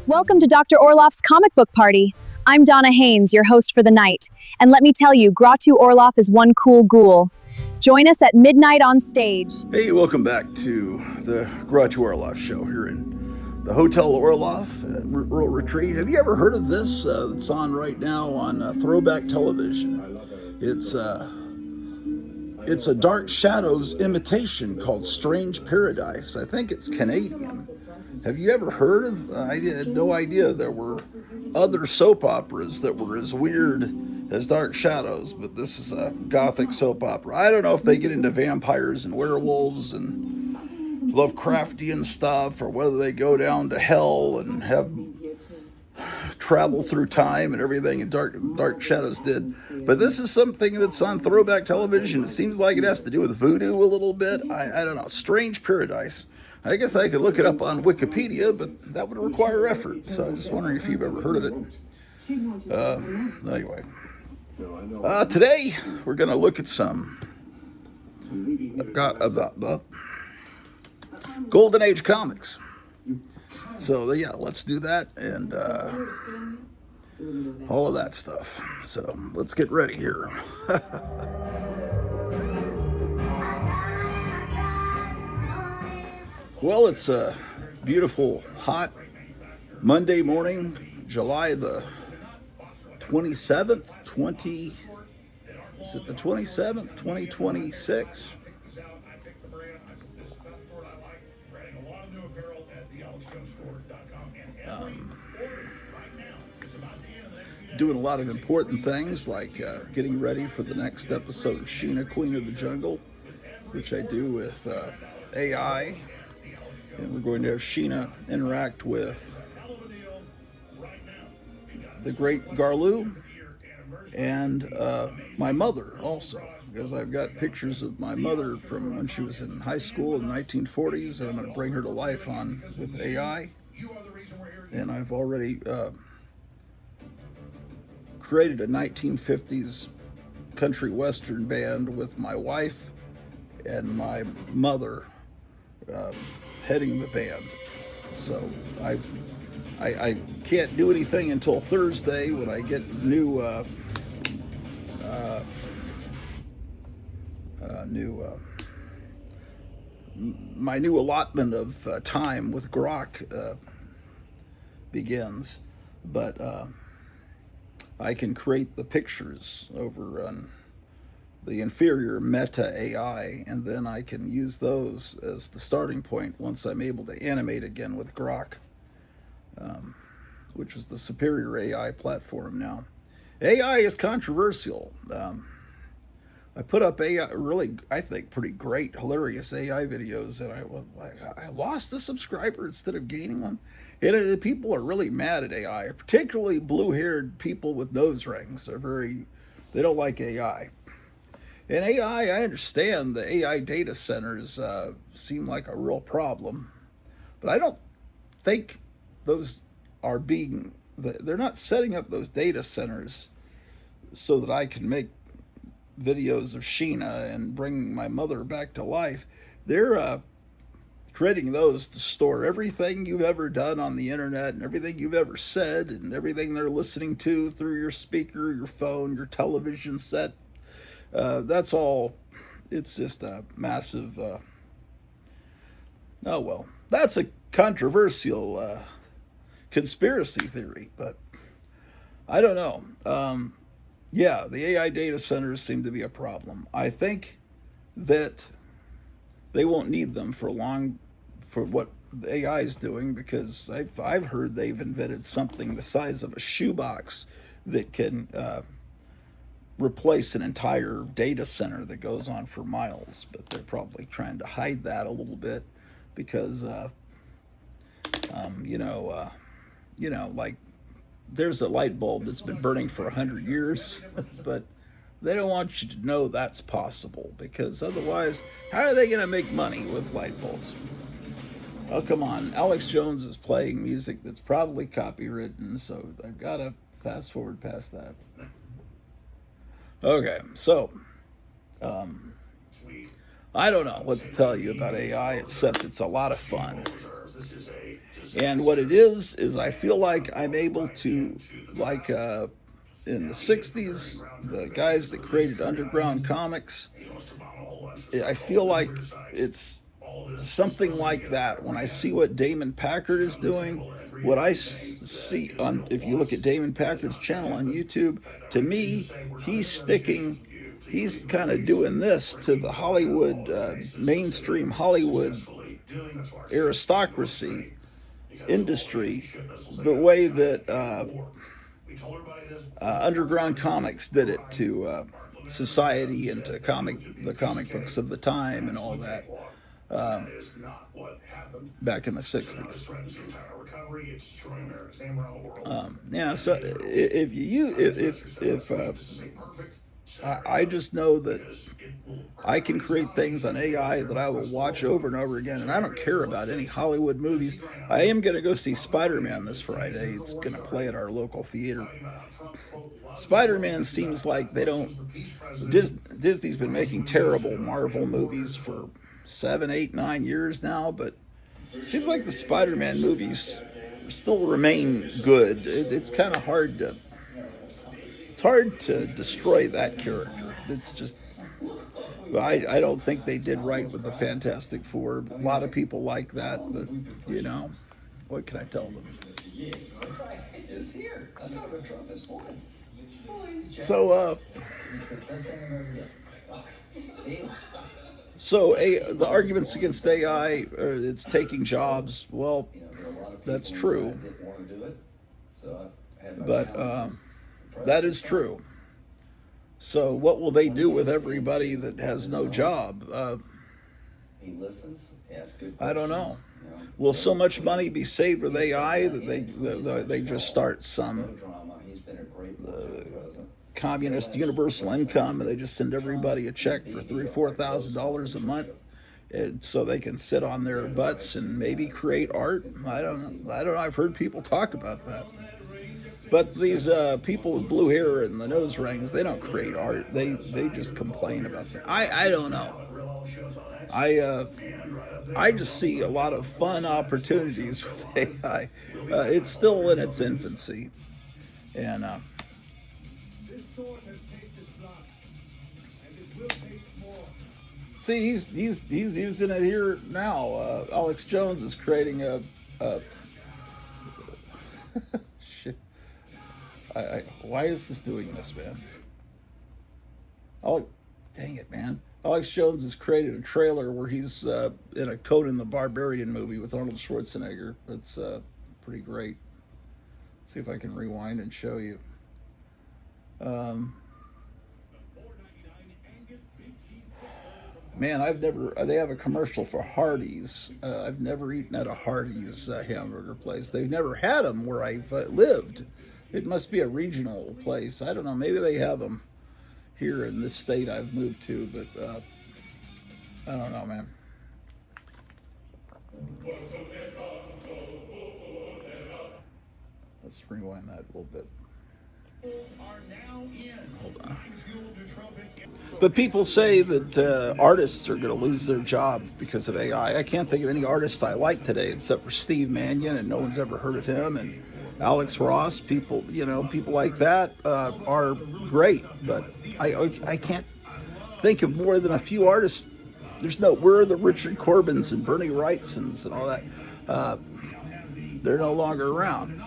Welcome to Dr. Orloff's comic book party. I'm Donna Haynes, your host for the night. And let me tell you, Grottu Orloff is one cool ghoul. Join us at midnight on stage. Hey, welcome back to the Grottu Orloff show here in the Hotel Orloff at Rural Retreat. Have you ever heard of this? It's on right now on Throwback Television. It's a Dark Shadows imitation called Strange Paradise. I think it's Canadian. Have you ever heard of? I had no idea there were other soap operas that were as weird as Dark Shadows, but this is a gothic soap opera. I don't know if they get into vampires and werewolves and Lovecraftian stuff, or whether they go down to hell and have travel through time and everything and Dark Shadows did. But this is something that's on Throwback Television. It seems like it has to do with voodoo a little bit. I don't know. Strange Paradise. I guess I could look it up on Wikipedia, but that would require effort. So I'm just wondering if you've ever heard of it. Anyway. Today, we're going to look at some Golden Age comics. So, yeah, let's do that and all of that stuff. So, let's get ready here. Well, it's a beautiful, hot Monday morning, July the 27th, is it the 27th, 2026? Doing a lot of important things like getting ready for the next episode of Sheena, Queen of the Jungle, which I do with AI. And we're going to have Sheena interact with the great Garlu and my mother also, because I've got pictures of my mother from when she was in high school in the 1940s, and I'm going to bring her to life on with AI. And I've already created a 1950s country western band with my wife and my mother heading the band. So I can't do anything until Thursday when I get my new allotment of time with Grok begins. But I can create the pictures over on the inferior Meta AI, and then I can use those as the starting point once I'm able to animate again with Grok, which is the superior AI platform now. AI is controversial. I put up AI, really, I think, pretty great, hilarious AI videos, and I was like, I lost a subscriber instead of gaining one. And people are really mad at AI, particularly blue-haired people with nose rings. They don't like AI. And AI, I understand the AI data centers seem like a real problem, but I don't think those are they're not setting up those data centers so that I can make videos of Sheena and bring my mother back to life. They're creating those to store everything you've ever done on the internet and everything you've ever said and everything they're listening to through your speaker, your phone, your television set. That's all. It's just a massive. Oh well, that's a controversial conspiracy theory, but I don't know. Yeah, the AI data centers seem to be a problem. I think that they won't need them for long for what the AI is doing, because I've heard they've invented something the size of a shoebox that can replace an entire data center that goes on for miles. But they're probably trying to hide that a little bit because, like there's a light bulb that's been burning for 100 years, but they don't want you to know that's possible, because otherwise, how are they going to make money with light bulbs? Oh, come on. Alex Jones is playing music that's probably copywritten, so I've got to fast forward past that. Okay, so I don't know what to tell you about AI, except it's a lot of fun. And what it is I feel like I'm able to, like in the 60s, the guys that created underground comics, I feel like it's something like that. When I see what Damon Packard is doing, what I see on, if you look at Damon Packard's channel on YouTube, to me, he's kind of doing this to the Hollywood, mainstream Hollywood aristocracy industry, the way that underground comics did it to society and to the comic books of the time and all that, um, back in the 60s. Yeah, so if you if I just know that I can create things on AI that I will watch over and over again, and I don't care about any Hollywood movies. I am going to go see Spider-Man this Friday. It's going to play at our local theater. Spider-Man seems like they don't. Disney's been making terrible Marvel movies for 7, 8, 9 years now, but it seems like the Spider-Man movies still remain good. It's kind of hard to. It's hard to destroy that character. It's just. I don't think they did right with the Fantastic Four. A lot of people like that, but what can I tell them? So, the arguments against AI, it's taking jobs. Well, that's true, but that is true. So, what will they do with everybody that has no job? I don't know. Will so much money be saved with AI that they just start some communist universal income and they just send everybody a check for $3,000-4,000 a month, and so they can sit on their butts and maybe create art? I don't know. I've heard people talk about that. But these people with blue hair and the nose rings, they don't create art. They just complain about that. I don't know. I just see a lot of fun opportunities with AI. It's still in its infancy, and see, he's using it here now. Alex Jones is creating a shit. Why is this doing this, man? Oh, dang it, man. Alex Jones has created a trailer where he's in a Conan the Barbarian movie with Arnold Schwarzenegger. It's pretty great. Let's see if I can rewind and show you. Man, they have a commercial for Hardee's. I've never eaten at a Hardee's hamburger place. They've never had them where I've lived. It must be a regional place. I don't know. Maybe they have them here in this state I've moved to, but I don't know, man. Let's rewind that a little bit. Hold on. But people say that artists are going to lose their jobs because of AI. I can't think of any artist I like today except for Steve Mannion, and no one's ever heard of him. And Alex Ross, people like that are great. But I can't think of more than a few artists. Where are the Richard Corbins and Bernie Wrightsons and all that? They're no longer around.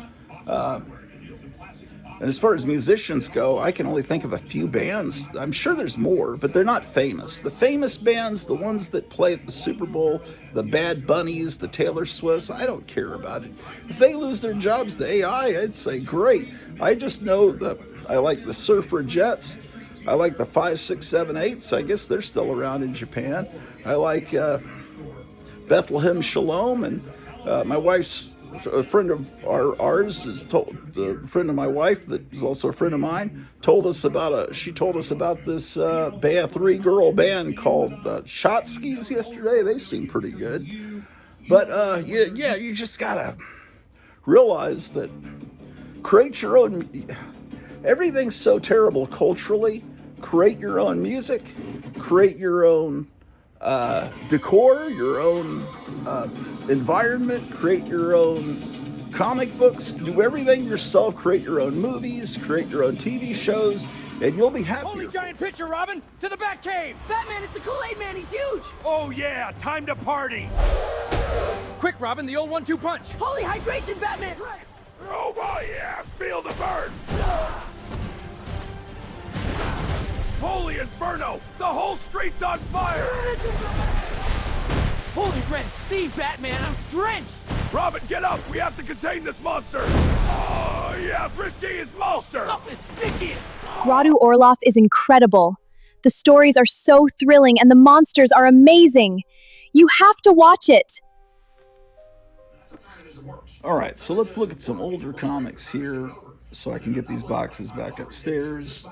And as far as musicians go, I can only think of a few bands. I'm sure there's more, but they're not famous. The famous bands, the ones that play at the Super Bowl, the Bad Bunnies, the Taylor Swifts, I don't care about it. If they lose their jobs to AI, I'd say great. I just know that I like the Surfer Jets. I like the 5, 6, 7, 8s. I guess they're still around in Japan. I like Bethlehem Shalom, and my wife's a friend of ours is told, a friend of my wife that is also a friend of mine told us about this band, 3-girl band called Shotskis yesterday. They seem pretty good, but you just gotta realize that create your own. Everything's so terrible culturally. Create your own music, create your own decor, your own environment, create your own comic books, do everything yourself, create your own movies, create your own TV shows, and you'll be happier. Holy giant picture, Robin! To the Batcave! Batman, it's the Kool-Aid Man, he's huge! Oh yeah, time to party! Quick, Robin, the old 1-2 punch! Holy hydration, Batman! Oh boy, yeah, feel the burn! Holy inferno! The whole street's on fire! Holy Red Sea, Batman, I'm drenched! Robin, get up! We have to contain this monster! Oh yeah, Frisky is monster! Stuff is sticky! Grottu Orloff is incredible. The stories are so thrilling and the monsters are amazing. You have to watch it. All right, so let's look at some older comics here so I can get these boxes back upstairs.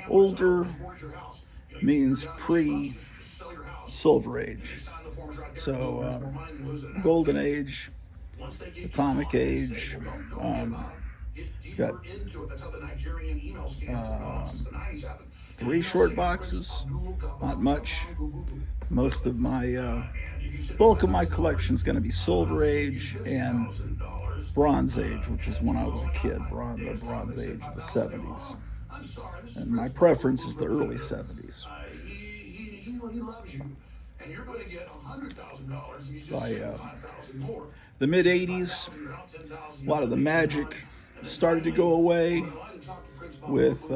Older means pre-Silver Age. So, Golden Age, Atomic Age, got 3 short boxes, not much. Most of my, bulk of my collection is going to be Silver Age and Bronze Age, which is when I was a kid, the Bronze Age of the 70s. And my preference is the early 70s. By the mid 80s, a lot of the magic started to go away with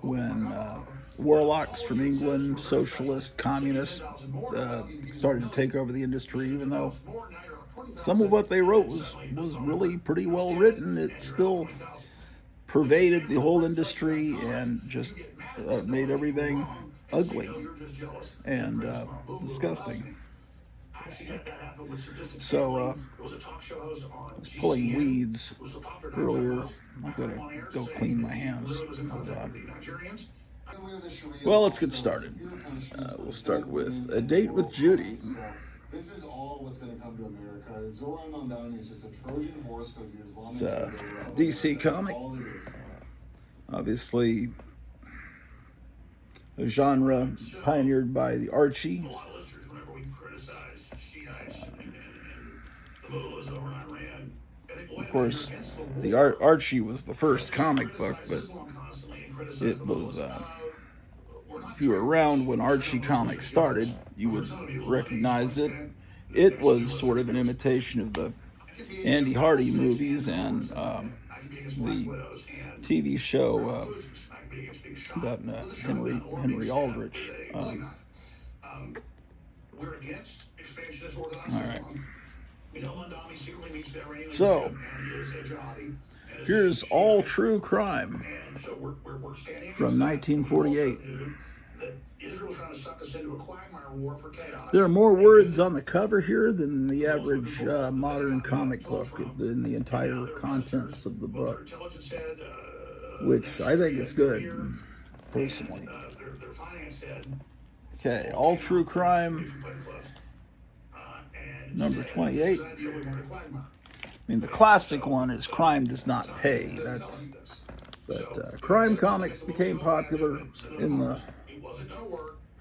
when warlocks from England, socialist, communist, started to take over the industry. Even though some of what they wrote was really pretty well written, it still pervaded the whole industry and just made everything ugly and disgusting. So I was pulling weeds earlier. I'm gonna go clean my hands. Well, let's get started. We'll start with A Date with Judy. This is all what's going to come to America. Zoran Mondani is just a Trojan horse because the Islamic... It's a DC comic. Obviously, a genre pioneered by the Archie. Of course, the Archie was the first comic book, but it was, if you were around when Archie comics started, you would recognize it. It was sort of an imitation of the Andy Hardy movies and the TV show about Henry Aldrich. All right. So, here's All True Crime from 1948. There are more words on the cover here than the average modern comic book in the entire contents of the book, which I think is good, personally. Okay, All True Crime, number 28. I mean, the classic one is Crime Does Not Pay. But crime comics became popular in the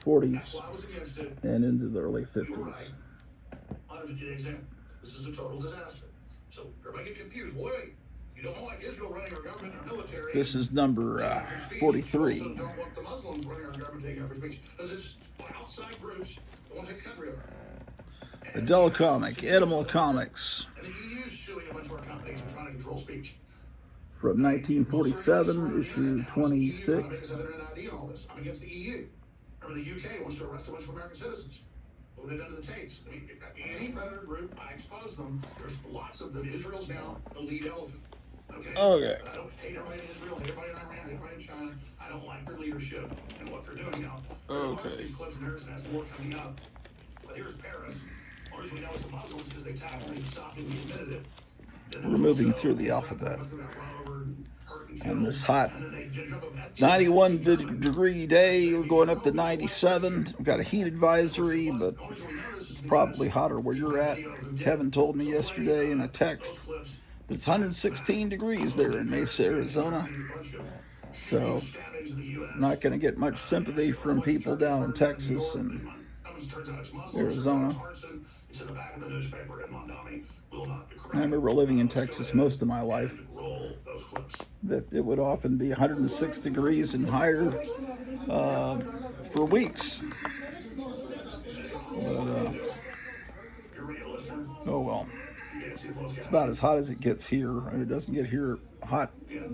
40s and into the early 50s. This is a total disaster. So everybody get confused. Wait, you don't like Israel running our government or military. This is number 43. Don't want the Muslims running our government taking over speech. Because it's outside groups that want to take the country over. Adele Comic, Animal Comics. And the EU's suing a bunch of our companies for trying to control speech. From 1947, issue 26. I'm against the EU. Remember, the UK wants to arrest a bunch of American citizens. What have they done to the tapes? I mean, any predator group, I expose them. There's lots of them. Israel's now the lead elephant. Okay? I don't hate everybody in Israel, hate everybody in Iran, hate everybody in China. I don't like their leadership and what they're doing now. These clips in Harrison has war coming up. But here's Paris. Or as we know, it's the Muslims because they tackled and stopped and we admitted it. We're moving through the alphabet. On this hot 91 degree day, we're going up to 97. We've got a heat advisory, but it's probably hotter where you're at. Kevin told me yesterday in a text that it's 116 degrees there in Mesa, Arizona. So things in the U.S. not going to get much sympathy from people down in Texas and Arizona. It's in the back of the newspaper, and Mondami will not be I remember living in Texas most of my life. roll those clips. That it would often be 106 degrees and higher for weeks. But, oh well. It's about as hot as it gets here, and it doesn't get here hot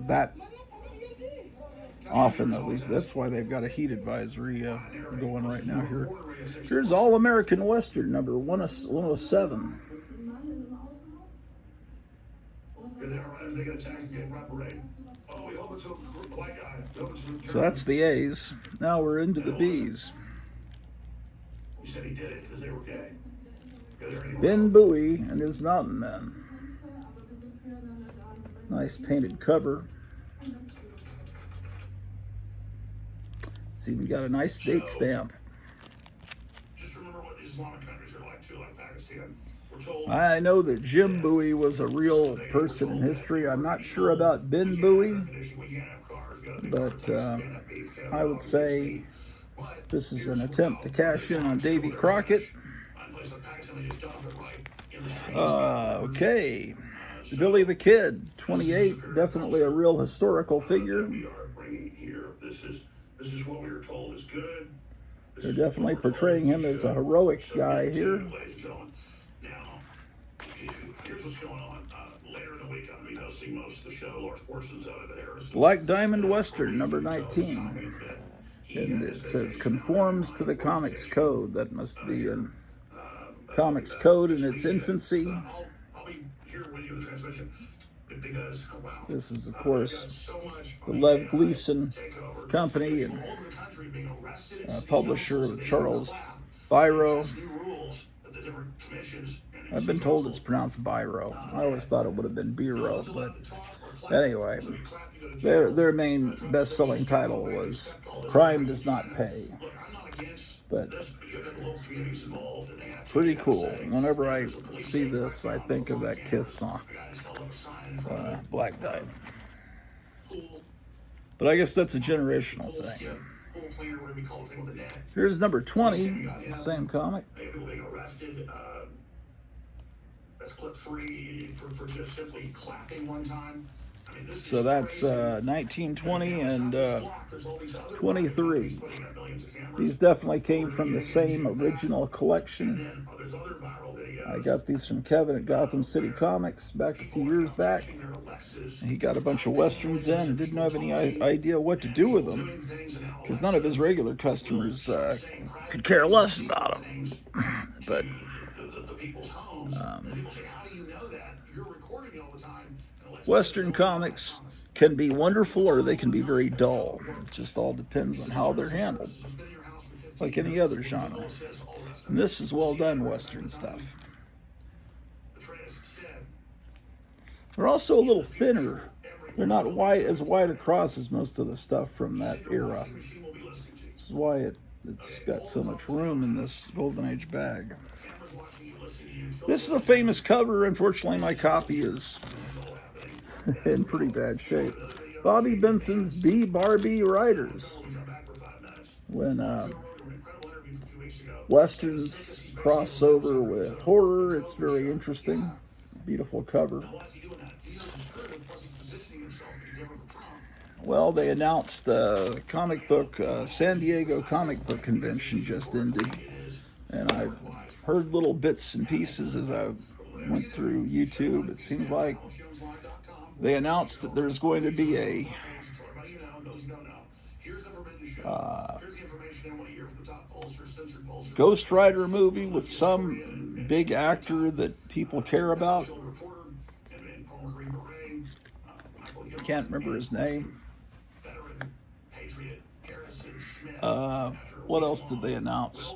that often, at least. That's why they've got a heat advisory going right now here. Here's All American Western, number 107. So that's the A's. Now we're into the B's. He said he did it because they were gay. Ben Bowie and his Mountain Men. Nice painted cover. It's even got a nice date stamp. Just remember what Islamic countries are like too, like Pakistan. We're told I know that Jim Bowie was a real person in history. I'm not sure about Ben Bowie, but I would say this is an attempt to cash in on Davy Crockett. Okay. Billy the Kid, 28, definitely a real historical figure. This is what we were told is good. They're definitely portraying him as a heroic guy here. Ladies and gentlemen, now, here's what's going on. Later in the week, I'm going to be hosting most of the show, large portions of it at Harrison. Black Diamond Western, number 19. And it says, conforms to the comics code. That must be in comics code in its infancy. I'll be here with you in the transmission because, wow. This is, of course, the Lev Gleason Company and publisher of Charles Biro. I've been told it's pronounced Biro. I always thought it would have been Biro, but anyway, their main best-selling title was Crime Does Not Pay. But pretty cool. Whenever I see this, I think of that Kiss song, Black Diamond. But I guess that's a generational thing. Here's number 20, same comic. That's clip 3 for just simply clapping one time. So that's 1920 and 23. These definitely came from the same original collection. I got these from Kevin at Gotham City Comics back a few years back. He got a bunch of Westerns in and didn't have any idea what to do with them because none of his regular customers could care less about them. But Western comics can be wonderful or they can be very dull. It just all depends on how they're handled, like any other genre. And this is well done Western stuff. They're also a little thinner. They're not as wide across as most of the stuff from that era. This is why it's got so much room in this Golden Age bag. This is a famous cover. Unfortunately, my copy is in pretty bad shape. Bobby Benson's B. Barbie Riders. When Westerns cross over with horror, it's very interesting. Beautiful cover. Well, they announced the comic book, San Diego Comic Book Convention just ended. And I heard little bits and pieces as I went through YouTube. It seems like they announced that there's going to be a Ghost Rider movie with some big actor that people care about. Can't remember his name. What else did they announce?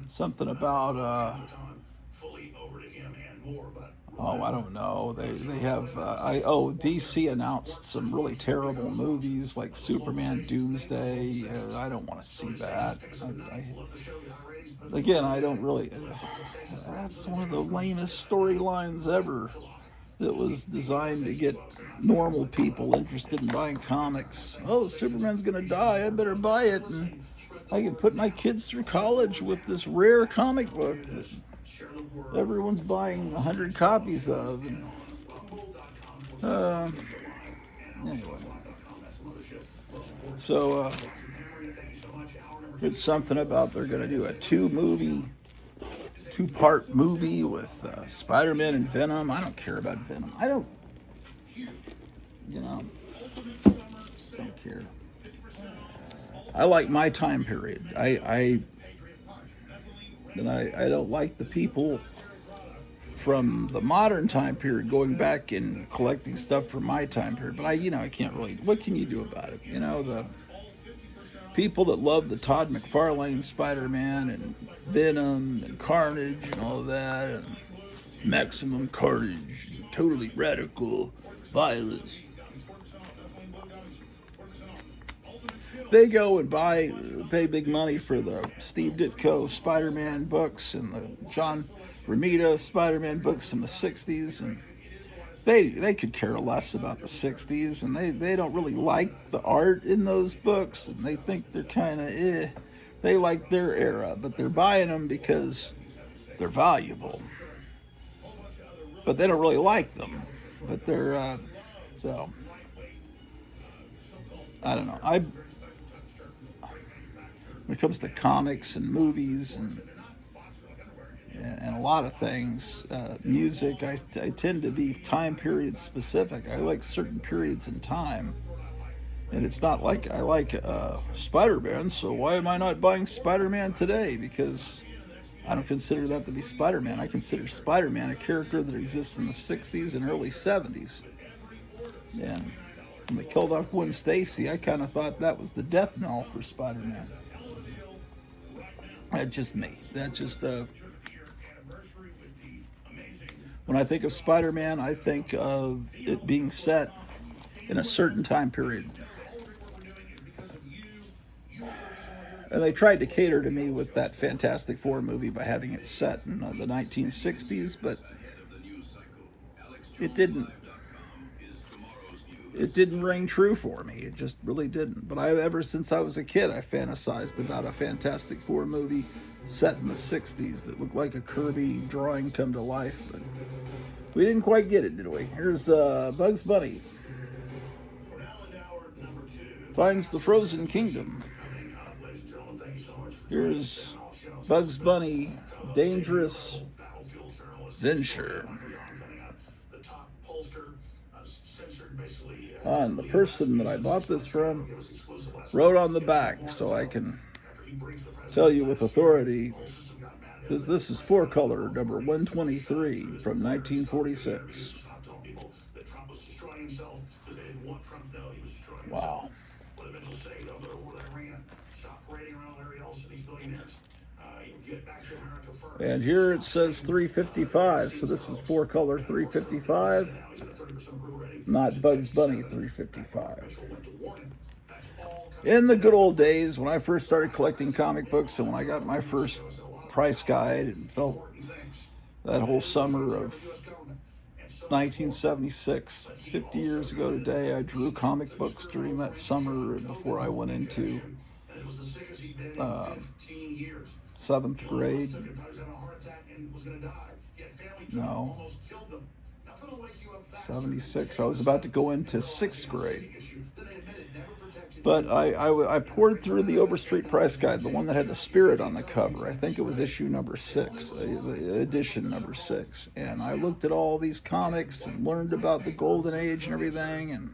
Something about I don't know. They have DC announced some really terrible movies like Superman Doomsday. I don't want to see that. I don't really. That's one of the lamest storylines ever. that was designed to get normal people interested in buying comics. Oh, Superman's gonna die, I better buy it, and I can put my kids through college with this rare comic book that everyone's buying 100 copies of. And, anyway. So, it's something about they're gonna do a two-part movie with Spider-Man and Venom. I don't care about Venom. I don't, just don't care. I like my time period. I don't like the people from the modern time period going back and collecting stuff from my time period. But I can't really. What can you do about it? The people that love the Todd McFarlane Spider-Man and Venom and Carnage and all that, and Maximum Carnage, and totally radical violence. They go and pay big money for the Steve Ditko Spider-Man books and the John Romita Spider-Man books from the 60s, and they could care less about the 60s, and they don't really like the art in those books, and they think they're kind of they like their era, but they're buying them because they're valuable. But they don't really like them. But they're so I don't know. When it comes to comics and movies and a lot of things, music, I tend to be time period specific. I like certain periods in time. And it's not like I like Spider-Man, so why am I not buying Spider-Man today? Because I don't consider that to be Spider-Man. I consider Spider-Man a character that exists in the 60s and early 70s. And when they killed off Gwen Stacy, I kind of thought that was the death knell for Spider-Man. That's just me. That's just... when I think of Spider-Man, I think of it being set in a certain time period. And they tried to cater to me with that Fantastic Four movie by having it set in the 1960s, but it didn't ring true for me. It just really didn't. But ever since I was a kid, I fantasized about a Fantastic Four movie set in the 60s that looked like a Kirby drawing come to life. But we didn't quite get it, did we? Here's Bugs Bunny. Finds the Frozen Kingdom. Here's Bugs Bunny, Dangerous Venture. And the person that I bought this from wrote on the back, so I can tell you with authority, because this is 4-color, number 123 from 1946. Wow. And here it says 355, so this is 4-color 355, not Bugs Bunny 355. In the good old days, when I first started collecting comic books and when I got my first price guide and felt that whole summer of 1976, 50 years ago today, I drew comic books during that summer before I went into 7th grade. No, 76. I was about to go into 6th grade. But I poured through the Overstreet Price Guide, the one that had the Spirit on the cover. I think it was issue number 6, edition number 6. And I looked at all these comics and learned about the Golden Age and everything. And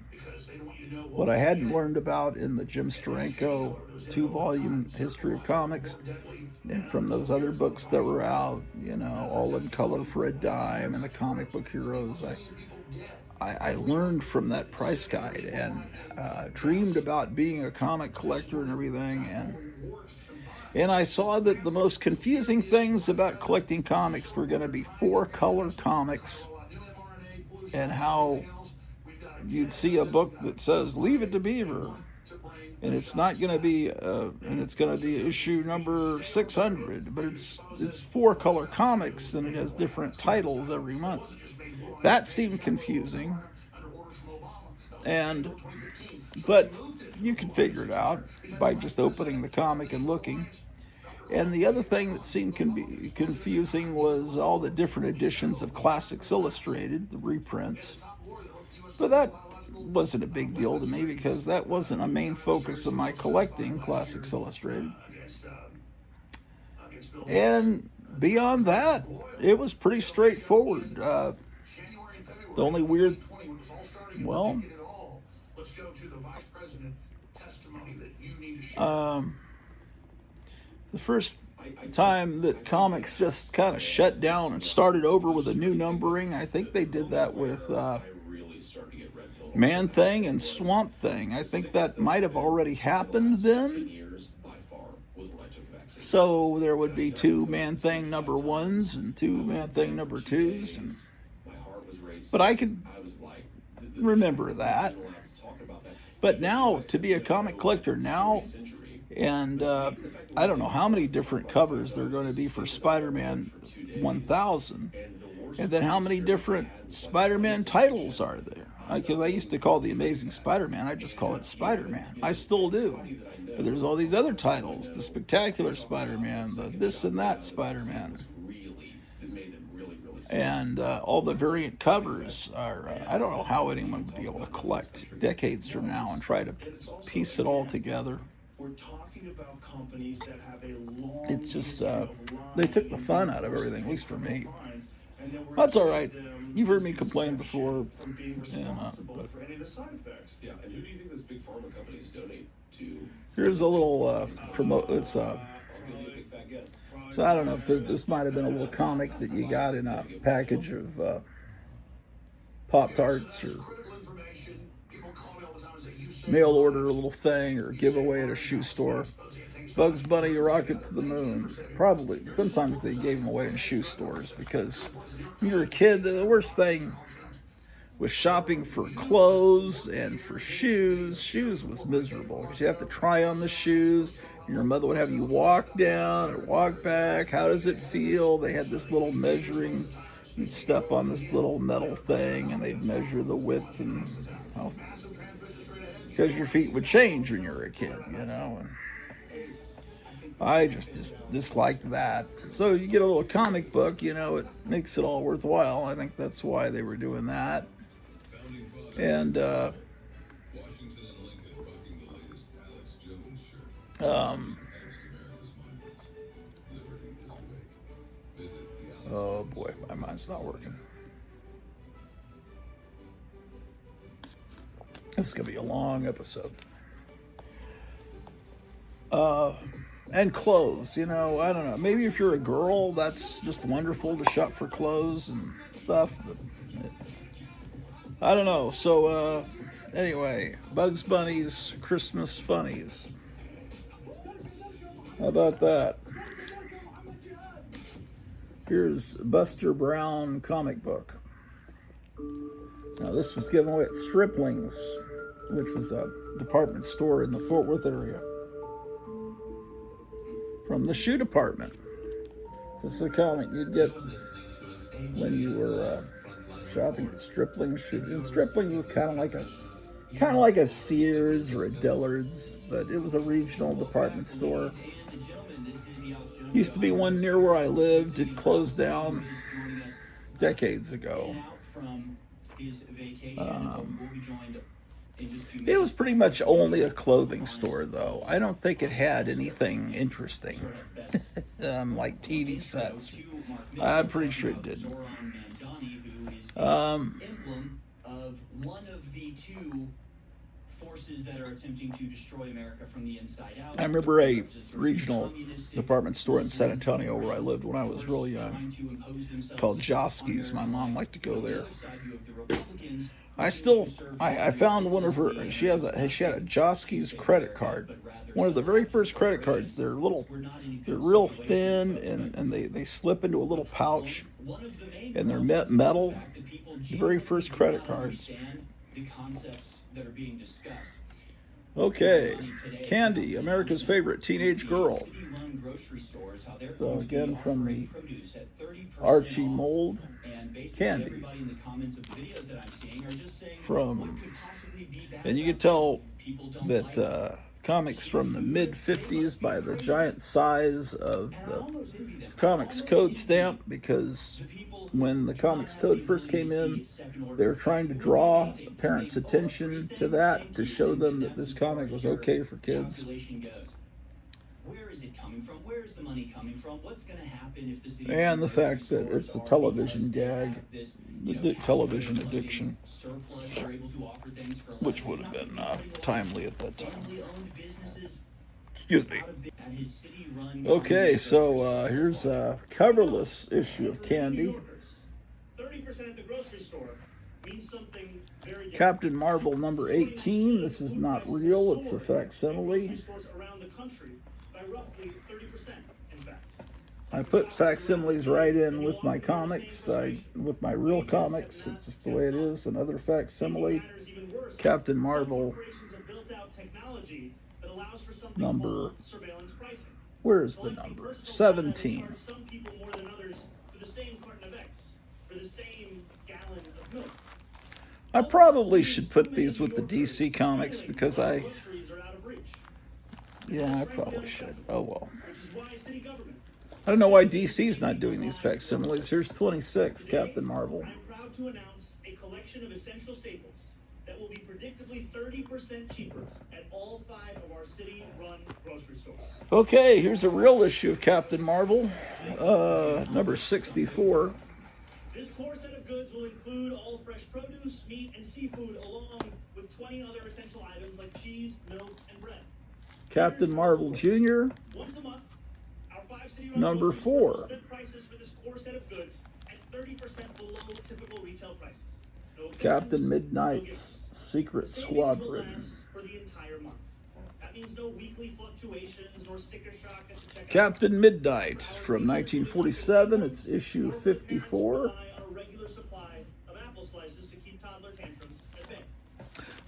what I hadn't learned about in the Jim Steranko 2-volume history of comics, and from those other books that were out, All in Color for a Dime and the Comic Book Heroes, I learned from that price guide and dreamed about being a comic collector and everything, and I saw that the most confusing things about collecting comics were going to be 4-color comics, and how you'd see a book that says Leave It to Beaver, and it's not going to be and it's going to be issue number 600, but it's 4-color comics and it has different titles every month. That seemed confusing. But you can figure it out by just opening the comic and looking. And the other thing that seemed confusing was all the different editions of Classics Illustrated, the reprints. But that wasn't a big deal to me because that wasn't a main focus of my collecting, Classics Illustrated. And beyond that, it was pretty straightforward. The only weird, well, the first time that comics just kind of shut down and started over with a new numbering, I think they did that with Man Thing and Swamp Thing. I think that might have already happened then. So there would be 2 Man Thing number 1s and 2 Man Thing number 2s. But I could remember that. But now, to be a comic collector now, and I don't know how many different covers there are going to be for Spider-Man 1000. And then how many different Spider-Man titles are there? Because I used to call the Amazing Spider-Man, I just call it Spider-Man. I still do. But there's all these other titles, the Spectacular Spider-Man, the this and that Spider-Man. And all the variant covers are, I don't know how anyone would be able to collect decades from now and try to piece it all together. It's just, they took the fun out of everything, at least for me. That's all right. You've heard me complain before. But here's a little promote. It's so I don't know if this might have been a little comic that you got in a package of Pop-Tarts or mail order, a little thing, or giveaway at a shoe store. Bugs Bunny Rocket to the Moon. Probably. Sometimes they gave them away in shoe stores because when you're a kid, the worst thing was shopping for clothes and for shoes. Shoes was miserable because you have to try on the shoes. Your mother would have you walk down or walk back. How does it feel? They had this little measuring. You'd step on this little metal thing and they'd measure the width and because your feet would change when you were a kid, you know. And I just disliked that. So you get a little comic book, you know, it makes it all worthwhile. I think that's why they were doing that. And oh boy, my mind's not working. This is gonna be a long episode. And clothes, you know, I don't know. Maybe if you're a girl, that's just wonderful to shop for clothes and stuff. But I don't know. So, anyway, Bugs Bunny's Christmas Funnies. How about that? Here's Buster Brown comic book. Now, this was given away at Stripling's, which was a department store in the Fort Worth area. From the shoe department. So this is a comic you'd get when you were shopping at Stripling's. And Stripling's was kind of like a Sears or a Dillard's, but it was a regional department store. Used to be one near where I lived. It closed down decades ago. It was pretty much only a clothing store, though. I don't think it had anything interesting, like TV sets. I'm pretty sure it didn't. I remember a regional department store in San Antonio where I lived when I was real young, called Josky's. My mom liked to go there. I found one of her. She had a Josky's credit card. One of the very first credit cards. They're real thin, and they slip into a little pouch, and they're metal. The very first credit cards. Okay, Candy, America's favorite teenage girl. So again, from the Archie mold, Candy. From, and you can tell that comics from the mid-50s by the giant size of the Comics Code stamp, because when the Comics Code first came in, they were trying to draw parents' attention to that, to show them that this comic was okay for kids. Where is it coming from? Where is the money coming from? What's going to happen if the city And the fact that it's a television gag, the television addiction, which would have been timely at that time. Excuse me. Okay, so here's a coverless issue of Candy. 30% at the grocery store means something very different. Captain Marvel number 18. This is not real, it's a facsimile. Around the country by roughly 30%, in fact. I put facsimiles right in with my comics, with my real comics. It's just the way it is. Another facsimile. Captain Marvel number, where's the number? 17. Some people more than others for the same carton of eggs, for the same gallon of milk. I probably should put these with the DC comics because I probably should. Oh well. I don't know why DC's not doing these facsimiles. Here's 26, Captain Marvel. I'm proud to announce a collection of essential staples that will be predictably 30% cheaper at all 5 of our city-run grocery stores. Okay, here's a real issue of Captain Marvel, number 64. This core set of goods will include all fresh produce, meat, and seafood, along with 20 other essential items like cheese, milk, and bread. Captain Marvel Jr., Once a month, our 5 city-run number grocery stores 4. will set prices for this core set of goods at 30% below typical retail prices. No Captain Midnight's Secret Squadron. For the entire month. That means no weekly fluctuations or sticker shock at the checkout. Captain Midnight from 1947. It's issue 54.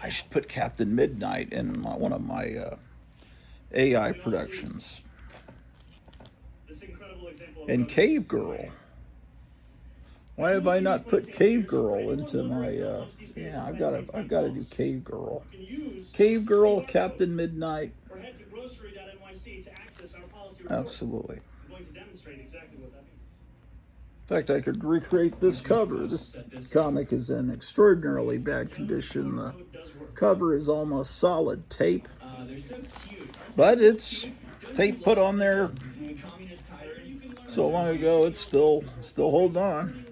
I should put Captain Midnight in one of my AI productions. And Cave Girl. Why have I not put Cave Girl into my? I've got to do Cave Girl. Cave Girl, Captain Midnight. Absolutely. In fact, I could recreate this cover. This comic is in extraordinarily bad condition. The cover is almost solid tape, but it's tape put on there so long ago. It's still holding on.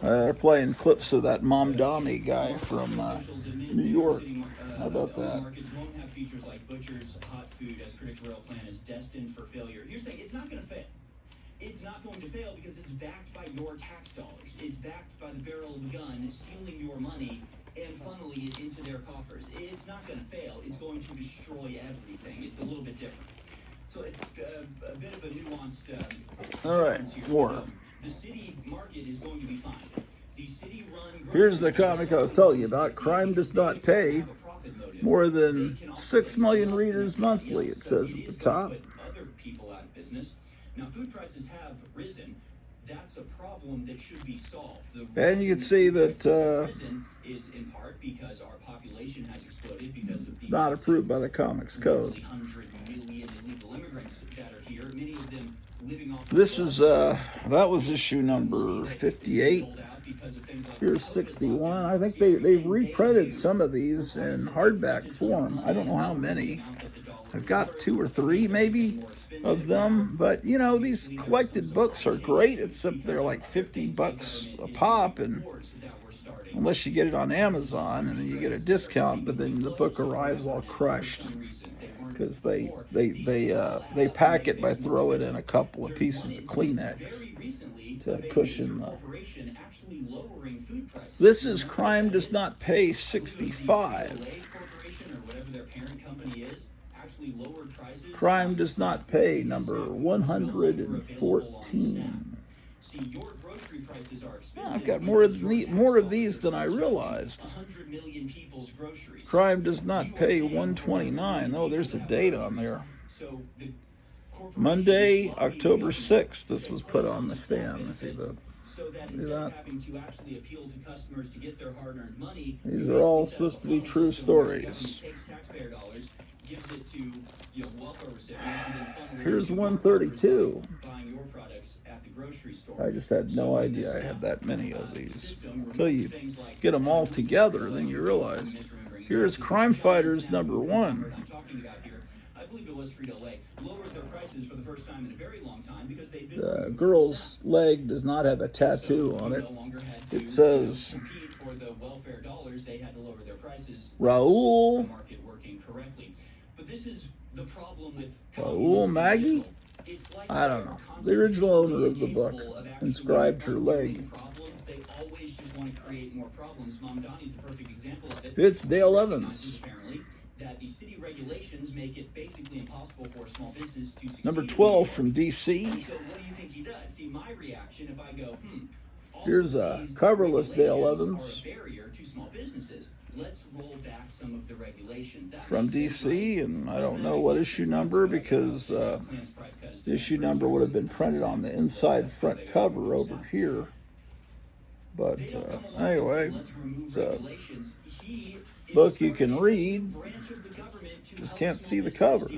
They're playing clips of that Mamdani guy from New York. How about that? Features like butchers, hot food, as critics royal plan is destined for failure. Here's the thing, it's not going to fail. It's not going to fail because it's backed by your tax dollars. It's backed by the barrel of a gun stealing your money and funneling it into their coffers. It's not going to fail. It's going to destroy everything. It's a little bit different. So it's a bit of a nuanced... All right, more. The city market is going to be fine. The city-run... Here's the comic I was telling you about. Crime Does Not Pay. More than 6 million readers monthly, it says at the top. Other people out of business. Now, food prices have risen. That's a problem that should be solved. And you can see that is in part because our population has exploded because of it's not approved by the Comics Code. 100 million illegal immigrants that are here. Many of them living off. This is that was issue number 58. Here's 61. I think they've reprinted some of these in hardback form. I don't know how many. I've got 2 or 3 maybe of them, but you know, these collected books are great, except they're like $50 a pop, and unless you get it on Amazon and then you get a discount, but then the book arrives all crushed because they pack it by throwing in a couple of pieces of Kleenex to cushion the. This is Crime Does Not Pay 65. Crime Does Not Pay number 114. See, your grocery prices are expensive. I've got more of these than I realized. 100 million people's groceries. Crime does not pay 129. Oh, there's a date on there. So the Monday, October 6th. This was put on the stand. See the. so that instead of having to actually appeal to customers to get their hard-earned money, These are all supposed to be true stories. takes taxpayer dollars, gives it to welfare recipients, and then funnels Here's 132. buying your products at the grocery store. I just had no idea I had that many of these. Until you get them all together, then you realize. Here's Crime Fighters #1. I'm talking about here. I believe it was Frito-Lay lowered their prices for the first time in a very long time because they've been The girl's leg does not have a tattoo on it. no longer had to It says compete for the welfare dollars. They had to lower their prices. Raoul. The market working correctly. But this is the problem with Raoul Maggie? I don't know. The original owner of the book inscribed her leg. They always just want to create more problems. Mom Donnie's the perfect example of it. It's Dale Evans. Apparently, that the city regulations make it basically impossible for a small business to succeed. Number 12 from DC. So what do you think he does? See, my reaction if I go, all Here's of a these coverless Dale regulations Evans. are a barrier to small businesses. Let's roll back some of the regulations. That From makes sense, DC, and I don't know what issue number because the issue number would have been printed on the inside front cover over here. But anyway, it's a book you can read, just can't see the cover,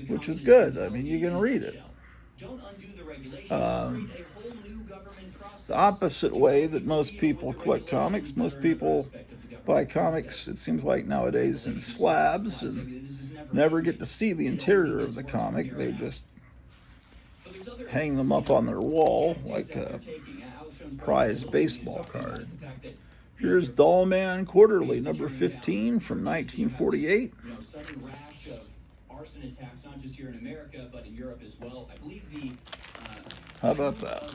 which is good. I mean, you can read it. The opposite way that most people collect comics, most people buy comics, it seems like nowadays, in slabs and never get to see the interior of the comic. They just hang them up on their wall like a prized baseball card. Here's Doll Man Quarterly, number 15 from 1948. Sudden rash of arson attacks, not just here in America, but in Europe as well. I believe the How about that?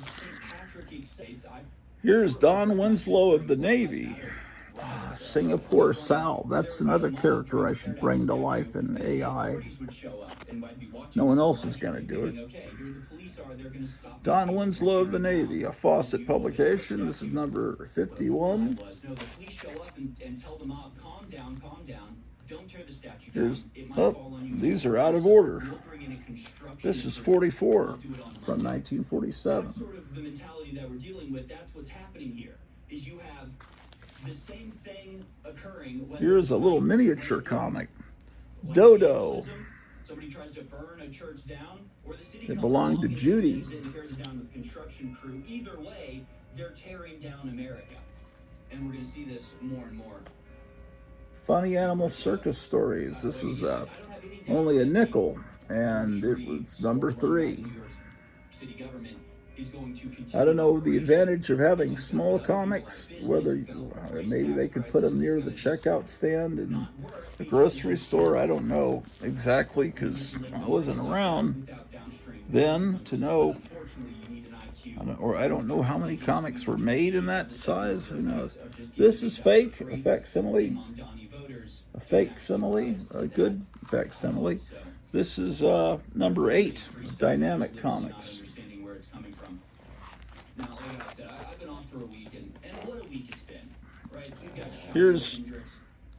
Here's Don Winslow of the Navy. Singapore Sal. That's another character I should bring to life in AI. No one else is going to do it. Don Winslow of the Navy, a Fawcett publication. This is number 51. Here's, these are out of order. This is 44 from 1947. That's sort of the mentality that we're dealing with. That's what's happening here. Is you have the same thing occurring. Here's a little miniature comic. Dodo. Somebody tries to burn a church down, or the city It belonged to Judy. and tears it down with construction crew. Either way, they're tearing down America, and we're going to see this more and more. Funny Animal Circus Stories. This was only a nickel, and it was number 3. City government is going to I don't know the advantage of having small comics, whether maybe they could put them near the checkout stand in the grocery store. I don't know exactly because I wasn't around then to know. I don't know how many comics were made in that size. Who knows? This is fake, a facsimile. A facsimile, a good facsimile. This is number 8 of Dynamic Comics. Now, like I said, I've been off for a week, and what a week it's been, right? We've got Here's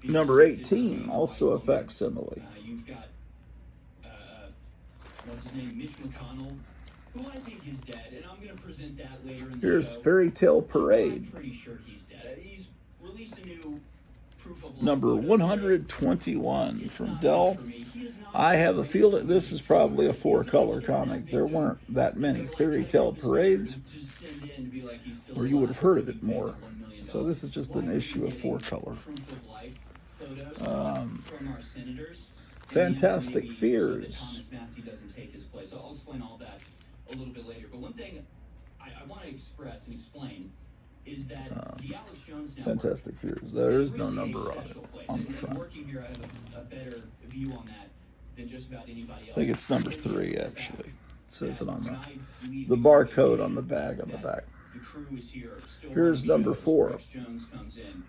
number 18, also a facsimile. You've got, what's his name, Mitch McConnell, who I think is dead, and I'm going to present that later in the Here's show. Fairy Tale Parade. I'm pretty sure he's dead. He's released a new proof of life. Number 121 from Dell. I have a feel that this is probably a 4-color comic. There weren't that many Fairy Tale Parades, or you would have heard of it more. So this is just an issue of 4-color. Fantastic Fears. I'll explain all that a little bit later. But one thing I want to express and explain is that the Alex Jones Network, Fantastic Fears. There is no number on it on the and front. working here, I have a better view on that than just about anybody else. I think it's number 3 actually. It says it on the barcode on the bag on the back. The crew is here. Still Here's number 4. Alex Jones comes in.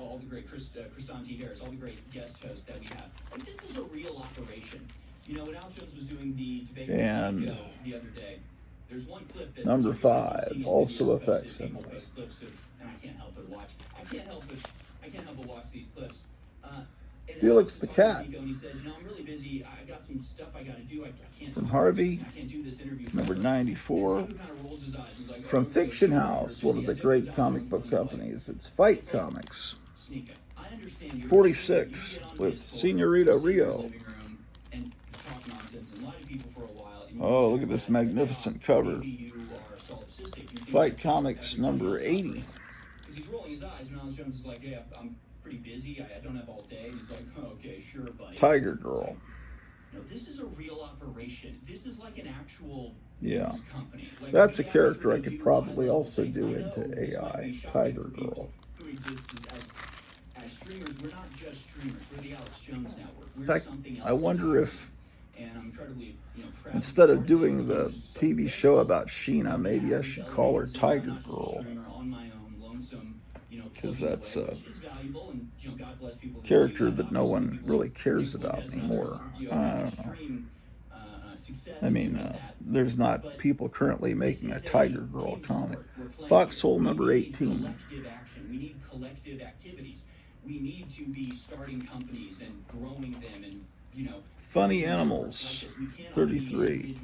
All the great Kristan Harris, all the great guest hosts that we have. And this is a real operation. You know, when Alex Jones was doing the debate And the other day, There's one clip that Number so 5, also a facsimile. clips of, and I can't help but watch. I can't help but watch these clips. And Felix the Cat. And he says, I'm really busy. I got some stuff I got to do. I can't. From Harvey, I can't do this interview. number 94. Kind of rolls his eyes. He's like, From Fiction House, one of the great comic book companies. It's Fight Comics. 46, with Senorita Rio. Oh, look at this magnificent cover. Fight Comics, number 80. He's rolling his eyes, and Alex Jones is like, I'm pretty busy. I don't have all day. And he's like, okay, sure, buddy. Tiger Girl. No, this is a real operation. This is like an actual Yeah. company. Like, That's a character I could probably also do into AI. Tiger Girl. Who exist as streamers. We're not just streamers. We're the Alex Jones Network. We're In fact, something else I wonder if and I'm incredibly, proud instead of doing the TV show about Sheena, maybe I should call her Tiger Girl. Because that's a character that no one really cares about anymore. I don't know. I mean, there's not people currently making a Tiger Girl comic. Foxhole number 18. We need collective activities. We need to be starting companies and growing them and, Funny Animals, 33.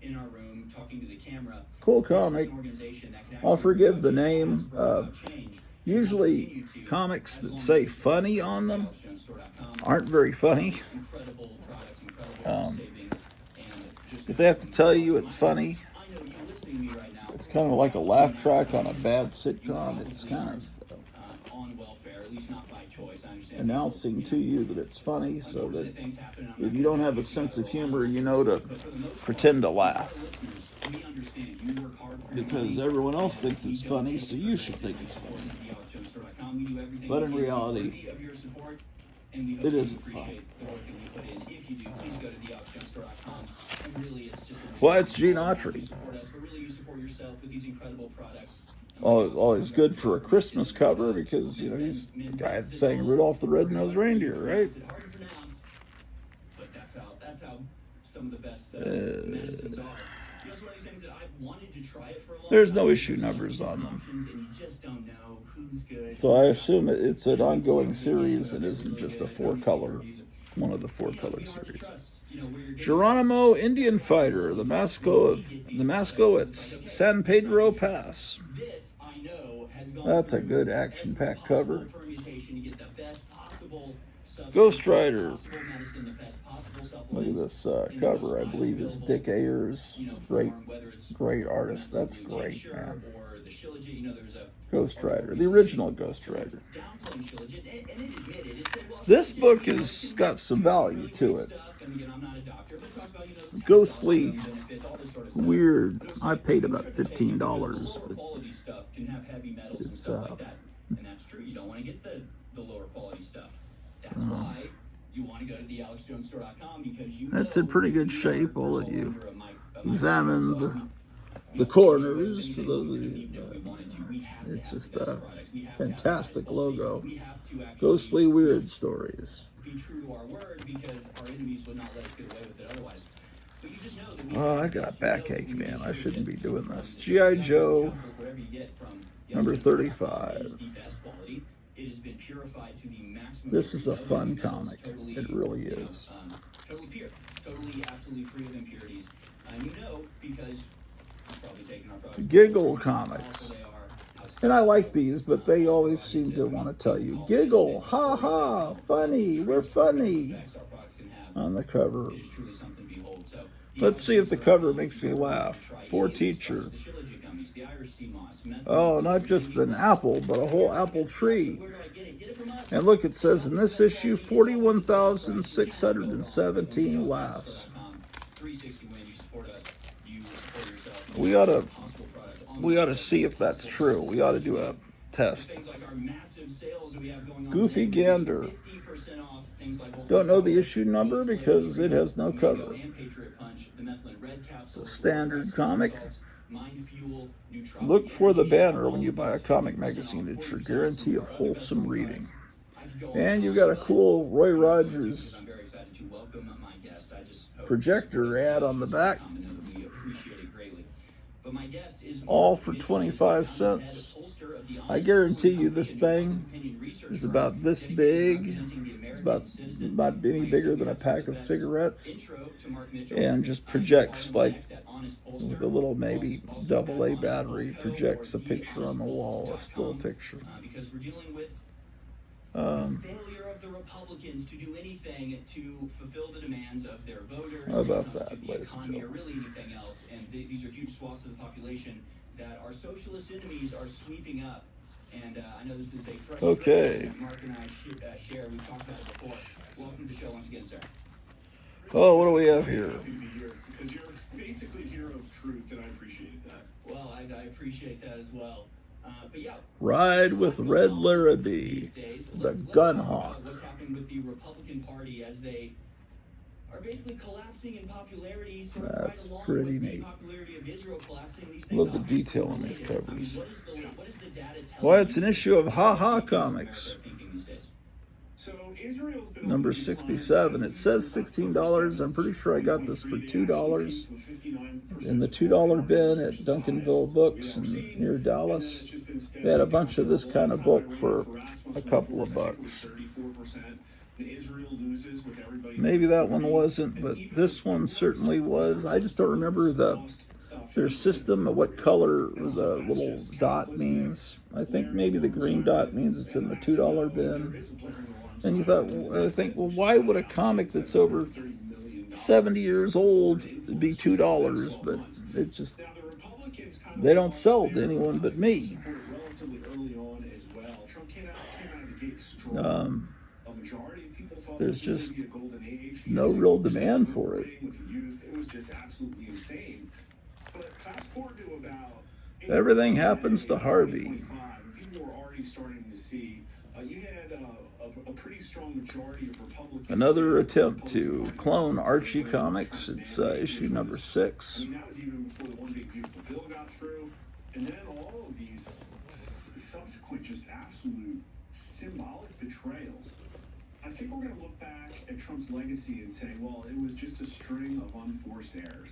In our room, talking to the camera. Cool comic. I'll forgive the name. Usually comics that say funny on them aren't very funny. If they have to tell you it's funny, it's kind of like a laugh track on a bad sitcom. It's kind of announcing to you that it's funny so that if you don't have a sense of humor, you know to pretend to laugh. Because everyone else thinks it's funny, so you should think it's funny. But in reality, it isn't fun. Well, it's Gene Autry. Always good for a Christmas cover because, he's the guy that's saying Rudolph the Red-Nosed Reindeer, right? But that's how some of the best medicines are. It's one of these things that I've wanted to try it for a long time. There's no issue numbers on them. And you just don't know who's good. So I assume it's an ongoing series. It isn't just a 4-color, one of the 4-color series. Geronimo, Indian fighter, the Masco at San Pedro Pass. That's a good action-packed cover. Ghost Rider. Look at this cover. I believe is Dick Ayers. Great artist. That's great, man. Ghost Rider, the original Ghost Rider. This book has got some value to it. Ghostly, weird. I paid about $15, but it's and that's true. You don't want to get the lower quality stuff. That's why you want to go to the AlexJonesStore.com because that's in pretty good shape. I'll let you examine the corners for those of you. It's just a fantastic logo. Ghostly Weird Stories. Be true to our word because our enemies would not let us get away with it otherwise. But you just know that Oh, I got a backache, man. I shouldn't be doing this. G.I. Joe, number 35. This is a fun comic. It really is. Totally pure. Totally, absolutely free of impurities. And because you've probably taken our product. Giggle Comics. And I like these, but they always seem to want to tell you, giggle, ha ha, funny, we're funny on the cover. Let's see if the cover makes me laugh. For Teacher. Oh, not just an apple, but a whole apple tree. And look, it says in this issue, 41,617 laughs. We ought to see if that's true. We ought to do a test. Goofy Gander. Don't know the issue number because it has no cover. It's a standard comic. Look for the banner when you buy a comic magazine. It's your guarantee of wholesome reading. And you've got a cool Roy Rogers projector ad on the back. my guest is all for 25 cents. I guarantee you this thing is about this big. It's about not any bigger than a pack of cigarettes, and just projects, like with a little maybe AA battery, projects a picture on the wall, a still picture. Because we're dealing with the failure of the Republicans to do anything to fulfill the demands of their voters. How about when it comes that, to the ladies and economy or gentlemen? really anything else. And these are huge swaths of the population that our socialist enemies are sweeping up. And I know this is a fresh Okay. that Mark and I share. We've talked about it before. Welcome to the show once again, sir. Oh, what do we have here? Because you're basically a hero of truth, and I appreciate that. Well, I appreciate that as well. But yeah, Ride with Red Larrabee, the let's gun talk about hawk. what's happening with the Republican Party as they are basically collapsing in popularity. Sort of That's right along pretty with the neat. popularity of Israel collapsing. These things Love the obviously detail on these related. I mean, covers. what is the data telling Well, it's an you issue of Ha Ha about Comics, America thinking these days? So Israel's been number 67. It says $16. I'm pretty sure I got this for $2 in the $2 bin at Duncanville Books and near Dallas. They had a bunch of this kind of book for a couple of bucks. Maybe that one wasn't, but this one certainly was. I just don't remember their system of what color the little dot means. I think maybe the green dot means it's in the $2 bin. And I think, well, why would a comic that's over 70 years old be $2? But it's just, they don't sell to anyone but me. There's just no real demand for it. Everything happens to Harvey. Another attempt to clone Archie Comics. It's issue number 6. That was even before the One Big Beautiful Bill got through. And then all of these subsequent, just absolute symbolic betrayals. I think we're going to look back at Trump's legacy and say, well, it was just a string of unforced errors.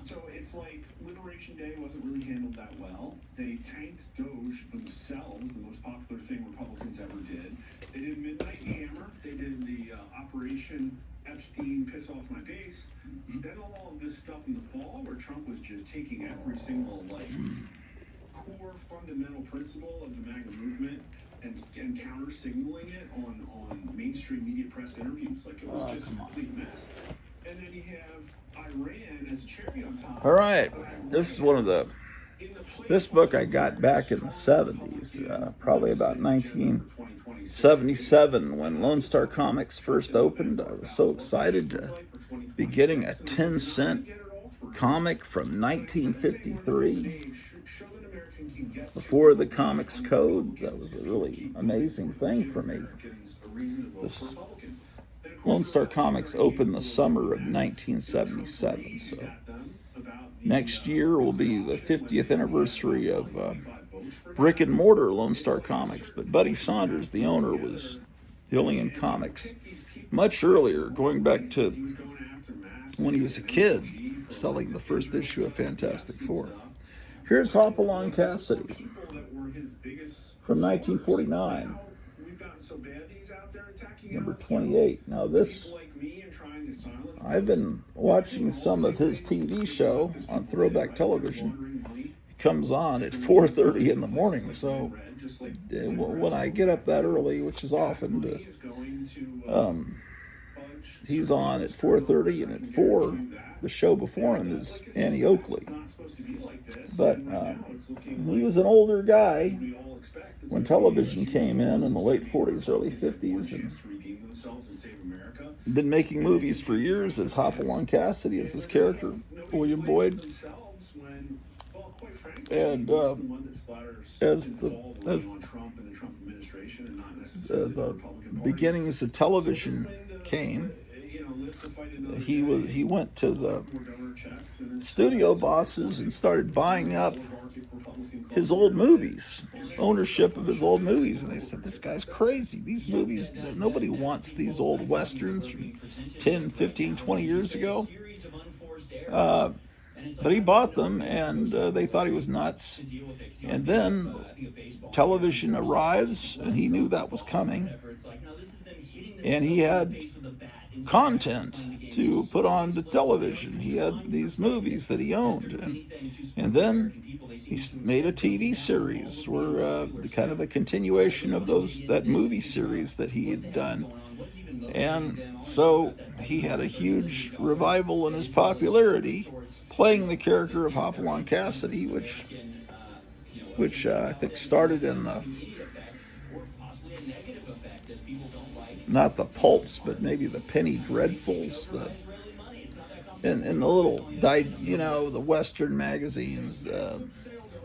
So it's like Liberation Day wasn't really handled that well. They tanked Doge themselves, the most popular thing Republicans ever did. They did Midnight Hammer. They did the Operation Epstein Piss Off My Base. Then all of this stuff in the fall where Trump was just taking every single core fundamental principle of the MAGA movement and counter signaling it on mainstream media press interviews. Like it was just a complete mess. And then you have Iran as a cherry on top. All right, this is one of this book I got back in the 70s, probably about 1977 when Lone Star Comics first opened. I was so excited to be getting a 10-cent comic from 1953 before the Comics Code. That was a really amazing thing for me. This Lone Star Comics opened the summer of 1977, so next year will be the 50th anniversary of brick and mortar Lone Star Comics. But Buddy Saunders, the owner, was dealing in comics much earlier, going back to when he was a kid, selling the first issue of Fantastic Four. Here's Hopalong Cassidy from 1949. Number 28. Now this, I've been watching some of his TV show on Throwback Television. It comes on at 4:30 in the morning, so when I get up that early, which is often, he's on at 4:30, and at 4, the show before him is Annie Oakley. But he was an older guy when television came in the late 40s, early 50s, and been making movies for years as Hopalong Cassidy, as this character, William Boyd. And as the beginnings of television came, he went to the studio bosses and started buying up his old movies, ownership of his old movies, and they said, this guy's crazy. These movies, nobody wants these old westerns from 10, 15, 20 years ago. But he bought them, and they thought he was nuts. And then television arrives, and he knew that was coming. And he had content to put on the television. He had these movies that he owned. And then he made a TV series where kind of a continuation of that movie series that he had done. And so he had a huge revival in his popularity, playing the character of Hopalong Cassidy, which I think started in not the pulps, but maybe the penny dreadfuls, in the little the Western magazines.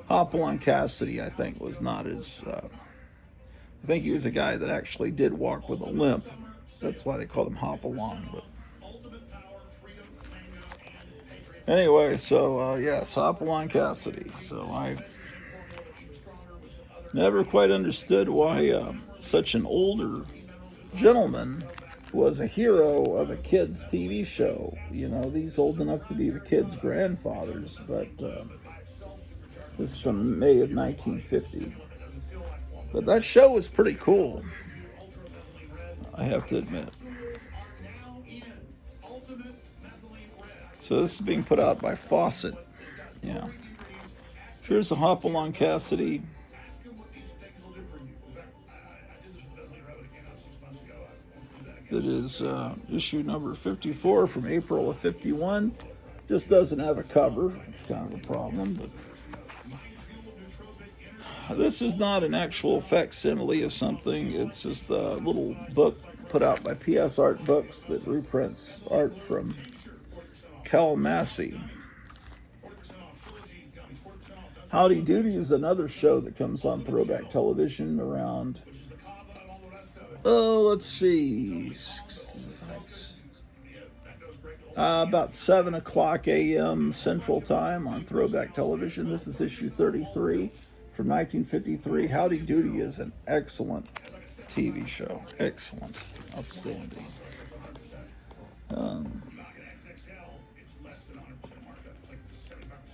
Hopalong Cassidy, I think, was not as. I think he was a guy that actually did walk with a limp. That's why they called him Hopalong. But anyway, so yes, Hopalong Cassidy. So I never quite understood why such an older gentleman was a hero of a kids' TV show. These old enough to be the kids' grandfathers, but this is from May of 1950. But that show was pretty cool, I have to admit. So this is being put out by Fawcett. Yeah. Here's a Hopalong Cassidy. That is issue number 54 from April of 51. Just doesn't have a cover. It's kind of a problem, but this is not an actual facsimile of something. It's just a little book put out by PS Art Books that reprints art from Cal Massey. Howdy Doody is another show that comes on Throwback Television around, let's see, about 7 o'clock a.m. Central Time on Throwback Television. This is issue 33 from 1953. Howdy Doody is an excellent TV show. Excellent. Outstanding.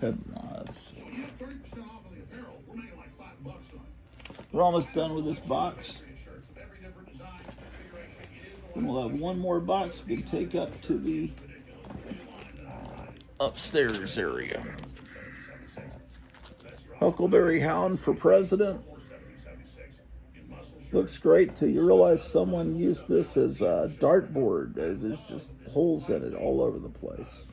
Headlines. We're almost done with this box. And we'll have one more box we can take up to the upstairs area. Huckleberry Hound for president. Looks great till you realize someone used this as a dartboard. There's just holes in it all over the place.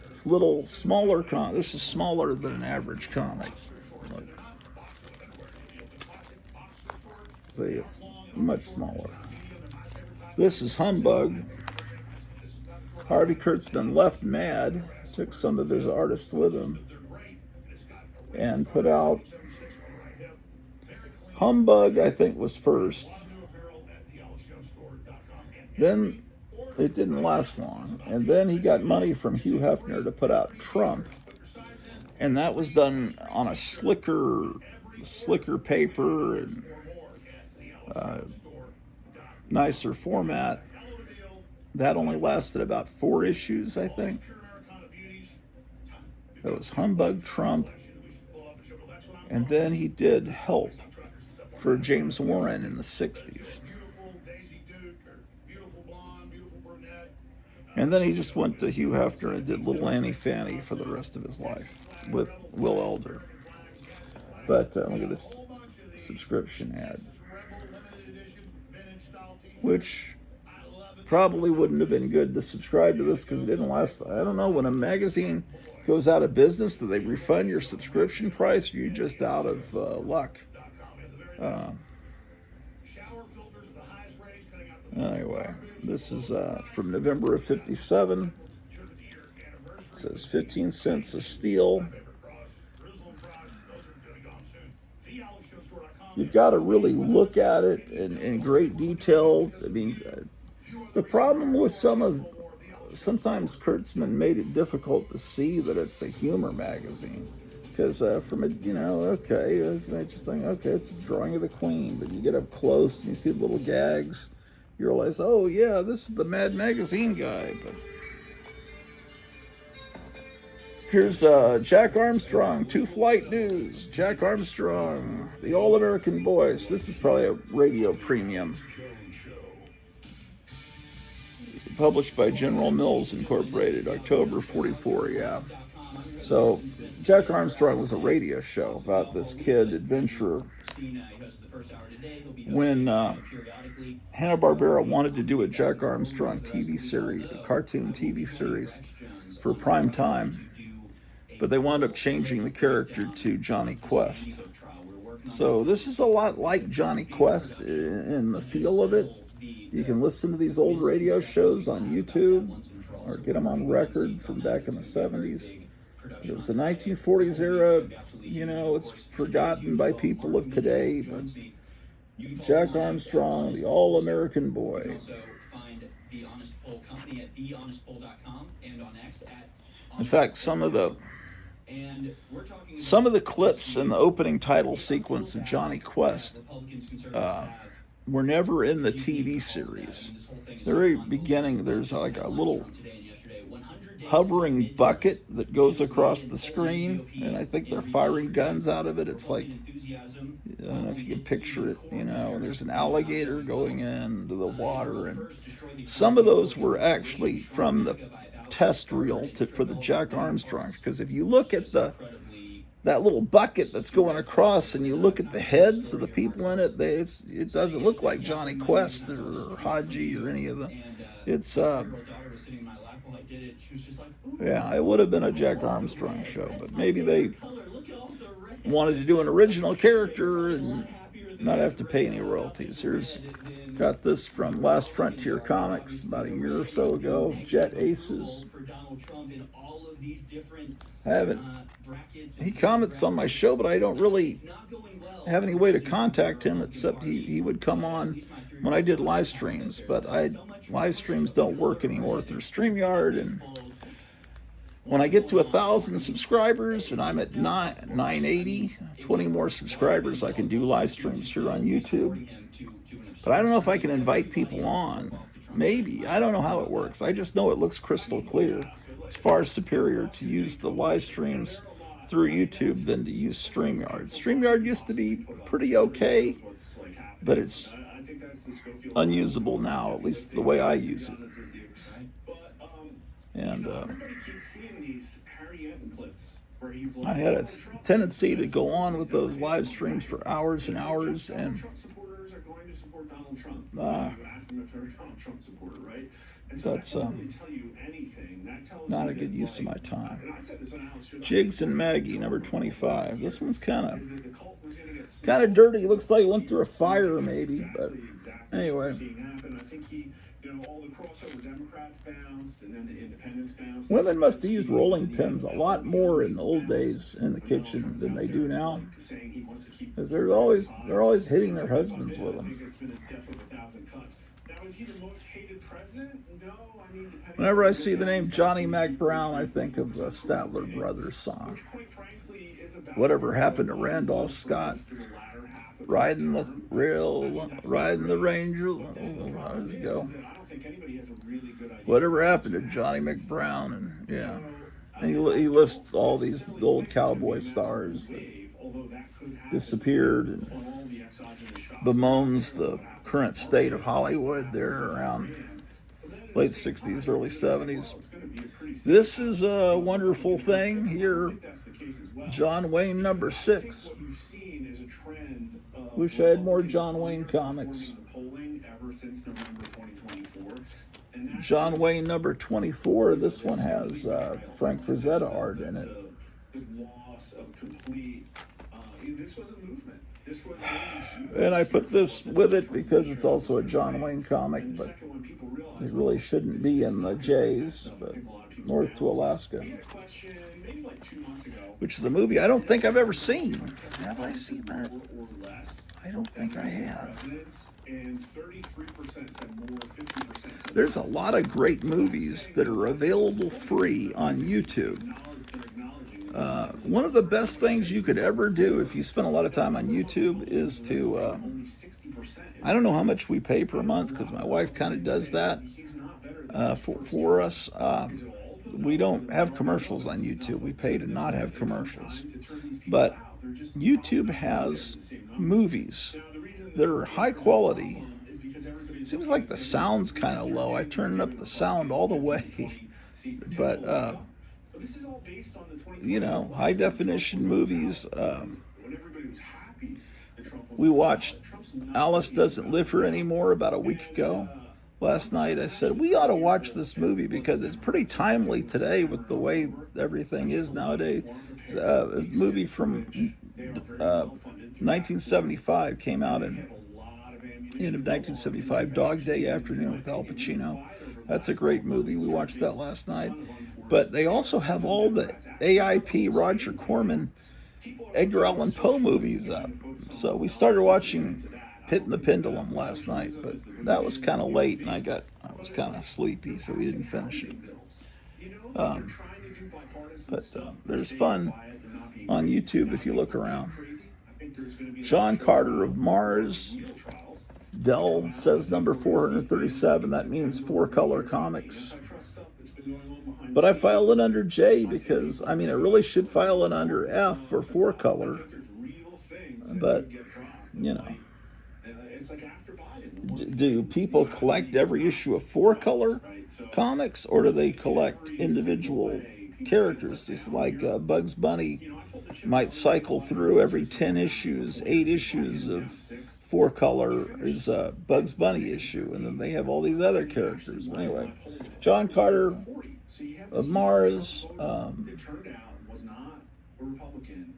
It's a little smaller this is smaller than an average comic. Look. See, it's much smaller. This is Humbug. Harvey Kurtzman left Mad, took some of his artists with him, and put out Humbug, I think, was first. Then it didn't last long. And then he got money from Hugh Hefner to put out Trump. And that was done on a slicker paper and nicer format. That only lasted about 4 issues, I think. That was Humbug, Trump. And then he did Help for James Warren in the 60s. And then he just went to Hugh Hefner and did Little Annie Fanny for the rest of his life with Will Elder. But look at this subscription ad, which probably wouldn't have been good to subscribe to this because it didn't last. I don't know, when a magazine goes out of business, do they refund your subscription price, or are you just out of luck? Anyway, this is from November of 57. It says 15 cents a steal. You've got to really look at it in great detail. I mean, the problem with sometimes Kurtzman made it difficult to see that it's a humor magazine. Because from it, okay, I just think, okay, it's a drawing of the Queen, but you get up close and you see the little gags. You realize, oh yeah, this is the Mad Magazine guy. But Here's Jack Armstrong, Two Flight News. Jack Armstrong, the All-American Voice. This is probably a radio premium. Published by General Mills Incorporated, October 44, yeah. So, Jack Armstrong was a radio show about this kid adventurer. When Hanna-Barbera wanted to do a Jack Armstrong TV series, a cartoon TV series for prime time, but they wound up changing the character to Johnny Quest. So this is a lot like Johnny Quest in the feel of it. You can listen to these old radio shows on YouTube or get them on record from back in the 70s. It was the 1940s era. You know, it's forgotten by people of today, but Jack Armstrong, the All-American Boy. In fact, some of the clips in the opening title sequence of Johnny Quest were never in the TV series. The very beginning, there's like a little hovering bucket that goes across the screen, and I think they're firing guns out of it. It's like, I don't know if you can picture it, you know, there's an alligator going into the water, and some of those were actually from the test reel for the Jack Armstrong, because if you look at that little bucket that's going across and you look at the heads of the people in it, it doesn't look like Johnny Quest or Haji or any of them. It's yeah, it would have been a Jack Armstrong show, but maybe they wanted to do an original character and not have to pay any royalties. Got this from Last Frontier Comics about a year or so ago. Jet Aces. He comments on my show, but I don't really have any way to contact him except he would come on when I did live streams, but live streams don't work anymore through StreamYard, and when I get to 1,000 subscribers and I'm at 980, 20 more subscribers, I can do live streams here on YouTube. But I don't know if I can invite people on. Maybe. I don't know how it works. I just know it looks crystal clear. It's far superior to use the live streams through YouTube than to use StreamYard. StreamYard used to be pretty okay, but it's unusable now, at least the way I use it. And I had a tendency to go on with those live streams for hours and hours, and that's not a good use of my time. Jigs and Maggie, number 25. This one's kind of dirty. It looks like it went through a fire, maybe, but anyway. Women must have used rolling pins a lot more in the old days in the kitchen than they do now, because they're always hitting their husbands with them. Whenever I see the name Johnny Mac Brown, I think of the Statler Brothers song. Whatever happened to Randolph Scott? Riding the Ranger. How does it go? Whatever happened to Johnny McBrown? And yeah, and he lists all these old cowboy stars that disappeared and bemoans the current state of Hollywood there around late 60s, early 70s. This is a wonderful thing here. John Wayne number 6. Wish I had more John Wayne comics. John Wayne number 24. This one has Frank Frazetta art in it. And I put this with it because it's also a John Wayne comic, but it really shouldn't be in the J's, but North to Alaska, which is a movie I don't think I've ever seen. Have I seen that? I don't think I have. There's a lot of great movies that are available free on YouTube. One of the best things you could ever do if you spend a lot of time on YouTube is to, I don't know how much we pay per month because my wife kind of does that for us. we don't have commercials on YouTube. We pay to not have commercials. But YouTube has movies that are high quality. Seems like the sound's kind of low. I turned up the sound all the way. But, you know, high definition movies. We watched Alice Doesn't Live Here Anymore about a week ago. Last night I said we ought to watch this movie because it's pretty timely today with the way everything is nowadays. It's a movie from 1975, came out in end of 1975, Dog Day Afternoon with Al Pacino. That's a great movie. We watched that last night. But they also have all the AIP Roger Corman Edgar Allan Poe movies up. So we started watching Pit and the Pendulum last night, but that was kind of late and I was kind of sleepy, so we didn't finish it. But there's fun on YouTube if you look around. John Carter of Mars. Dell says number 437. That means 4-color comics. But I filed it under J because, I mean, I really should file it under F for 4-color. But, you know. Do people collect every issue of 4-color comics, or do they collect individual characters? Just like Bugs Bunny might cycle through every 10 issues, 8 issues of 4-color is a Bugs Bunny issue, and then they have all these other characters. But anyway, John Carter of Mars. It turned out was not a Republican,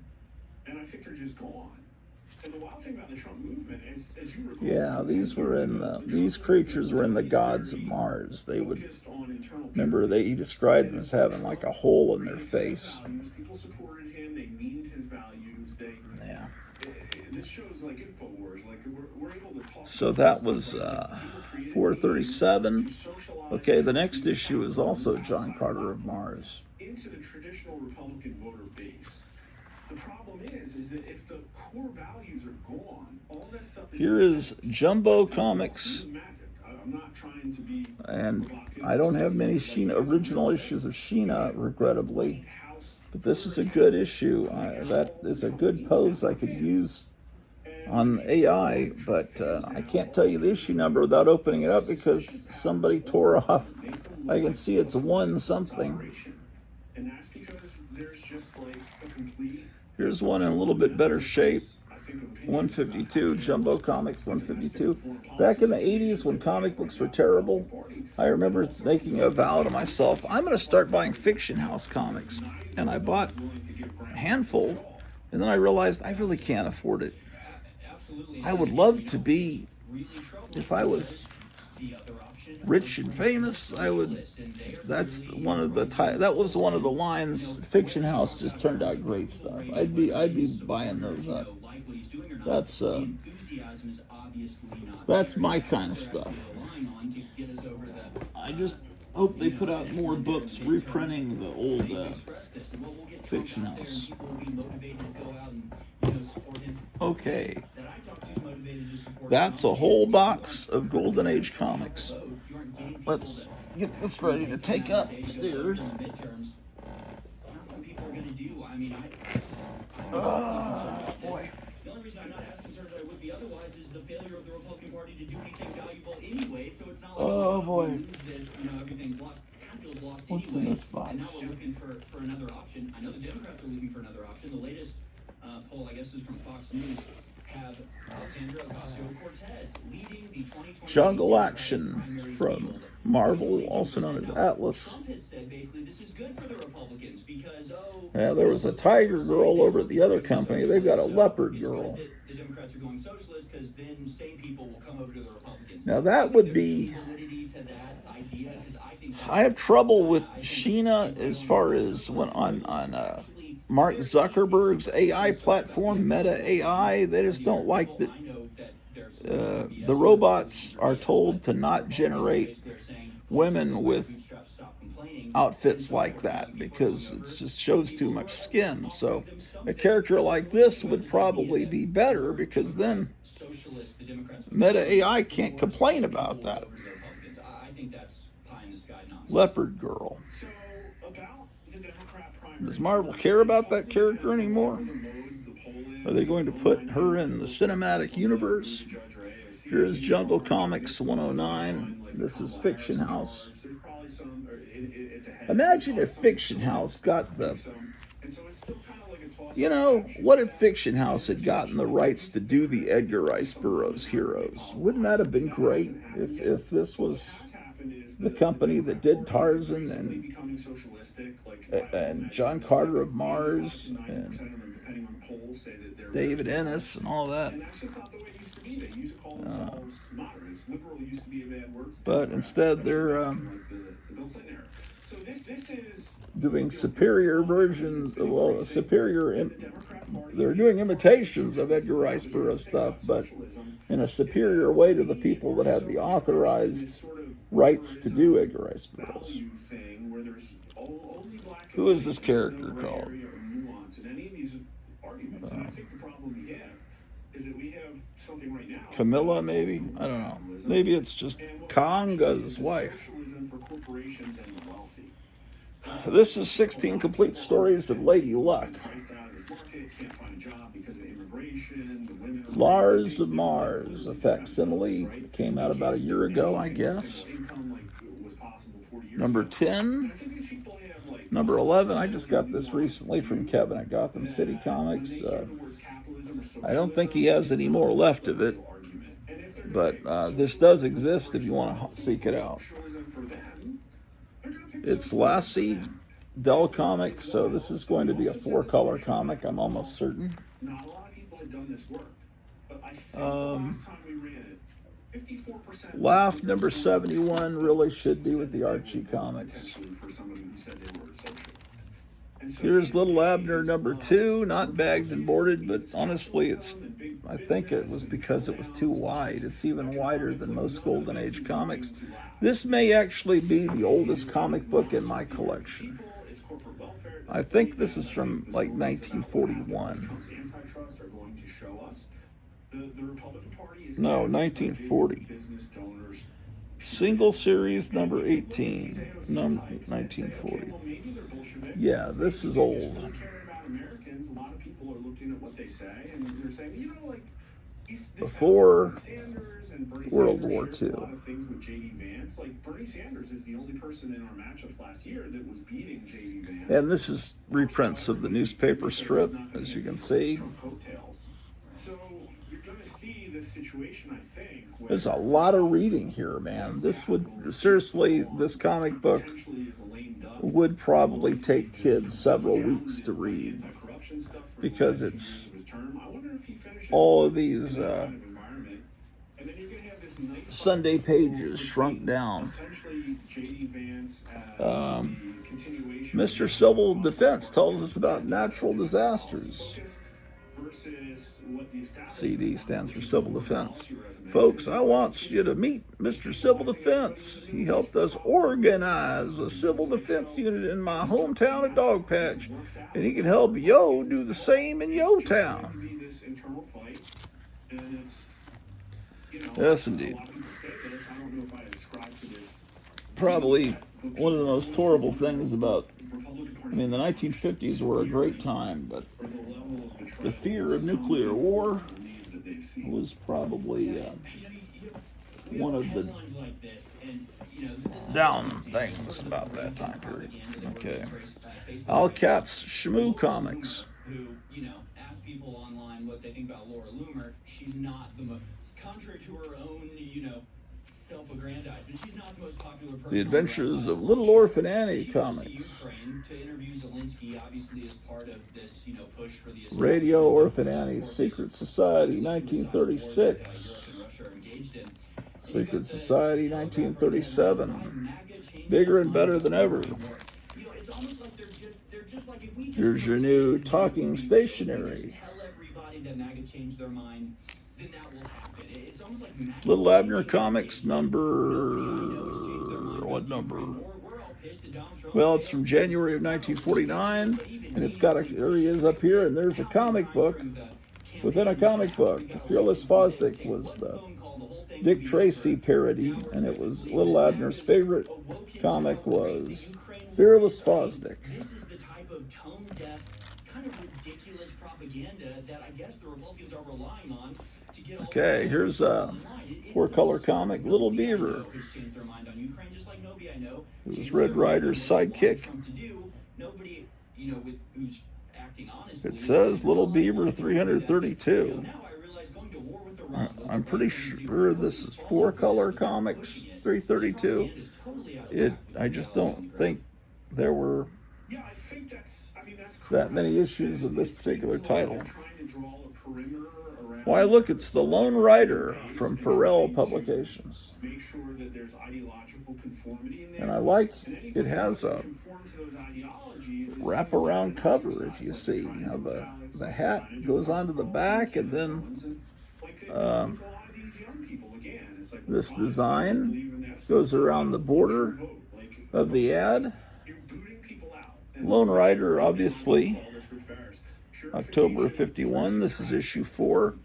and I think they're just gone. And the wild thing about the Trump movement is, as you recall, Yeah, these creatures were in the gods of Mars. They would remember he described them as having like a hole in their face. People supported him. They memed his values. Yeah. This shows like InfoWars. Like we're able to talk. So that was 437. Okay, the next issue is also John Carter of Mars. Into the traditional Republican voter base. The problem is that if the core values are gone, all that stuff is. Here is Jumbo Comics. I'm not trying to be. And I don't have many original issues of Sheena, regrettably. But this is a good issue. That is a good pose I could use on AI, but I can't tell you the issue number without opening it up because somebody tore off. I can see it's 1 something. And that's because there's just like a complete. Here's one in a little bit better shape. 152, Jumbo Comics 152. Back in the 80s when comic books were terrible, I remember making a vow to myself, I'm going to start buying Fiction House comics. And I bought a handful, and then I realized I really can't afford it. I would love to be, if I was rich and famous, I would. That was one of the lines. Fiction House just turned out great stuff. I'd be buying those up. That's my kind of stuff. I just hope they put out more books reprinting the old Fiction House. Okay. That's a whole box of Golden Age comics. Let's get this ready to take upstairs. Boy. The only reason I'm not as concerned as I would be otherwise is the failure of the Republican Party to do anything valuable anyway, so it's not like lose this, everything's lost. Half lost What's anyway, in this box? and now we're looking for another option. I know the Democrats are looking for another option. The latest poll, I guess, is from Fox News, have Alexandria Ocasio-Cortez leading the 2020 Jungle Action from Marvel, also known as Atlas. Trump has said basically this is good for the Republicans because, Yeah, there was a Tiger Girl over at the other company. They've got a Leopard Girl. the Democrats are going socialist because then sane people will come over to the Republicans. Now that would be. Validity to that idea, 'cause I think I have trouble with Sheena as far as when on Mark Zuckerberg's AI platform, Meta AI. They just don't like that the robots are told to not generate women with outfits like that because it just shows too much skin. So a character like this would probably be better because then Meta AI can't complain about that. I think that's pie in the sky nonsense. Leopard Girl. So a Does Marvel care about that character anymore? Are they going to put her in the cinematic universe? Here's Jungle Comics 109. This is Fiction House. Imagine if Fiction House got the... You know, what if Fiction House had gotten the rights to do the Edgar Rice Burroughs Heroes? Wouldn't that have been great if this was the company that did Tarzan and John Carter of Mars and David Ennis and all that? But instead they're doing superior versions, well, they're doing imitations of Edgar Rice Burroughs stuff, but in a superior way to the people that have the authorized rights to do Edgar Rice Burroughs. Who is this character called? Camilla, maybe? I don't know. Maybe it's just Conga's wife. This is 16 complete stories of Lady Luck. Lars of Mars, a facsimile, came out about a year ago, I guess. Number 10. Number 11, I just got this recently from Kevin at Gotham City Comics. I don't think he has any more left of it, but this does exist if you want to seek it out. It's Lassie, Dell Comics, so this is going to be a 4-color comic, I'm almost certain. Laugh number 71 really should be with the Archie Comics. Here's Little Abner number 2, not bagged and boarded, but honestly, I think it was because it was too wide. It's even wider than most Golden Age comics. This may actually be the oldest comic book in my collection. I think this is from like 1941. No, 1940. Single series number 18, 1940. Yeah, this is old. Before World War II. And this is reprints of the newspaper strip, as you can see. There's a lot of reading here, man. This comic book would probably take kids several weeks to read, because it's all of these Sunday pages shrunk down. Mr. Civil Defense tells us about natural disasters. CD stands for Civil Defense. Folks, I want you to meet Mr. Civil Defense. He helped us organize a civil defense unit in my hometown of Dogpatch, and he can help yo do the same in yo town. Yes, indeed. Probably one of the most horrible things about, the 1950s were a great time, but the fear of nuclear war was probably one of the down things about that time period. Okay. All caps Shmoo Comics. Who, ask people online what they think about Laura Loomer. She's not the most, contrary to her own, self-aggrandizement, she's not the most popular person. The Adventures of Little Orphan Annie Comics. To interview Zelensky, obviously, as part of this, push for the Radio Orphan Annie's Secret Society, 1936. Secret Society, 1937. Bigger and better than ever. Here's your new talking stationery. Little Abner Comics what number? Well, it's from January of 1949, and it's got there he is up here, and there's a comic book within a comic book. Fearless Fosdick was the Dick Tracy parody, and it was Little Abner's favorite comic was Fearless Fosdick. This is the type of tone propaganda that I guess the Republicans are relying on to get all Okay, here's a four-color comic, Little Beaver. has changed their mind on Ukraine, just like nobody I know. It was Red Ryder's sidekick. Trump to do. Nobody, with who's acting honestly. It says Little Beaver 332. Now I realize going to war with Iran. I'm pretty sure this is four-color comics 332. I just don't think there were that many issues of this particular title. Why, look, it's the Lone Rider from Pharrell Publications. And I like it has a wraparound cover, if you see. How the hat goes onto the back, and then this design goes around the border of the ad. Lone Rider, obviously, October of *51. This is issue 4.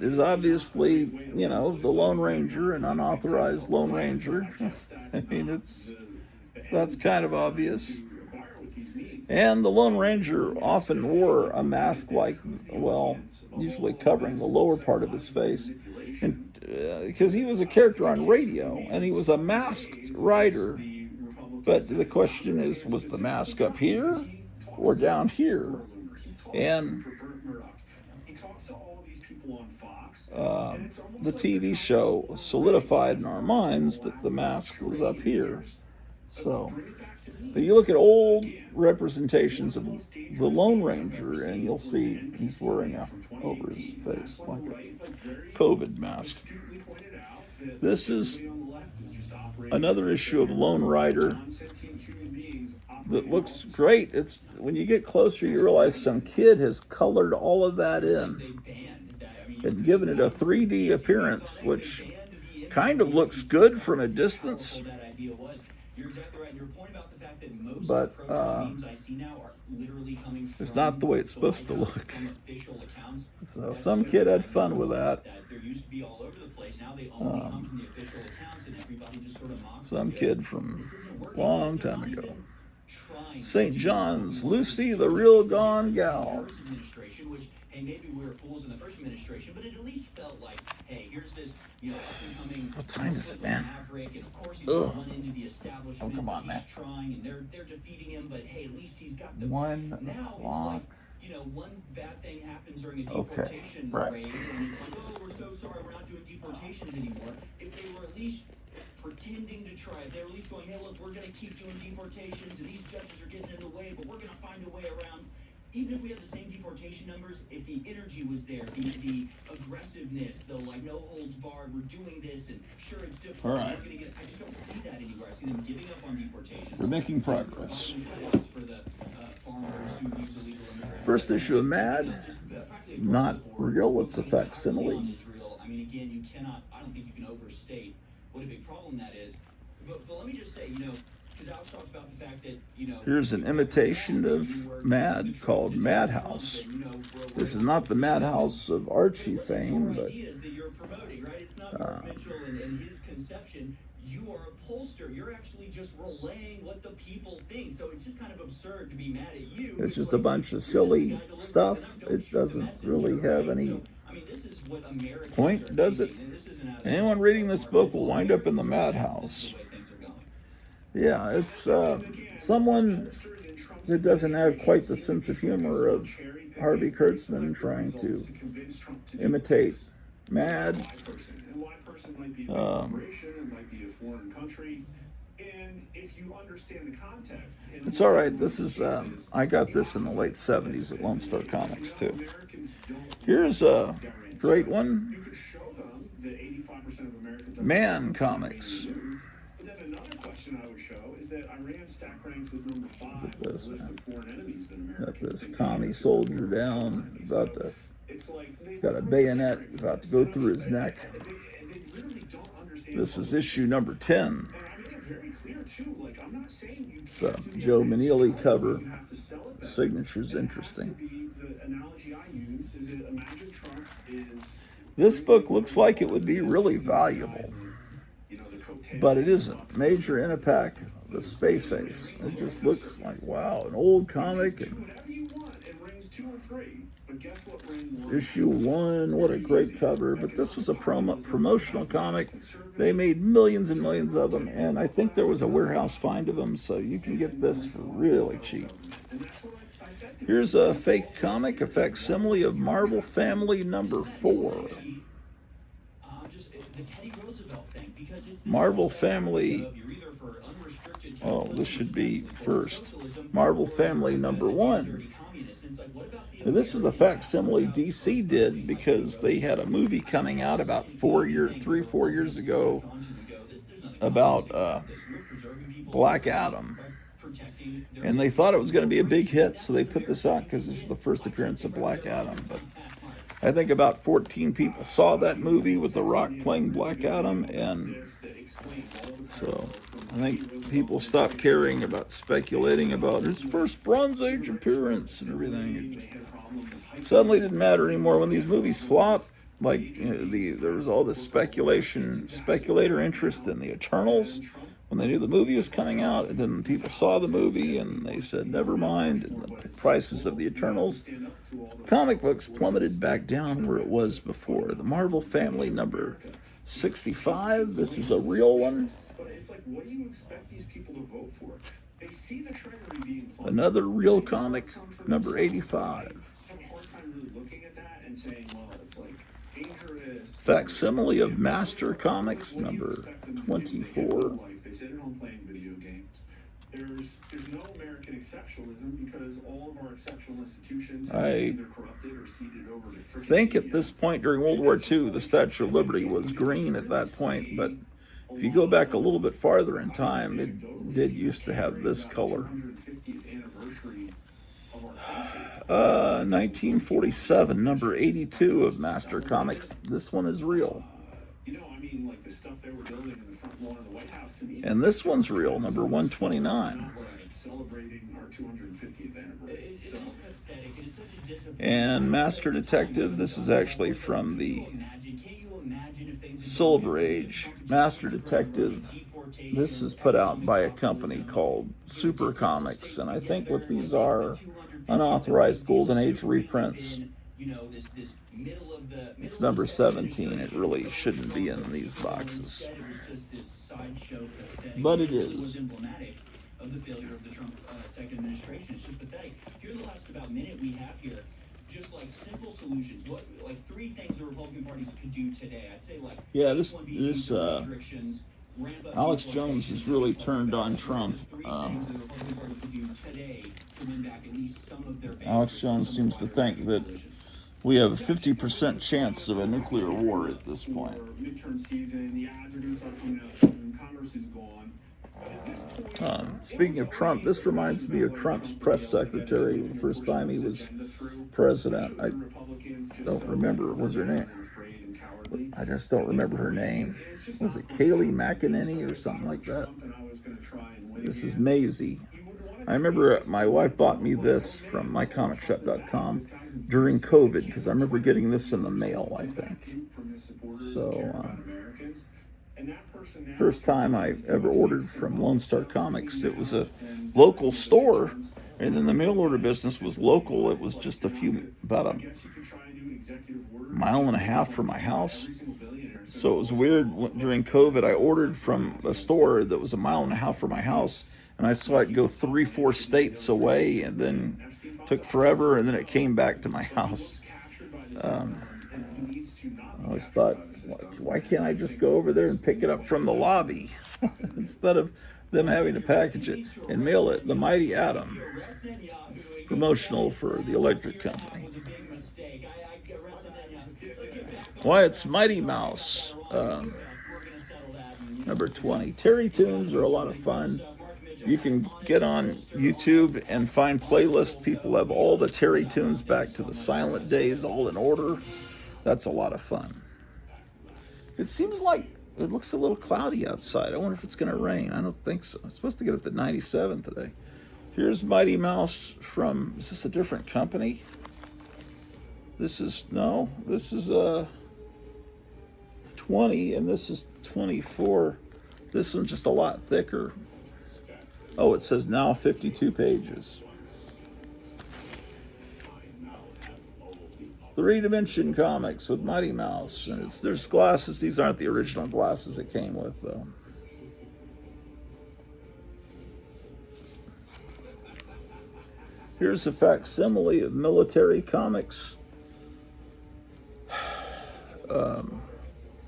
Is obviously, the Lone Ranger, an unauthorized Lone Ranger. I mean, that's kind of obvious. And the Lone Ranger often wore a mask usually covering the lower part of his face. And because he was a character on radio, and he was a masked rider. But the question is, was the mask up here or down here? And the TV show solidified in our minds that the mask was up here. So, but you look at old representations of the Lone Ranger, and you'll see he's wearing over his face like a COVID mask. This is another issue of Lone Rider that looks great. It's when you get closer, you realize some kid has colored all of that in and given it a 3D appearance, which kind of looks good from a distance, but it's not the way it's supposed to look. So some kid had fun with that. Some kid from a long time ago. St. John's, Lucy the Real Gone Gal. Hey, maybe we were fools in the first administration, but it at least felt like, hey, here's this, up-and-coming. What time is it, man? Maverick, and of course he's run into the establishment. Oh, come on, man. He's trying, and they're defeating him, but hey, at least he's got the. 1 now o'clock. It's like, one bad thing happens during a deportation raid, and it's like, oh, we're so sorry, we're not doing deportations anymore. If they were at least pretending to try, if they were at least going, hey, look, we're going to keep doing deportations, and these judges are getting in the way, but we're going to find a way around. Even if we had the same deportation numbers, if the energy was there, the aggressiveness, the no holds barred, we're doing this, and sure it's difficult. All right. I just don't see that anywhere. I see them giving up on deportation. We're making progress. For the farmers who use illegal immigrants. First issue of Mad, not real, it's a facsimile. I mean, again, you cannot, I don't think you can overstate what a big problem that is. But let me just say, because Alex talked about the fact that, Here's an imitation of Mad called Madhouse. This is not the Madhouse of Archie fame, but ideas that you're promoting, right? It's not Mark Mitchell and his conception. You are a pollster. You're actually just relaying what the people think. So it's just kind of absurd to be mad at you. it's just a bunch of silly stuff. It doesn't really have any point, does it? Anyone reading this book will wind up in the madhouse. Yeah, it's someone that doesn't have quite the sense of humor of Harvey Kurtzman trying to imitate Mad. It's all right. This is I got this in the late 70s at Lone Star Comics too. Here's a great one. Man Comics. Look at this, man. Got this commie soldier down, he's got a bayonet about to go through his neck. This is issue number 10. It's a Joe Maneely cover. Signature's interesting. This book looks like it would be really valuable, but it isn't. Major Impact, the Space Ace. It just looks like, wow, an old comic. And But guess what ran It's more? issue 1. What a great cover. But this was a promotional comic. They made millions and millions of them, and I think there was a warehouse find of them, so you can get this for really cheap. Here's a fake comic, a facsimile of Marvel Family number 4. Marvel Family. Oh, this should be first. Marvel Family number 1. Now, this was a facsimile DC did because they had a movie coming out about 4 years ago about Black Adam. And they thought it was going to be a big hit, so they put this out because this is the first appearance of Black Adam. But I think about 14 people saw that movie with The Rock playing Black Adam, and so I think people stopped caring about speculating about his first Bronze Age appearance and everything. It just suddenly didn't matter anymore when these movies flop. Like, you know, there was all this speculator interest in the Eternals when they knew the movie was coming out, and then people saw the movie and they said, never mind, and the prices of the Eternals comic books plummeted back down where it was before. The Marvel Family number 65. This is a real one. What do you expect these people to vote for? They see the Treasury being Another real comic, number 85. have a hard time really looking at that and saying, well, it's like dangerous. Facsimile of Master Comics, number 24. They sit at home playing video games. There's no American exceptionalism because all of our exceptional institutions are either corrupted or ceded over to I think at this point during World War II, the Statue of Liberty was green at that point, but if you go back a little bit farther in time, it did used to have this color. 1947, number 82 of Master Comics. This one is real. Like the stuff they were building in the front lawn of the White House to me. And this one's real, number 129. Celebrating our 250th anniversary. And Master Detective, this is actually from the Silver Age. Master Detective, this is put out by a company called Super Comics, and I think what these are unauthorized Golden Age reprints. It's number 17. It really shouldn't be in these boxes, but it is. Of the failure of the Trump second administration. It's just pathetic. Here's the last about minute we have here. Just like simple solutions. What, like 3 things the Republican parties could do today? I'd say, like, this Alex Jones has really turned on Trump. Alex Jones seems to think that we have a 50% chance of a nuclear war at this point. Speaking of Trump, this reminds me of Trump's press secretary the first time he was president. I don't remember, was her name? I just don't remember her name. Was it Kayleigh McEnany or something like that? This is Maisie. I remember my wife bought me this from mycomicshop.com during COVID because I remember getting this in the mail, I think. So, first time I ever ordered from Lone Star Comics, it was a local store, and then the mail order business was local. It was just about a mile and a half from my house. So it was weird. During COVID, I ordered from a store that was a mile and a half from my house, and I saw it go 3-4 states away, and then took forever, and then it came back to my house. I always thought, why can't I just go over there and pick it up from the lobby instead of them having to package it and mail it? The Mighty Atom, promotional for the electric company. Why, it's Mighty Mouse, number 20. Terry Tunes are a lot of fun. You can get on YouTube and find playlists. People have all the Terry Tunes back to the silent days all in order. That's a lot of fun. It seems like it looks a little cloudy outside. I wonder if it's going to rain. I don't think so. It's supposed to get up to 97 today. Here's Mighty Mouse from, is this a different company? This is 20, and this is 24. This one's just a lot thicker. Oh, it says now 52 pages. Three-dimension comics with Mighty Mouse. And there's glasses. These aren't the original glasses it came with, though. Here's a facsimile of military comics.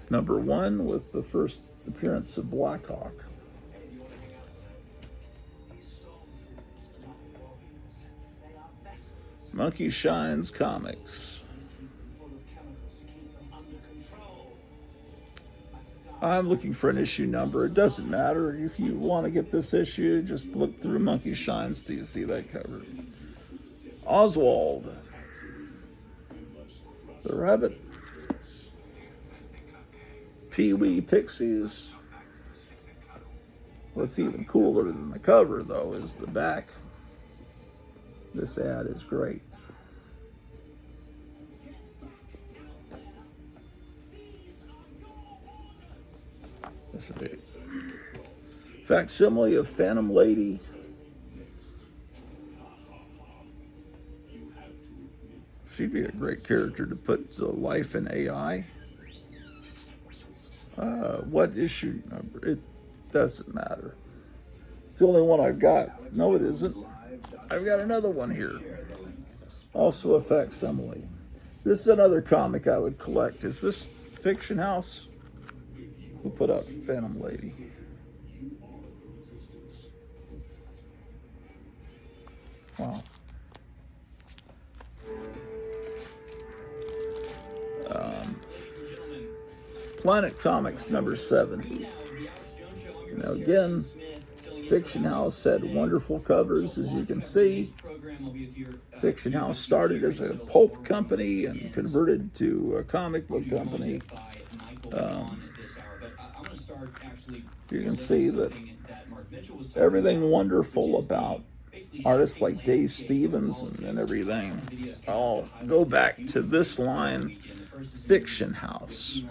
Number 1 with the first appearance of Blackhawk. Monkey Shines Comics. I'm looking for an issue number. It doesn't matter. If you want to get this issue, just look through Monkey Shines till you see that cover. Oswald. The Rabbit. Pee-wee Pixies. What's even cooler than the cover, though, is the back. This ad is great. This is a facsimile of Phantom Lady. She'd be a great character to put the life in AI. What issue number? It doesn't matter. It's the only one I've got. No, it isn't. I've got another one here. Also a facsimile. This is another comic I would collect. Is this Fiction House? Who put up Phantom Lady? Wow. Planet Comics number 7. Now again, Fiction House had wonderful covers, as you can see. Fiction House started as a pulp company and converted to a comic book company. You can see that everything wonderful about artists like Dave Stevens and everything all go back to this line, Fiction House.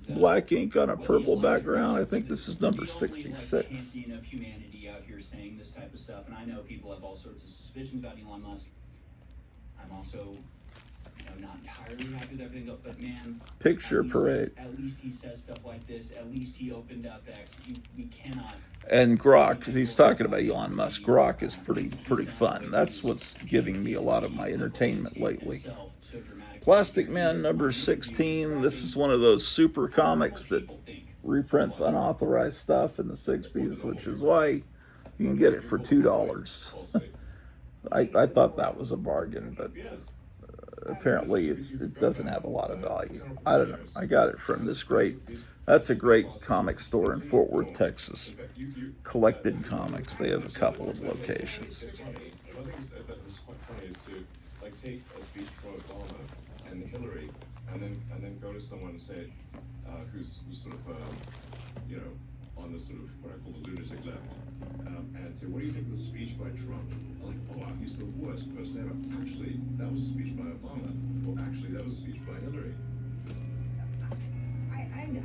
Black ink on a purple background. I think this is number 66. And I know people have all sorts of suspicions about Elon Musk. I'm also not entirely happy with everything, but man, Picture Parade. At least he says stuff like this. At least he opened up X. We cannot. And Grok, he's talking about Elon Musk. Grok is pretty fun. That's what's giving me a lot of my entertainment lately. Plastic Man number 16. This is one of those super comics that reprints unauthorized stuff in the 60s, which is why you can get it for $2. I thought that was a bargain, but apparently it doesn't have a lot of value. I don't know. I got it from that's a great comic store in Fort Worth, Texas. Collected Comics. They have a couple of locations. Take a speech from Obama and Hillary, and then go to someone and say, who's sort of on the sort of what I call the lunatic left, and say, what do you think of the speech by Trump? Like, oh, he's the worst person ever. Actually, that was a speech by Obama. Well, actually, that was a speech by Hillary.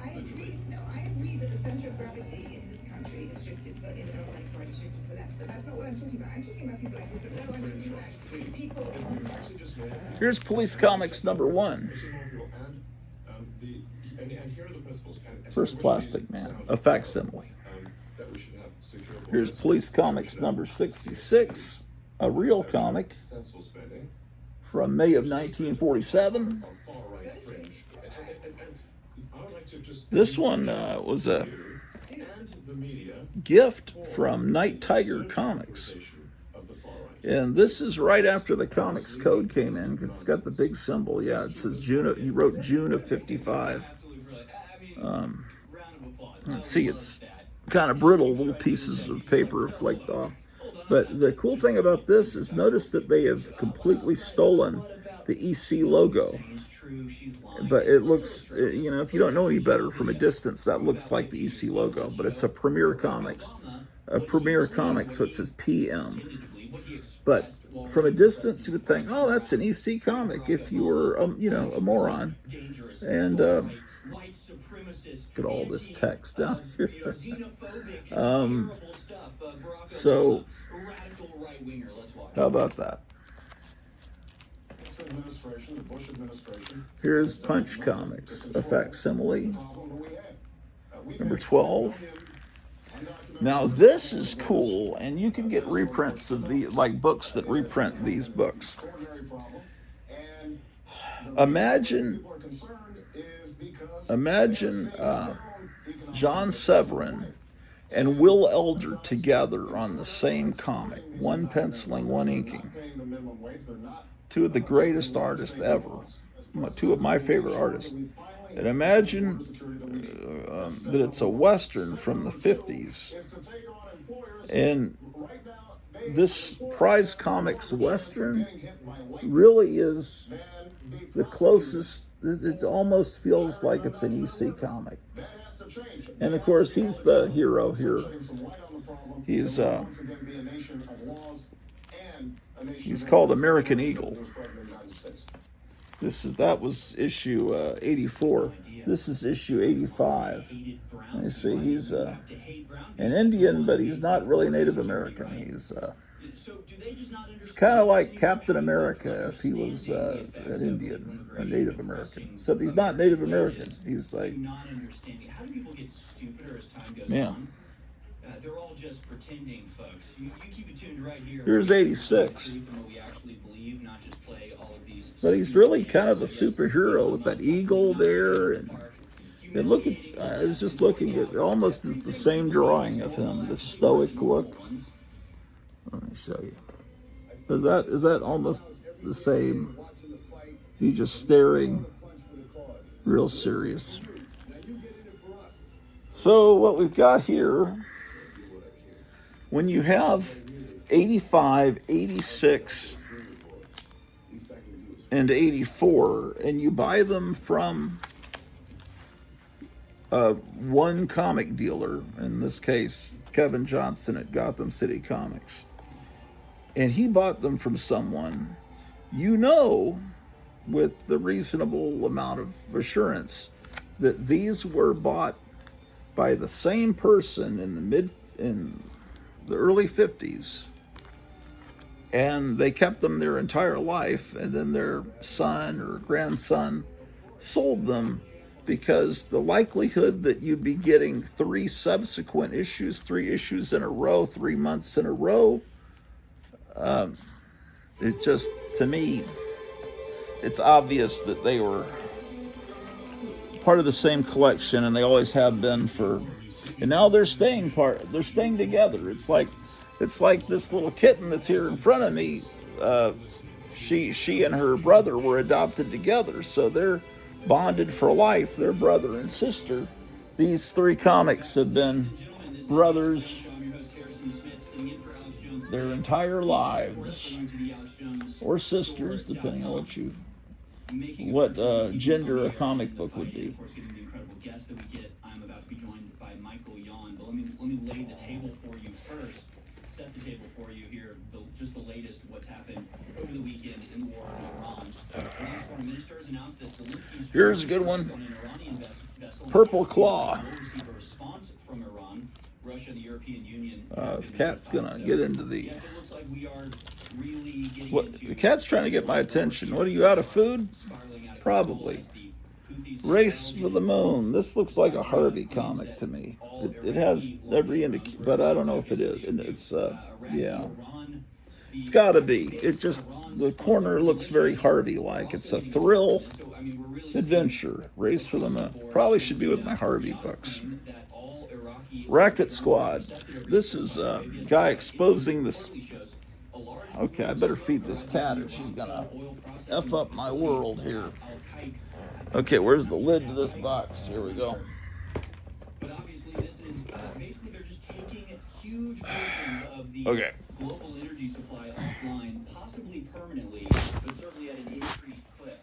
I agree. No, I agree that the center of gravity in this country has shifted, so in the right party shifted to the left. But that's not what I'm talking about. I'm talking about people like Rupert. No, I'm talking about people. Here's Police Comics number 1. First Plastic Man, a facsimile. Here's Police Comics number 66, a real comic from May of 1947. This one was a gift from Night Tiger Comics. And this is right after the Comics Code came in, because it's got the big symbol. Yeah, it says he wrote June of 55. Let's see, it's kind of brittle, little pieces of paper flaked off. But the cool thing about this is notice that they have completely stolen the EC logo. But it looks, if you don't know any better from a distance, that looks like the EC logo. But it's a Premier Comics. So it says PM. But from a distance, you would think, oh, that's an EC comic if you were, a moron. And look at all this text down here. So, how about that? administration, the Bush administration. Here's Punch Comics, a facsimile, number 12. Now this is cool, and you can get reprints of the, like books that reprint these books. Imagine John Severin and Will Elder together on the same comic, one penciling, one inking. Two of the greatest artists ever, two of my favorite artists. And imagine that it's a Western from the 50s. And this Prize Comics Western really is the closest. It almost feels like it's an EC comic. And of course, he's the hero here. He's called American Eagle. That was issue 84. This is issue 85. You see, he's an Indian, but he's not really Native American. He's kind of like Captain America if he was an Indian or Native American. Except he's not Native American. He's like, yeah. They're all just pretending, folks. You keep it tuned right here. Here's 86. But he's really kind of a superhero with that eagle there, and look, I was just looking at it, almost is the same drawing of him, the stoic look. Let me show you. Is that almost the same? He's just staring, real serious. So what we've got here, when you have 85, 86, and 84, and you buy them from one comic dealer, in this case, Kevin Johnson at Gotham City Comics, and he bought them from someone, you know, with the reasonable amount of assurance, that these were bought by the same person in the early 50s, and they kept them their entire life, and then their son or grandson sold them, because the likelihood that you'd be getting 3 subsequent issues, 3 issues in a row, 3 months in a row, it just, to me, it's obvious that they were part of the same collection, and they always have been and now they're staying together. It's like this little kitten that's here in front of me. She and her brother were adopted together, so they're bonded for life. They're brother and sister. These 3 comics have been brothers their entire lives, or sisters, depending on what gender a comic book would be. Let me lay the table for you first. Set the table for you here. Just the latest what's happened over the weekend in the war in Iran. Foreign minister has announced that Zelensky's Here's a good one. Purple Claw. Response from Iran, Russia, and the European Union. This cat's gonna get into the. Yes, it looks like we are really getting What? The cat's trying to get my attention. What, are you out of food? Probably. Race for the Moon. This looks like a Harvey comic to me. It has every indication, but I don't know if it is. And it's yeah, it's got to be. It just, the corner looks very Harvey-like. It's a thrill adventure. Race for the Moon. Probably should be with my Harvey books. Racket Squad. This is a guy exposing this. Okay, I better feed this cat or she's gonna F up my world here. Okay, where's the lid to this box? Here we go. But obviously this is basically they're just taking huge portions of the global energy supply offline, possibly permanently, but certainly at an increased clip.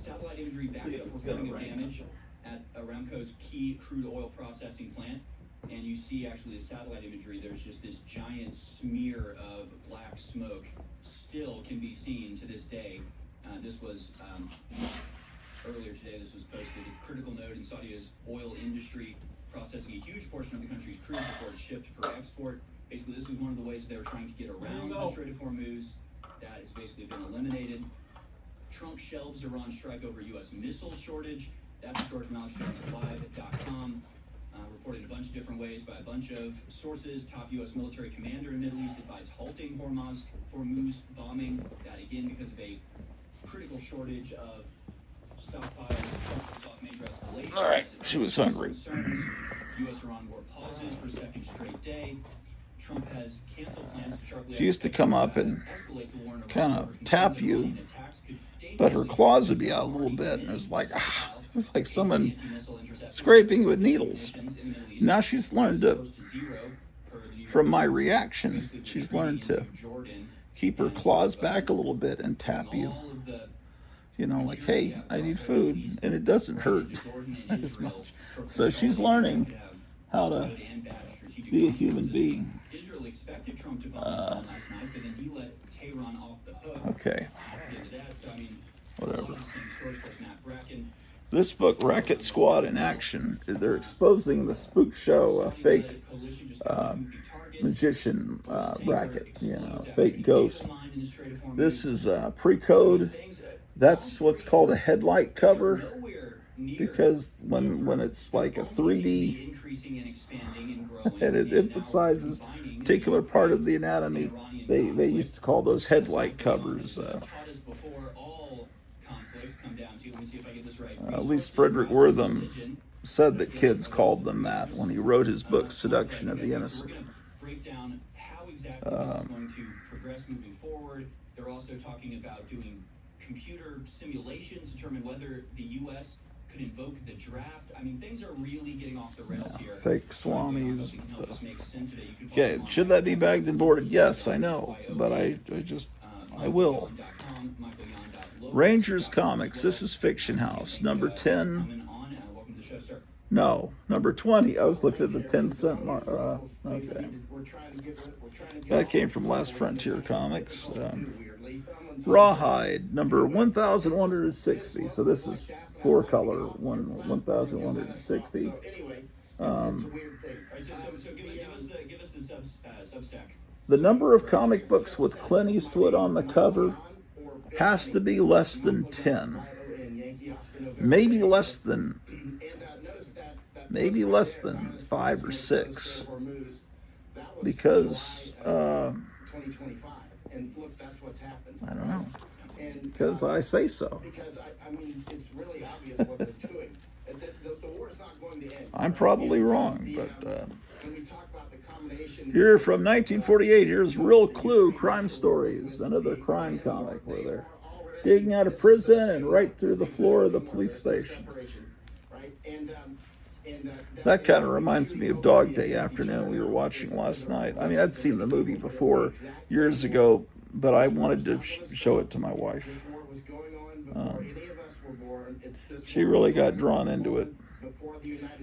Satellite imagery backs up reporting of damage at Aramco's key crude oil processing plant. And you see actually the satellite imagery, there's just this giant smear of black smoke still can be seen to this day. This was earlier today, this was posted. It's a critical node in Saudi's oil industry, processing a huge portion of the country's crude before it's shipped for export. Basically, this was one of the ways they were trying to get around the Strait of Hormuz. That has basically been eliminated. Trump shelves are on strike over U.S. missile shortage. That's a story from AlexJonesLive.com. Reported in a bunch of different ways by a bunch of sources. Top U.S. military commander in the Middle East advised halting Hormuz bombing. That again because of a critical shortage of stockpiles. Trump major escalation. All right, she was hungry. U.S.-Iran war pauses for a second straight day. Trump has canceled plans to sharply. She used to come up and kind of tap you, but her claws would be out a little bit, and it was like someone scraping with needles. Now she's learned to, from my reaction, she's learned to keep her claws back a little bit and tap you. You know, like, hey, I need food, and it doesn't hurt as much. So she's learning how to be a human being. Okay. Whatever. This book, Racket Squad in Action, they're exposing the spook show, a fake magician racket, you know, fake ghost. This is pre-code. That's what's called a headlight cover, because when it's like a 3D and it emphasizes a particular part of the anatomy, they used to call those headlight covers. At least Frederick Wortham said that kids called them that when he wrote his book, Seduction of the Innocent. They're also talking about doing computer simulations to determine whether the U.S. could invoke the draft. I mean, things are really getting off the rails here. Fake swamis and stuff. Okay, should that be bagged and boarded? Yes, I know, but I will. Rangers Comics, this is Fiction House, number 10. No, number 20. I was looking at the 10-cent mark. Okay. That came from Last Frontier Comics. Rawhide, number 1160. So this is 4-color, 1160. Give us the Substack. The number of comic books with Clint Eastwood on the cover has to be less than 10. Maybe less than 5 or 6. Because I don't know. Because I say so. I'm probably wrong, but here from 1948, here's Real Clue Crime Stories, another crime comic where they're digging out of prison and right through the floor of the police station. That kind of reminds me of Dog Day Afternoon we were watching last night. I mean, I'd seen the movie before years ago, but I wanted to show it to my wife. She really got drawn into it.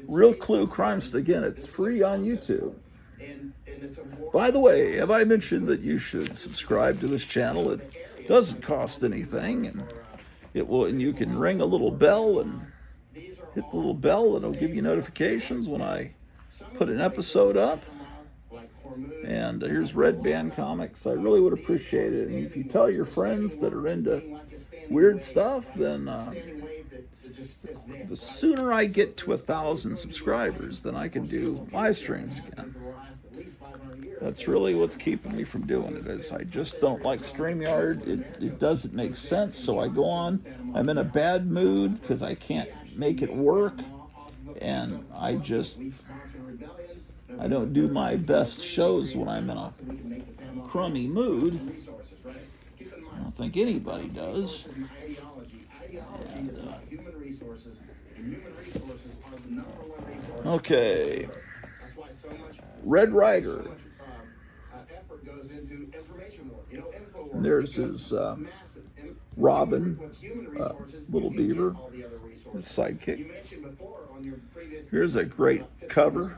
Real Clue Crime Stories. Again, it's free on YouTube. By the way, have I mentioned that you should subscribe to this channel? It doesn't cost anything, and you can ring a little bell and hit the little bell, and it'll give you notifications when I put an episode up. And here's Red Band Comics. I really would appreciate it. And if you tell your friends that are into weird stuff, then the sooner I get to 1,000 subscribers, then I can do live streams again. That's really what's keeping me from doing it, is I just don't like StreamYard. It doesn't make sense, so I go on. I'm in a bad mood because I can't make it work, and I don't do my best shows when I'm in a crummy mood. I don't think anybody does. Okay. Red Rider. And there's his Robin, Little Beaver, his sidekick. Here's a great cover.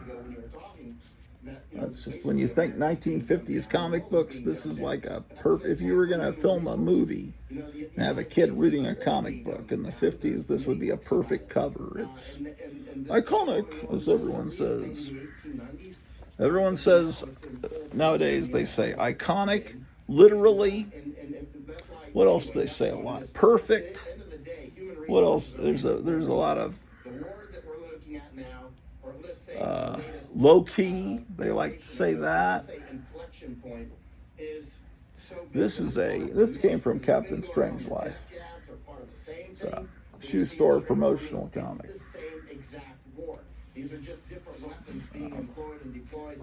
That's just, when you think 1950s comic books, this is like a perfect, if you were going to film a movie and have a kid reading a comic book in the 50s, this would be a perfect cover. It's iconic, as everyone says. Everyone says, nowadays they say iconic, literally, What else do they say a lot? Perfect. What else? There's a lot of low key. They like to say that. This came from Captain Strangelove. It's a shoe store promotional comic.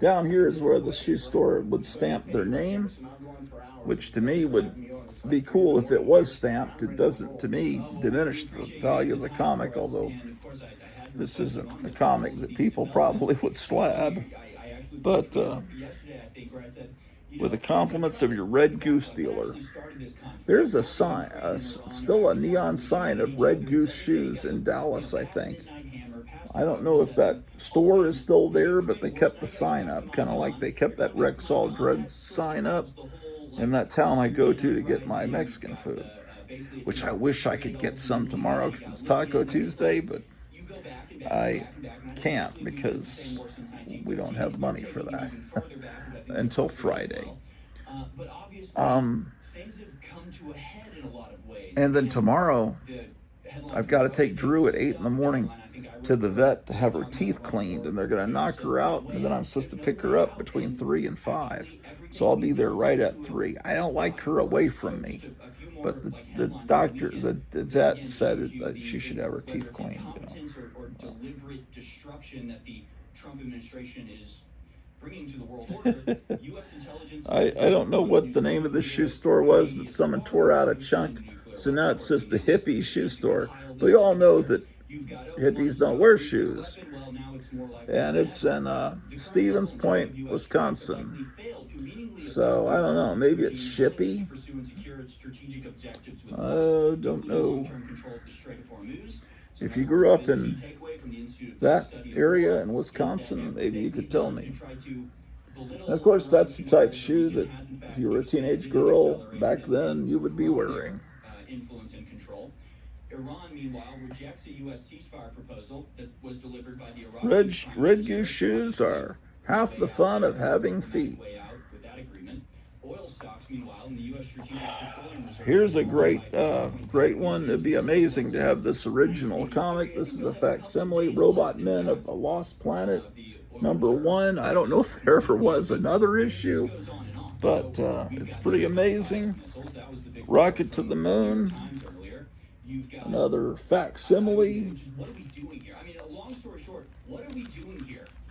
Down here is where the shoe store would stamp their name, which to me would be cool if it was stamped. It doesn't, to me, diminish the value of the comic, although this isn't a comic that people probably would slab. But with the compliments of your Red Goose dealer. There's a sign, still a neon sign of Red Goose shoes in Dallas, I think. I don't know if that store is still there, but they kept the sign up, kind of like they kept that Rexall Drug sign up in that town I go to get my Mexican food, which I wish I could get some tomorrow because it's Taco Tuesday, but I can't because we don't have money for that until Friday. And then tomorrow, I've got to take Drew at 8 in the morning to the vet to have her teeth cleaned, and they're going to knock her out, and then I'm supposed to pick her up between 3 and 5. So I'll be there right at 3. I don't like her away from me, but the doctor, the vet said that she should have her teeth cleaned. Bringing to the world order, U.S. intelligence. I don't know what the name of the shoe store was, but someone tore out a chunk, so now it says the hippie shoe store. We all know that hippies don't wear shoes, and it's in Stevens Point, Wisconsin. So I don't know. Maybe it's Shippy. I don't know. If you grew up in that area in Wisconsin, maybe you could tell me. And of course, that's the type of shoe that if you were a teenage girl back then, you would be wearing. Iran, meanwhile, rejects a U.S. ceasefire proposal that was delivered by the Iraqi Red Goose shoes are half the fun of having feet. Here's a great one. It'd be amazing to have this original comic. This is a facsimile, Robot Men of the Lost Planet, #1. I don't know if there ever was another issue, but it's pretty amazing. Rocket to the Moon, another facsimile.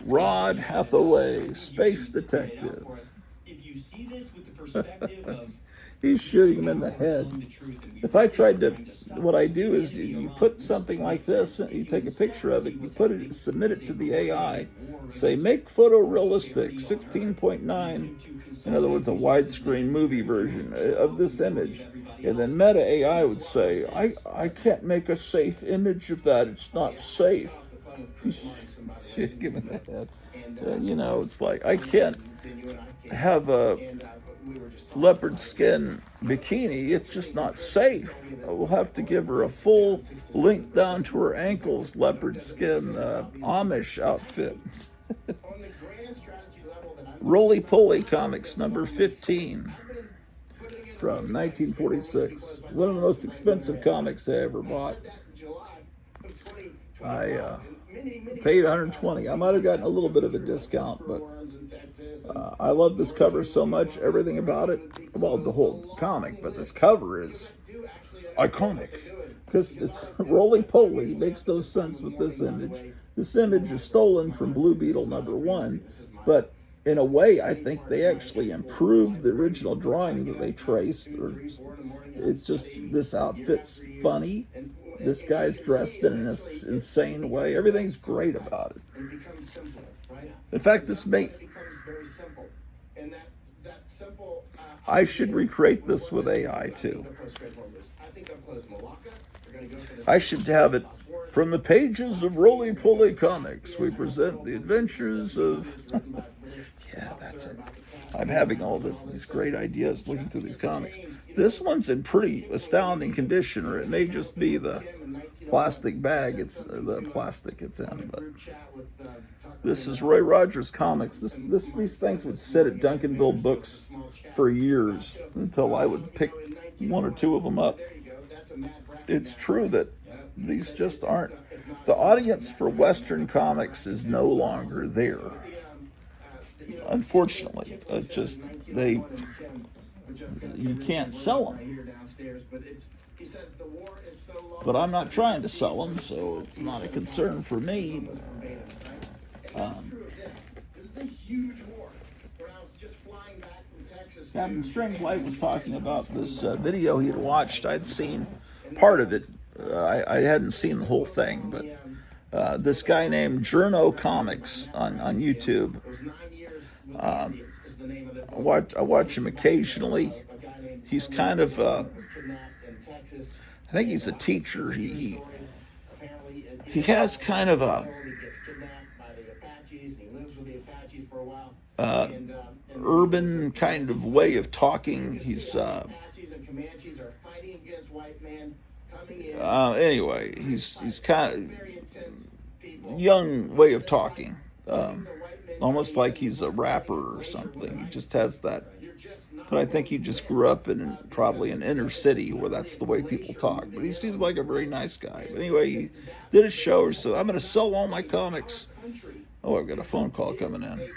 Rod Hathaway, Space Detective. He's shooting him in the head. If I tried to, what I do is you put something like this, you take a picture of it, you put it, submit it to the AI, say make photorealistic 16.9, in other words, a widescreen movie version of this image. And then Meta AI would say, I can't make a safe image of that. It's not safe. Shit, give me the head. It's like, I can't have a leopard skin bikini. It's just not safe. We'll have to give her a full length down to her ankles leopard skin Amish outfit. Roly Poly Comics #15 from 1946. One of the most expensive comics I ever bought. I paid $120. I might have gotten a little bit of a discount, but I love this cover so much. Everything about it. Well, the whole comic, but this cover is iconic because it's roly poly. Makes no sense with this image. This image is stolen from Blue Beetle #1, but in a way, I think they actually improved the original drawing that they traced. This outfit's funny. This guy's dressed in an insane way. Everything's great about it. In fact, I should recreate this with AI too. I should have it from the pages of Roly Poly Comics. We present the adventures of. Yeah, that's it. I'm having all these great ideas looking through these comics. This one's in pretty astounding condition, or it may just be the plastic bag. It's the plastic it's in. But this is Roy Rogers Comics. These things would sit at Duncanville Books for years until I would pick one or two of them up. It's true that these just aren't, the audience for Western comics is no longer there. Unfortunately, it's just, you can't sell them. But I'm not trying to sell them, so it's not a concern for me. Captain Stringslite was talking about this video he had watched. I'd seen part of it. I hadn't seen the whole thing, but this guy named Journo Comics on YouTube. I watch him occasionally. He's kind of, I think he's a teacher. He has kind of a urban kind of way of talking. He's anyway, he's kind of young way of talking, almost like he's a rapper or something. He just has that. But I think he just grew up in probably an inner city where that's the way people talk. But he seems like a very nice guy. But anyway, he did a show, so I'm going to sell all my comics. Oh, I've got a phone call coming in.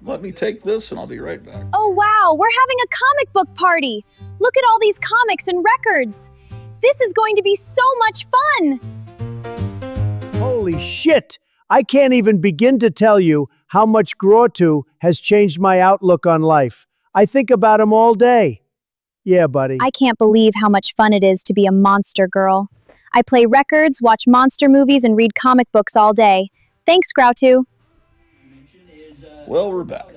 Let me take this and I'll be right back. Oh wow, we're having a comic book party. Look at all these comics and records. This is going to be so much fun. Holy shit! I can't even begin to tell you how much Grottu has changed my outlook on life. I think about him all day. Yeah, buddy. I can't believe how much fun it is to be a monster girl. I play records, watch monster movies, and read comic books all day. Thanks, Grottu. Well, we're back.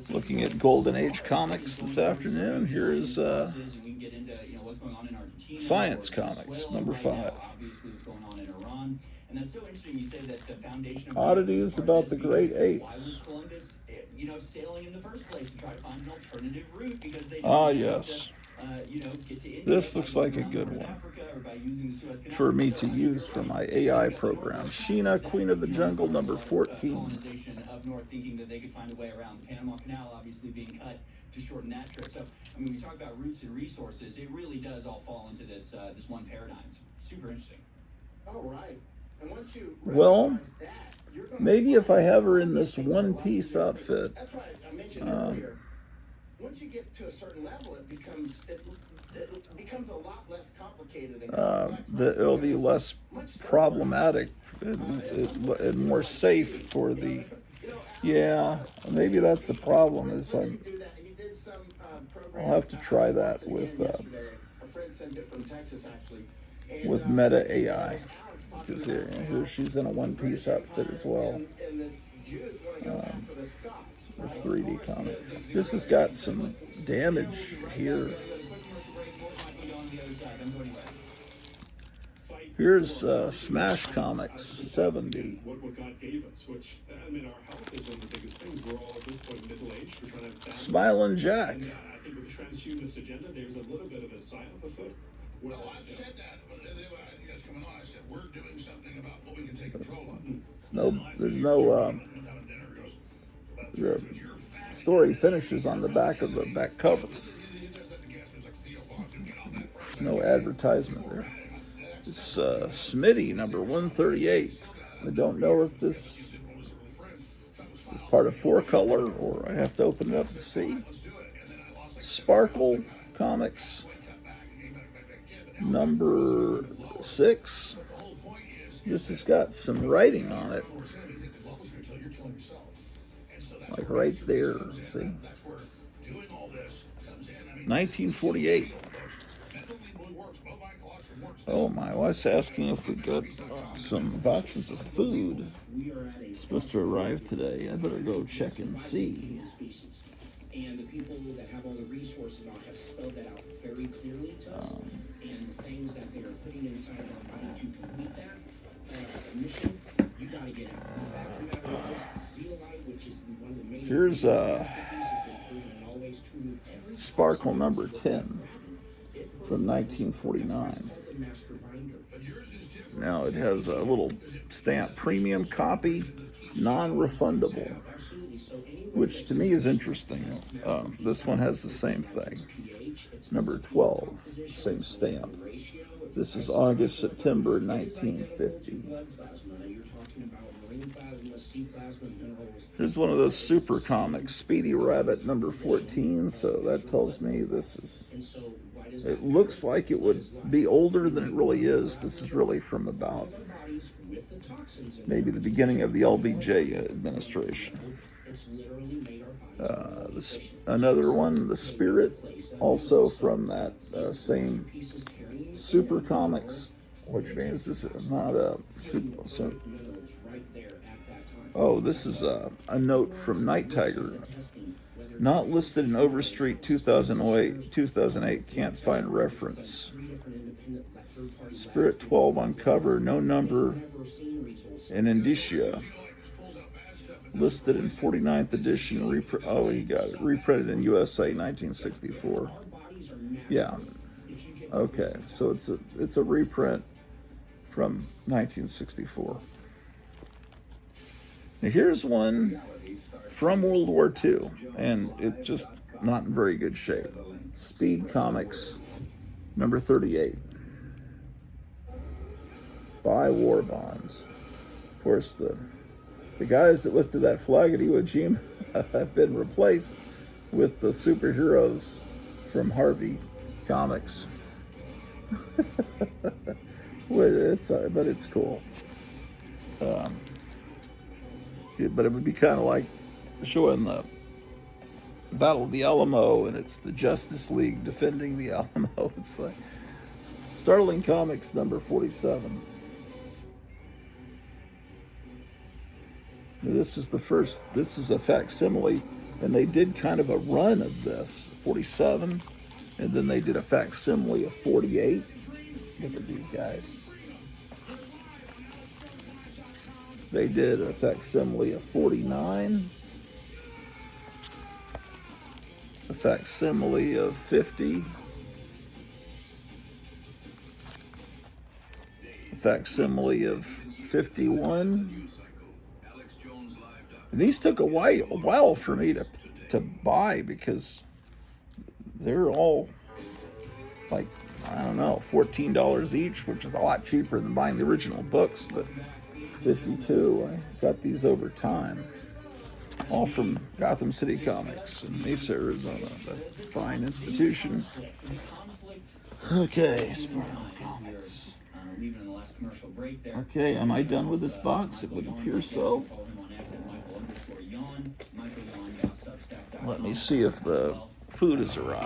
Looking at Golden Age comics this afternoon. Here's Science Comics, number 5. Oddities about the Great Apes. Ah, yes. This looks like a good one for me to use for my AI program. Sheena, Queen of the Jungle, number 14. Up north thinking that they could find a way around the Panama Canal obviously being cut to shorten that trip. So, I mean, we talk about roots and resources. It really does all fall into this this one paradigm. It's super interesting. Oh, right. And once you well, maybe if I have her in this one-piece outfit. That's why I mentioned earlier. Once you get to a certain level, it becomes a lot less complicated and complex. It'll be less problematic and more safe for the. Yeah, maybe that's the problem. Is I'll have to try that with Meta AI, because here she's in a one-piece outfit as well. This 3D comic. This has got some damage here. Here's Smash Comics 70. What God gave us, which, I mean, our health is one of the biggest things. We're all at this point middle-aged. We're trying to have balance. Smilin' Jack. And, I think with the transhumanist agenda, there's a little bit of a psyop afoot. Well, I've said that. When you guys coming on, I said, we're doing something about what we can take control of. There's no the story finishes on the back of the back cover. No advertisement there. It's Smitty, number 138. I don't know if this is part of 4-color or I have to open it up to see. Sparkle Comics, number 6. This has got some writing on it. Like right there, see? 1948. Oh my, wife's asking if we got some boxes of food. Supposed to arrive today. I better go check and see. And the people that have all the resources now have spelled that out very clearly to us. And things that they are putting inside our body to complete that mission, you gotta get out. In fact, we have zeolite, which is one of the main. Here's Sparkle number 10 from 1949. Now it has a little stamp, premium copy, non-refundable. which to me is interesting. This one has the same thing. Number 12, same stamp. This is August, September 1950. Here's one of those super comics, Speedy Rabbit number 14, so that tells me this is, it looks like it would be older than it really is. This is really from about maybe the beginning of the LBJ administration. Another one, The Spirit, also from that same Super Comics, which means this is not a super. Oh, this is a note from Night Tiger. Not listed in Overstreet 2008, can't find reference. Spirit 12 on cover, no number in indicia. Listed in 49th edition, oh, he got it. Reprinted in USA 1964. Yeah. Okay, so it's a reprint from 1964. Now here's one from World War II, and it's just not in very good shape. Speed Comics, number 38. Buy war bonds. Of course, the guys that lifted that flag at Iwo Jima have been replaced with the superheroes from Harvey Comics. But it's cool. But it would be kind of like showing the Battle of the Alamo, and it's the Justice League defending the Alamo. It's like Startling Comics number 47. This is a facsimile, and they did kind of a run of this, 47, and then they did a facsimile of 48. Look at these guys. They did a facsimile of 49, a facsimile of 50, a facsimile of 51. And these took a while for me to buy, because they're all like, I don't know, $14 each, which is a lot cheaper than buying the original books, but 52. I got these over time, all from Gotham City Comics in Mesa, Arizona, the fine institution. Okay, Sparkle Comics. Okay, am I done with this box? It would appear so. Let me see if the food has arrived.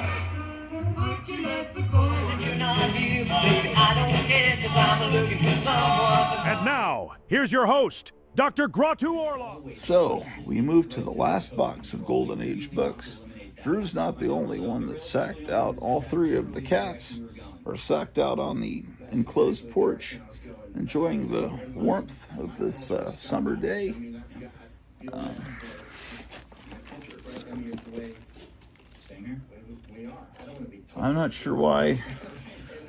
And now, here's your host, Dr. Grottu Orloff. So, we move to the last box of Golden Age books. Drew's not the only one that's sacked out. All three of the cats are sacked out on the enclosed porch, enjoying the warmth of this summer day. I'm not sure why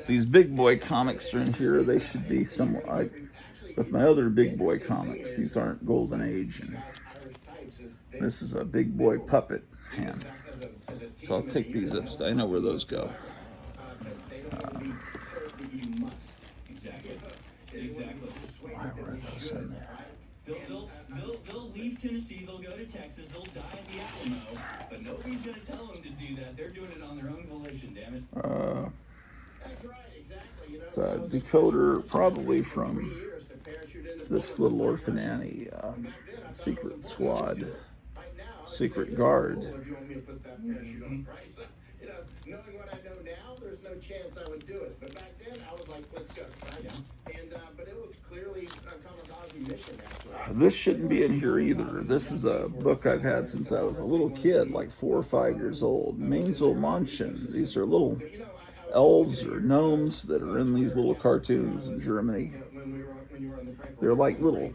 these big boy comics are in here. They should be somewhere. With my other big boy comics, these aren't Golden Age. And this is a big boy puppet hand. So I'll take these up. I know where those go. Why were those in there? They'll leave Tennessee, they'll go to Texas, they'll die at the Alamo, but nobody's going to tell them to do that. They're doing it on their own volition, damn it. It's a decoder, probably from this Little Orphan Annie, Secret Squad, Secret Guard. Knowing what I know now, there's no chance I would do it. But back then, I was like, let's go, right? Yeah. And but it was clearly a kamikaze mission. Actually, this shouldn't be in here either. This is a book I've had since I was a little kid, like 4 or 5 years old. Mainzelmännchen. These are little elves or gnomes that are in these little cartoons in Germany. They're like little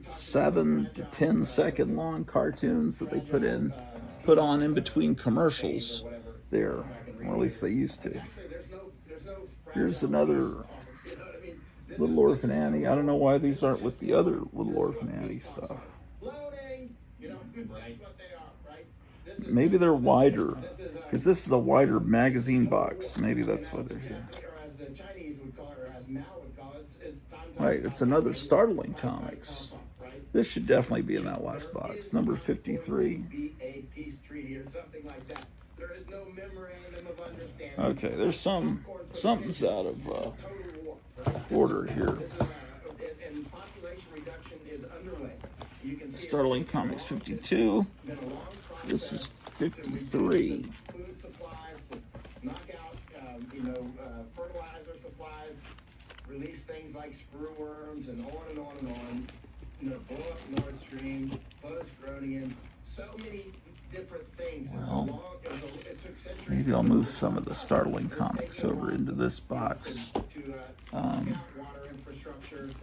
7 to 10 second long cartoons that they put on in between commercials there, or at least they used to. Here's another Little Orphan Annie. I don't know why these aren't with the other Little Orphan Annie stuff. right? Maybe they're wider, because this is a wider magazine box. Maybe that's what they're here. Right, it's another Startling Comics. This should definitely be in that last box. Number 53. Okay, there's something's out of order here. Startling Comics 52. This is 53. Fertilizer supplies, release things like screw worms and on and on and on. Blow up Nord Stream, close Groningen, so many different things. Well, maybe I'll move some of the Startling Comics over into this box. And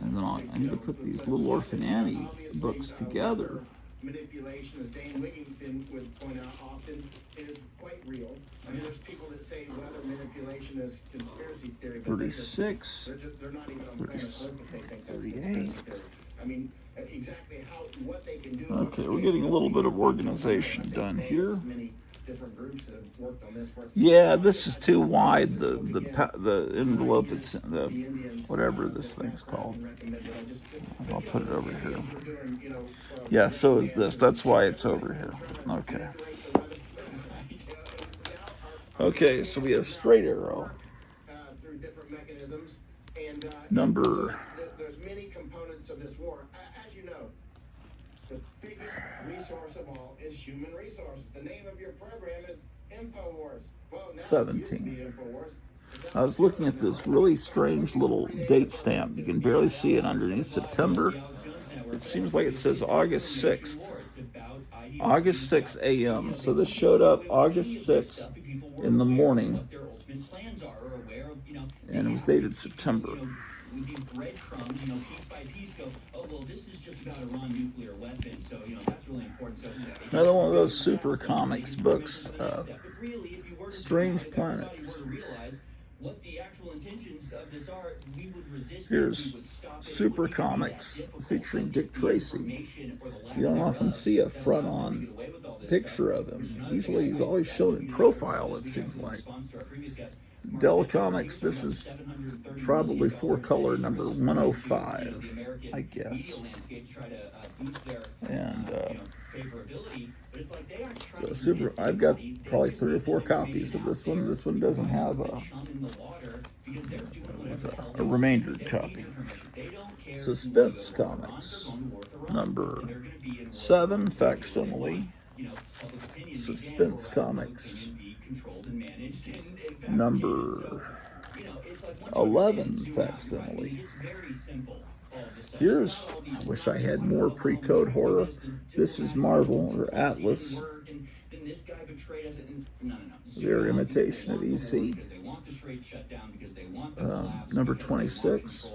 then I need to put these Little Orphan Annie books together. Manipulation, as Dane Wigington would point out often, is quite real. I mean, there's people that say weather manipulation is conspiracy theory. 36. They're not even on planet Earth if they think that's 38. conspiracy theory. I mean, exactly what they can do. Okay, we're getting a little bit of organization done here. Different groups that have worked on this. Yeah, this is too wide. The envelope, it's the whatever this thing's called. I'll put it over here. Yeah, so is this. That's why it's over here. Okay. Okay, so we have Straight Arrow. Through different mechanisms, and number. There's many components of this war. As you know, the biggest resource of all is human resources. The name of your program is InfoWars. Well, now 17. I was looking at this really strange little date stamp. You can barely see it underneath September. It seems like it says August 6th. August 6 a.m. So this showed up August 6th in the morning. And it was dated September. Breadcrumbs, piece by piece go, oh, well, this is just about Iran nuclear weapons, so, that's really important. So, another one of those super comics books, Strange Planets. What the actual intentions of this are, we would resist. Here's Super Comics featuring Dick Tracy. You don't often see a front-on picture of him. Usually he's always shown in profile, it seems like. Dell Comics, this is probably 4-color number 105, I guess. And so super. I've got probably 3 or 4 copies of this one. This one doesn't have a remainder copy. Suspense Comics, number 7, facsimile. Suspense Comics, number 11, facsimile. Here's, I wish I had more pre-code horror. This is Marvel, or Atlas. Their imitation of EC. Number 26.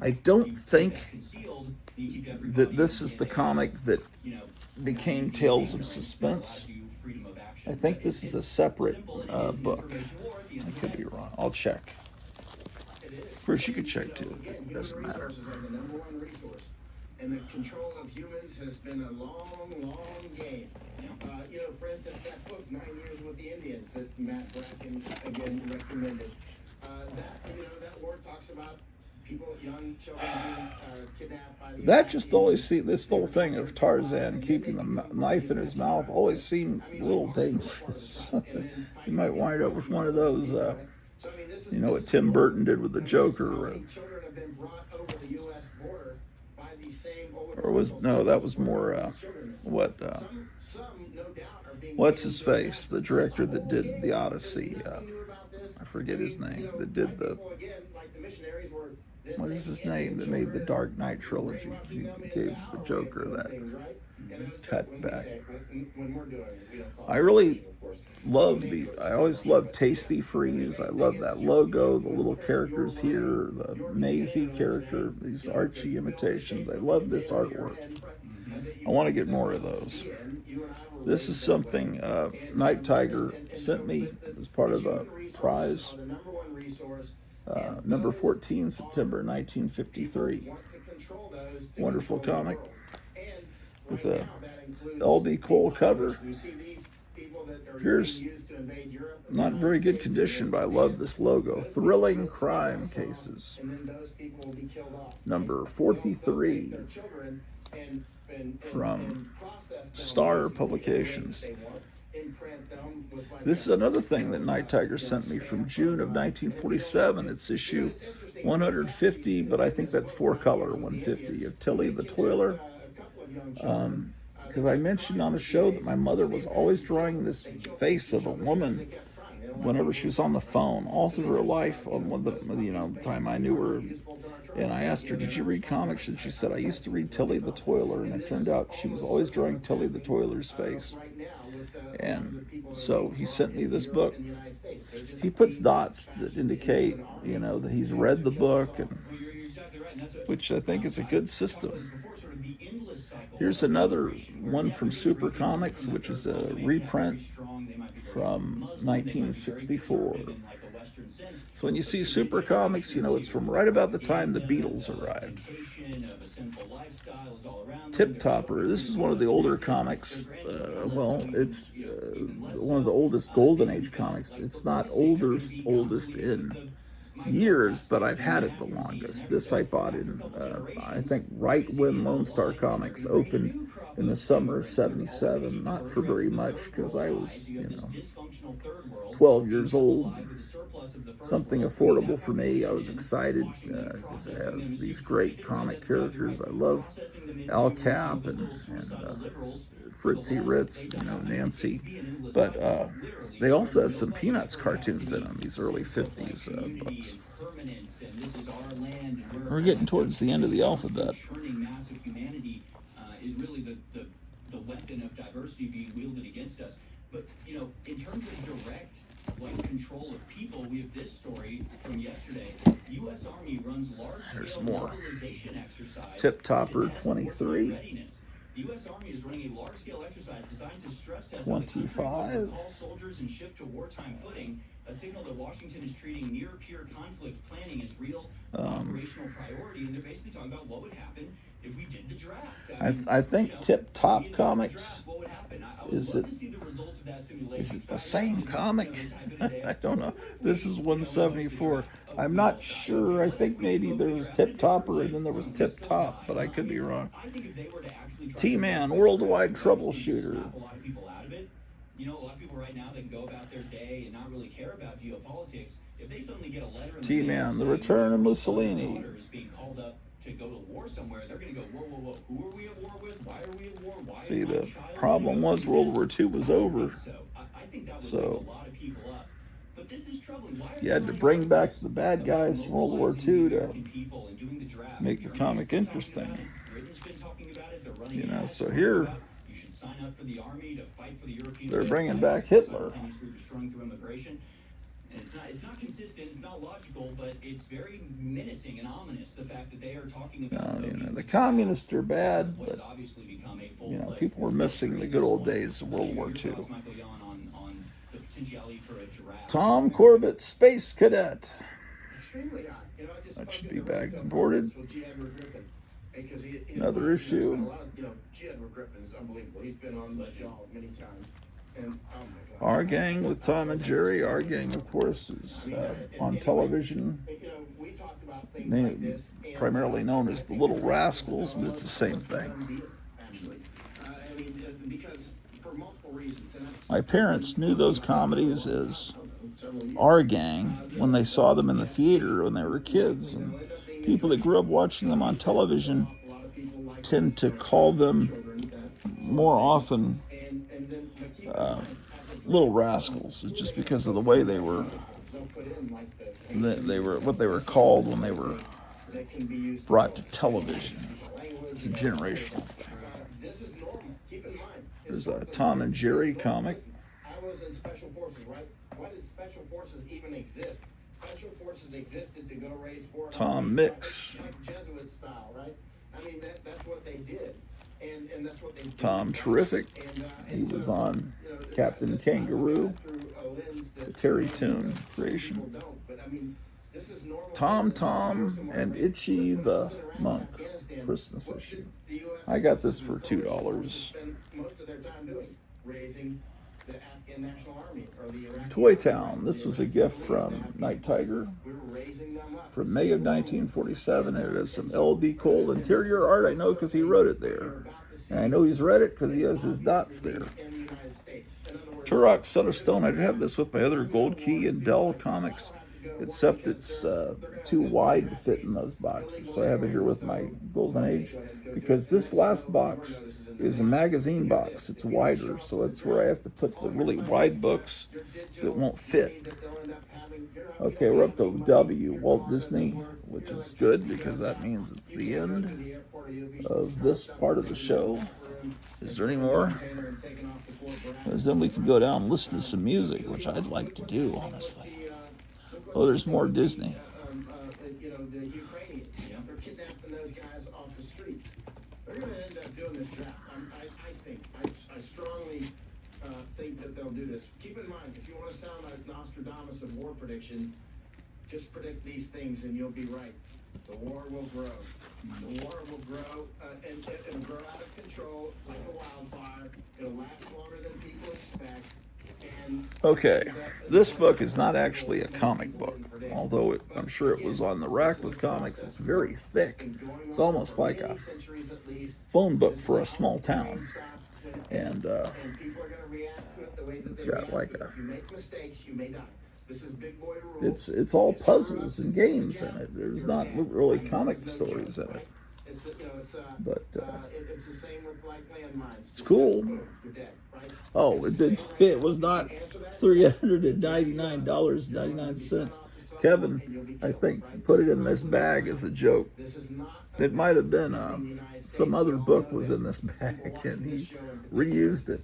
I don't think that this is the comic that became Tales of Suspense. I think this is a separate book. I could be wrong. I'll check. Of course, you could check too. It doesn't matter. And the control of humans has been a long, long game. For instance, that book, 9 Years with the Indians, that Matt Bracken again recommended. That war talks about people, young children being kidnapped by the. That just always this whole thing of Tarzan keeping the knife in his mouth always seemed a little dangerous. You might wind up with one of those. What Tim Burton did with the Joker. That was more what's his face, the director that did the Odyssey. I forget his name. That did what is his name? That made the Dark Knight trilogy. He gave the Joker that cut back. I really love I always loved Tasty Freeze. I love that logo, the little characters here, the Maisie character, these Archie imitations. I love this artwork. I want to get more of those. This is something Night Tiger sent me as part of a prize. Number 14, September 1953. Wonderful comic. with a LB Cole cover. Here's not in very good condition, but I love this logo. Thrilling Crime Cases, number 43, from Star Publications. This is another thing that Night Tiger sent me from June of 1947. It's issue 150, but I think that's 4-color 150 of Tilly the Toiler. Because I mentioned on a show that my mother was always drawing this face of a woman whenever she was on the phone, all through her life. On one of the time I knew her, and I asked her, "Did you read comics?" And she said, "I used to read Tilly the Toiler," and it turned out she was always drawing Tilly the Toiler's face. And so he sent me this book. He puts dots that indicate, that he's read the book, and which I think is a good system. Here's another one from Super Comics, which is a reprint from 1964. So when you see Super Comics, it's from right about the time the Beatles arrived. Tip Topper, this is one of the older comics. It's one of the oldest Golden Age comics. It's not oldest in years, but I've had it the longest. This I bought in, I think, right when Lone Star Comics opened in the summer of '77. Not for very much, because I was, 12 years old. Something affordable for me. I was excited because it has these great comic characters. I love Al Cap and Fritzy Ritz, Nancy. But they also have some Peanuts cartoons in them, these early 50s books. We're getting towards the end of the alphabet. Is really the weapon of diversity being wielded against us. But, in terms of direct control of people, we have this story from yesterday. U.S. Army runs large-scale mobilization exercise. Tip Topper 23. The U.S. Army is running a large-scale exercise designed to stress test 25. Call soldiers and shift to wartime footing, a signal that Washington is treating near-peer conflict planning as real operational priority, and they're basically talking about what would happen if we did the draft. I think Tip Top Comics, is it the same comic? I don't know. This is 174. I'm not sure. I think maybe there was Tip Topper and then there was Tip Top, but I could be wrong. T-Man, Worldwide Troubleshooter. A lot of people out of it. A lot of people right now that can go about their day and not really care about geopolitics. If they suddenly get a letter in T-Man, The Return of Mussolini. Is being called up to go to war somewhere, they're going to go, whoa, who are we at war with? Why are we at war? Why See, the problem was World War II was over. I think that would So a lot of people up. But this is troubling. Why you had to bring back the bad guys from World War II to make the comic interesting. So here they're bringing back Hitler. It's not consistent, it's not logical, but it's very menacing and ominous, the fact that they are talking about the communists are bad, but people were missing the good old days of World War II. Tom Corbett, Space Cadet. That should be bagged and boarded. Another issue. Our Gang with Tom and Jerry. Our Gang, of course, is on television, primarily known as the Little Rascals, but it's the same thing. My parents knew those comedies as Our Gang when they saw them in the theater when they were kids, and people that grew up watching them on television tend to call them more often Little Rascals. It's just because of the way they were what they were called when they were brought to television. It's a generational thing. There's a Tom and Jerry comic. I was in Special Forces, right? Why did Special Forces even exist? Special Forces existed to go raise Tom Mix. Like Jesuit style, right? I mean, that's what they did. And that's what they did. Tom Terrific. He was on Captain Kangaroo, the Terry Toon creation. Tom Tom and Itchy the Monk Christmas issue. I got this for $2. Most of their time doing raising the Afghan National Army or the Iraqi Toy Town. This was a gift from Night Tiger from May of 1947. It has some L.B. Cole interior art. I know because he wrote it there. And I know he's read it because he has his dots there. Turok, Son of Stone. I have this with my other Gold Key and Dell comics, except it's too wide to fit in those boxes. So I have it here with my Golden Age, because this last box is a magazine box. It's wider, so that's where I have to put the really wide books that won't fit. Okay, we're up to W, Walt Disney, which is good because that means it's the end of this part of the show. Is there any more? Because then we can go down and listen to some music, which I'd like to do, honestly. Oh, there's more Disney. You know, the Ukrainians, they're kidnapping those guys off the streets. They're going to end up doing this draft. I strongly think that they'll do this. Keep in mind, if you want to sound like Nostradamus of war prediction, just predict these things and you'll be right. The war will grow. The war will grow, and it'll grow out of control like a wildfire. It'll last longer than people expect. Okay, this book is not actually a comic book, although I'm sure it was on the rack with comics. It's very thick. It's almost like a phone book for a small town. And it's got like a... It's all puzzles and games in it. There's not really comic stories in it. But it's cool. Oh, it did fit. It was not $399.99. Kevin, I think, put it in this bag as a joke. It might have been some other book was in this bag, and he reused it.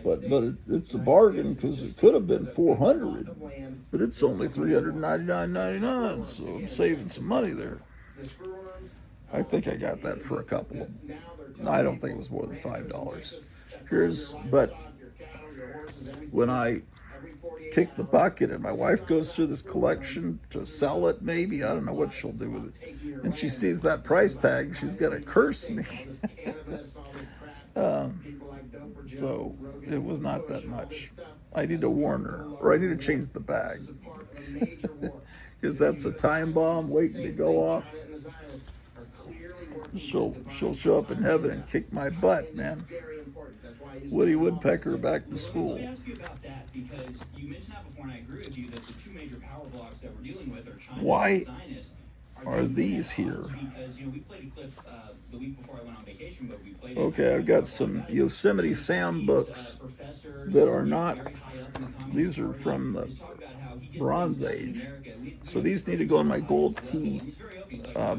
But it's a bargain because it could have been $400, but it's only $399.99. So I'm saving some money there. I think I got that for a couple of. No, I don't think it was more than $5. But when I kick the bucket and my wife goes through this collection to sell it, maybe, I don't know what she'll do with it, and she sees that price tag, she's gonna curse me. So it was not that much. I need to warn her, or I need to change the bag, because that's a time bomb waiting to go off. She'll show up in heaven and kick my butt, man. Woody Woodpecker back to school. Let me ask you about that, because you mentioned that before, and I agree with you that the two major power blocks that we're dealing with are China Why and Zionists. are these here? Because, we played a clip the week before I went on vacation, but we played. Okay, I've got some Yosemite Sam books that are not. These are from the Bronze Age, so these need to go in my Gold Key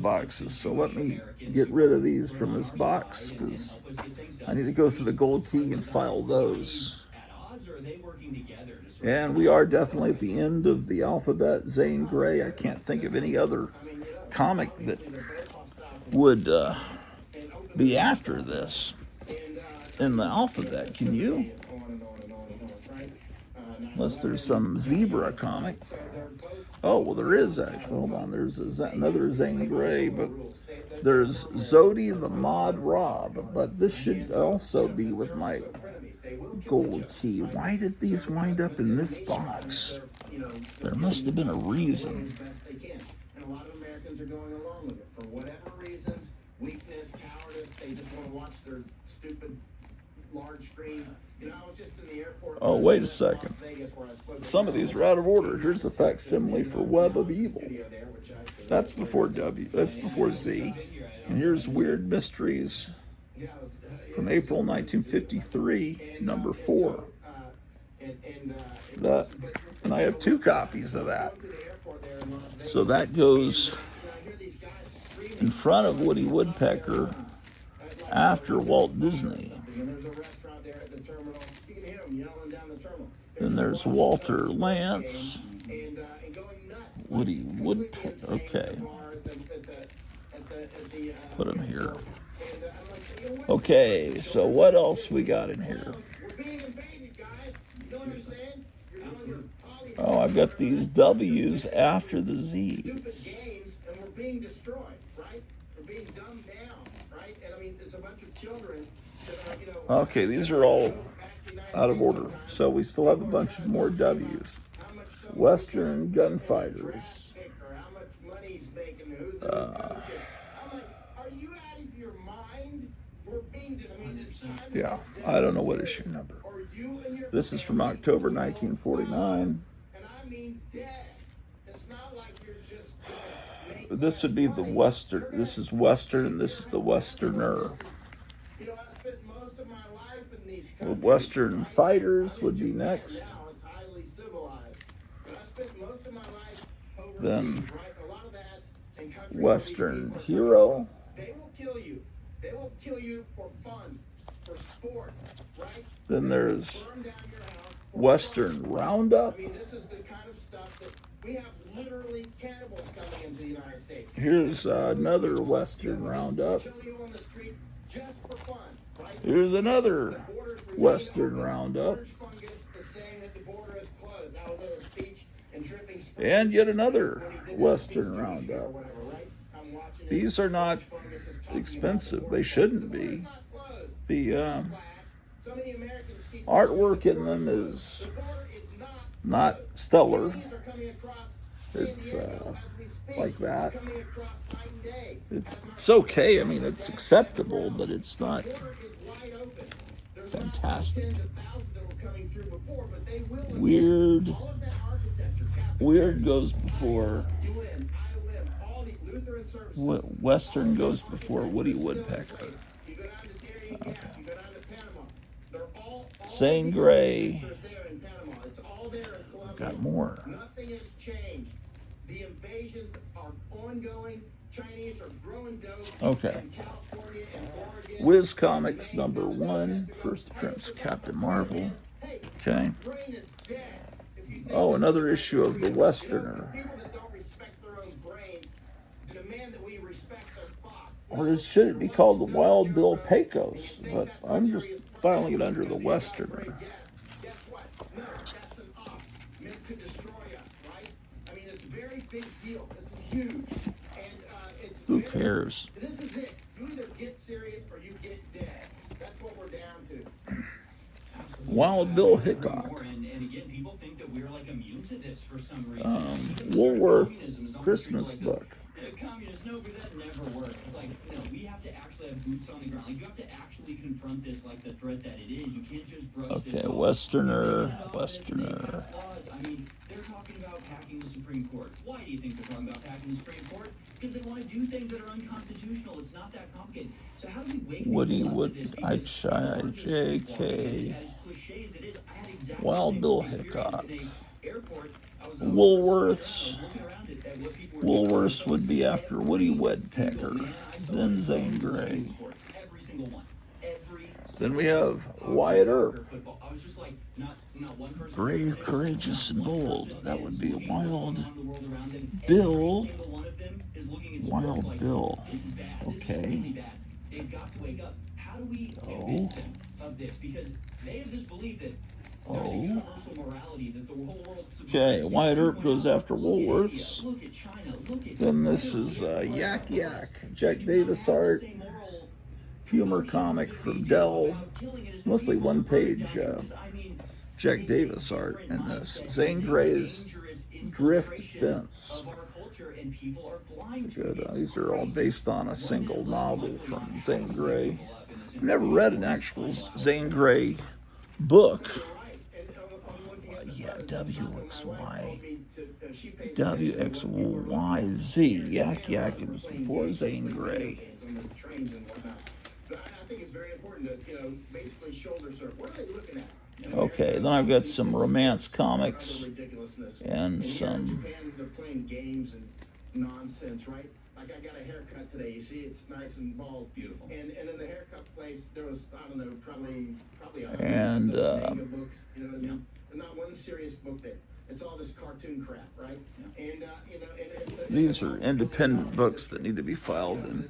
boxes. So let me get rid of these from this box, because I need to go through the Gold Key and file those. And we are definitely at the end of the alphabet. Zane Grey. I can't think of any other comic that would be after this in the alphabet. Can you? Unless there's some zebra comic. Oh, well, there is actually. Hold on. There's another Zane Grey, but there's Zodi the Mod Rob. But this should also be with my Gold Key. Why did these wind up in this box? There must have been a reason. And a lot of Americans are going along with it for whatever reasons. Weakness, cowardice. They just want to watch their stupid large screen. I was just in the airport. Oh, wait a second. Some of these are out of order. Here's the facsimile for Web of Evil. That's before W. That's before Z. And here's Weird Mysteries from April 1953, number 4. That, and I have 2 copies of that. So that goes in front of Woody Woodpecker after Walt Disney. Then there's Walter Lance, Woody Woodpecker. Okay, put him here. Okay, so what else we got in here? Oh, I've got these W's after the Z's. Games, and we're being destroyed, right? We're being dumbed down, right? And I mean, there's a bunch of children that are, Okay, these are all out of order. So we still have a bunch of more W's. Western gunfighters. how much money he's making, who's the new coach is. I'm like, are you out of your mind? We're being Yeah, I don't know what issue number. This is from October 1949. And I mean dead. It's not like you're just This would be the Western. This is Western, and this is the Westerner. I spent most of my life in these The Western fighters would be next. It's highly civilized. But I spent most of my life overseas, Then right? A lot of that in countries Western hero. They will kill you. They will kill you for fun, for sport, right? Then there's Western Roundup. I mean, this is the kind of stuff that we have literally cannibals coming into the United States. Here's another Western Roundup. Kill you on the street just for fun, right? Here's another Western Roundup. And yet another Western Roundup. These are not expensive. They shouldn't be. The artwork in them is not stellar. It's like that. It's okay. I mean, it's acceptable, but it's not fantastic. Weird. Weird goes before. Western goes before Woody Woodpecker. Okay. Zane Grey. Got more. Nothing has changed. The invasions are ongoing. Chinese are growing dope. Okay. In California and Oregon. Wiz Comics #1. First appearance of Captain Marvel. Okay. Oh, another issue of the Westerner. Or should it be called the Wild Bill Pecos? But I'm just filing it under the Westerner. Guess what? No, that's an op meant to destroy us, right? I mean, it's a very big deal. This is huge. And it's Who cares? This is it. You either get serious or you get dead. That's what we're down to. Wild Bill Hickok. And again, people think that we're like immune to this for some reason. Woolworth Christmas book. Communists, no, but that never works. It's like, we have to actually have boots on the ground. Like, you have to actually confront this like the threat that it is. You can't just brush this off. Westerner. I mean, they're talking about packing the Supreme Court. Why do you think they're talking about packing the Supreme Court? Because they want to do things that are unconstitutional. It's not that complicated. So how do we wake Woody people up Wood, to this? JK. As cliche as it is, I had exactly Wild the Bill same Hickok. experience in a airport. I was Woolworths. looking around at what people were Woolworths would be after Woody Woodpecker. Then Zane Grey. every single one. Then we have Wyatt Earp. I was just like, not one person. Brave, courageous, and bold. That would be Wild Bill. Wild Bill. Okay. They've got to wake up. How do we convince them of this? Because they have this belief that there's a universal morality that the whole world. Okay, Wyatt Earp goes after Woolworths. Look at China. Look at. Then this is Yak Yak. Jack Davis art. Humor comic from Dell. It's mostly one-page Jack Davis art in this. Zane Grey's Drift Fence. It's good. These are all based on a single novel from Zane Grey. I've never read an actual Zane Grey book. WXY. WXYZ. Yak Yak. It was before Zane Grey. I think it's very important to, basically shoulder surf. What are they looking at? Okay, then I've got some romance comics and some. Japan, they're playing games and nonsense, right? Like I got a haircut today. You see, it's nice and bald, beautiful. And in the haircut place, there was probably And, manga books. You know what I mean? But not one serious book there. It's all this cartoon crap, right? And These are independent books that need to be filed in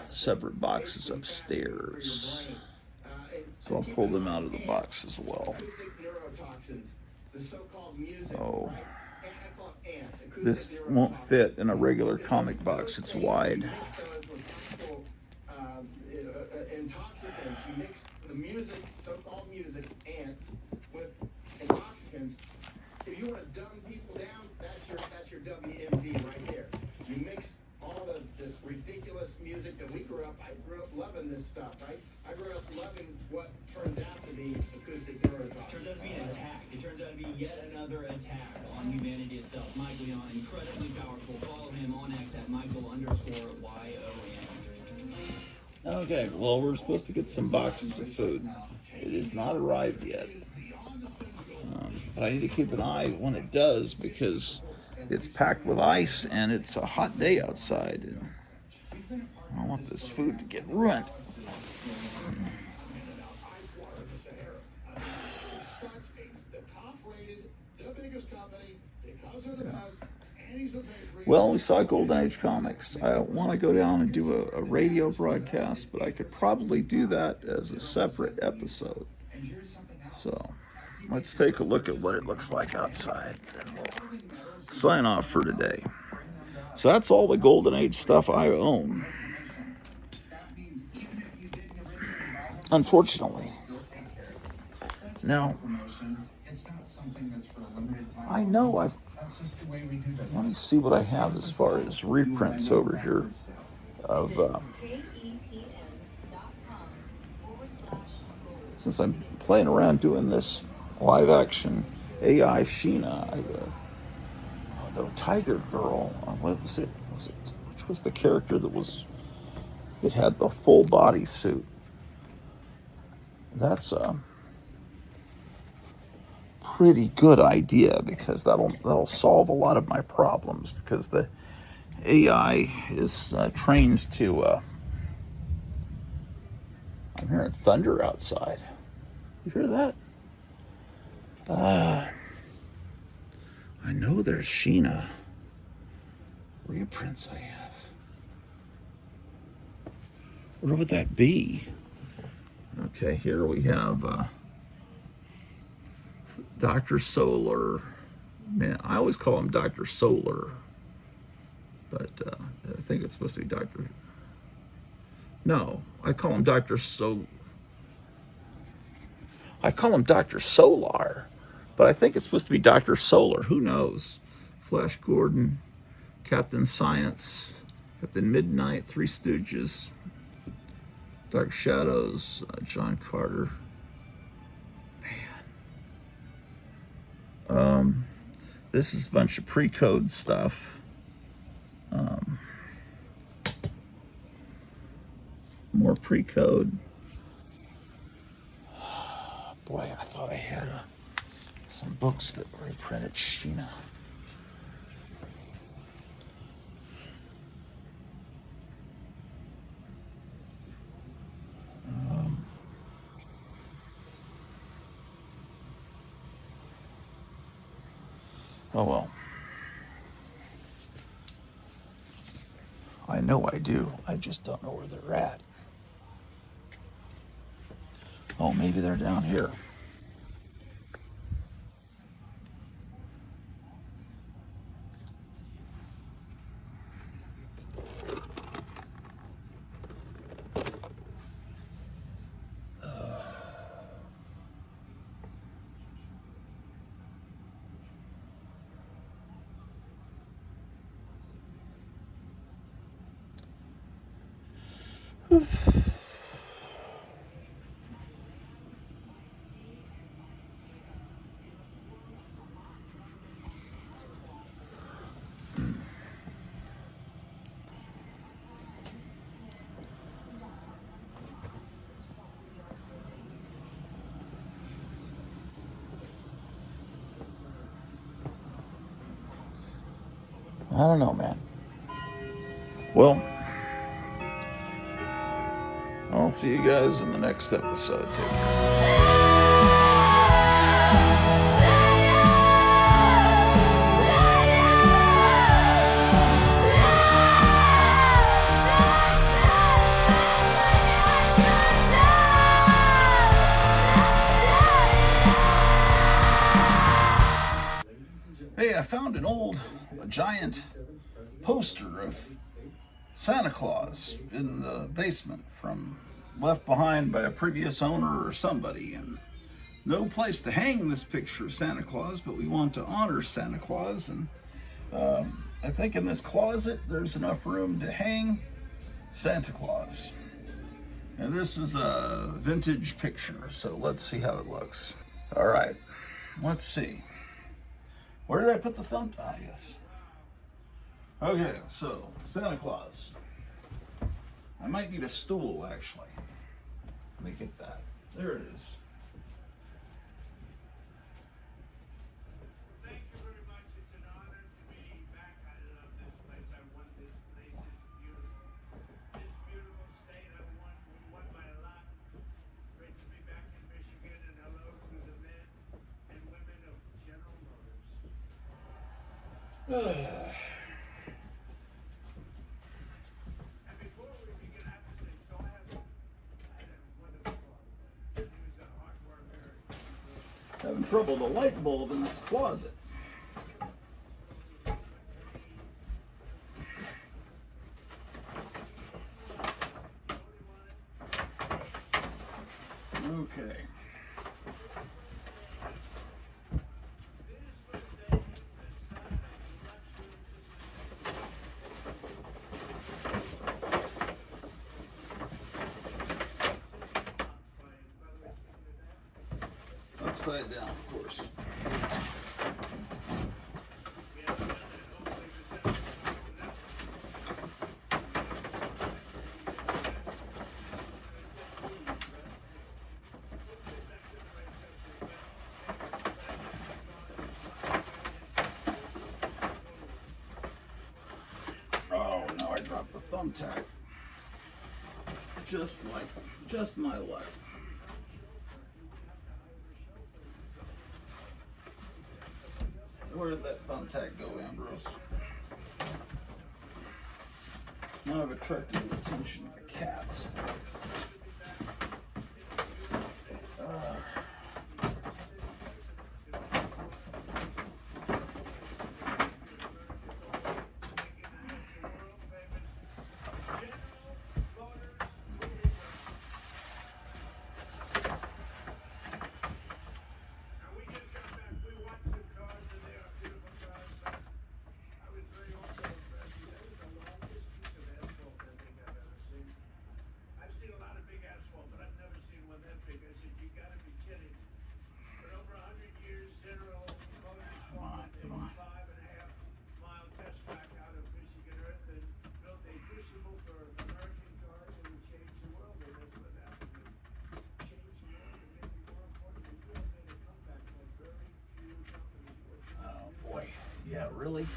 separate boxes upstairs. So I'll pull them out of the box as well. neurotoxins, the so-called music. Oh. This won't fit in a regular comic box. It's wide. Intoxicants. You mix the music, so-called music, ants, with intoxicants. If you want to dumb people down, that's your WMD right there. You mix all of this ridiculous music that we grew up. I grew up loving this stuff, right? I grew up loving what turns out to be acoustic neurotoxins. Turns out to be an attack. It turns out to be yet another attack on humanity itself. Mike Leon, incredibly powerful. Follow him on X at Michael_YON. Okay, well, we're supposed to get some boxes of food. It has not arrived yet. But I need to keep an eye when it does because it's packed with ice and it's a hot day outside. And I don't want this food to get ruined. Well, we saw Golden Age Comics. I want to go down and do a radio broadcast, but I could probably do that as a separate episode. So let's take a look at what it looks like outside, and we'll sign off for today. So that's all the Golden Age stuff I own. Unfortunately. Now, I know let me see what I have as far as reprints over here of since I'm playing around doing this live action AI Sheena, the Tiger Girl. What was it? Which was the character that had the full body suit? That's a pretty good idea because that'll solve a lot of my problems because the AI is trained to. I'm hearing thunder outside. You hear that? I know there's Sheena reprints I have. Where would that be? Okay, here we have Dr. Solar. Man, I always call him Dr. Solar. But I think it's supposed to be Dr. No, I call him Dr. I call him Dr. Solar. But I think it's supposed to be Dr. Solar. Who knows? Flash Gordon, Captain Science, Captain Midnight, Three Stooges, Dark Shadows, John Carter. Man. This is a bunch of pre-code stuff. More pre-code. Boy, I thought I had some books that reprinted Sheena. Oh well. I know I do. I just don't know where they're at. Oh, maybe they're down here. I don't know, man. Well, I'll see you guys in the next episode. Take care. Ladies and a giant poster of Santa Claus in the basement left behind by a previous owner or somebody, and no place to hang this picture of Santa Claus, but we want to honor Santa Claus, and I think in this closet there's enough room to hang Santa Claus. And this is a vintage picture, so let's see how it looks. All right, let's see. Where did I put the thumb? Ah, yes. Okay, so Santa Claus. I might need a stool, actually. Let me get that. There it is. Thank you very much. It's an honor to be back. I love this place. I won this place. It's beautiful. This beautiful state we won by a lot. Great to be back in Michigan, and hello to the men and women of General Motors. And before we begin, I have to say, so I had a wonderful father. He was a hard worker. Having trouble with a light bulb in this closet. Okay. Upside down, of course. Oh, now I dropped the thumbtack. Just my luck. Where did that thumbtack go, Ambrose? Now I've attracted the attention of the cats. Yeah, really?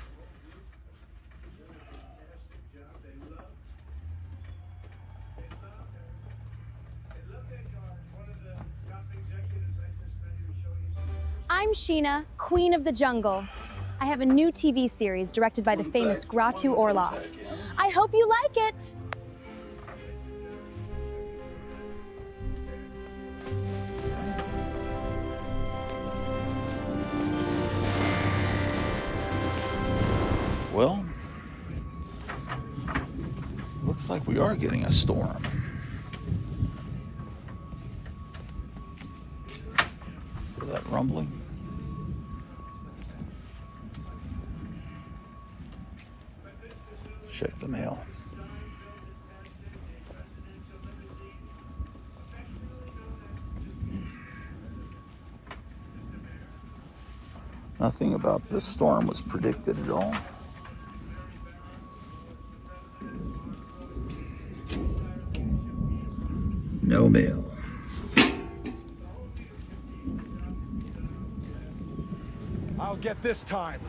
I'm Sheena, Queen of the Jungle. I have a new TV series directed by the famous Grottu Orloff. I hope you like it! Well, looks like we are getting a storm. Hear that rumbling? Let's check the mail. Nothing about this storm was predicted at all. No mail. I'll get this time.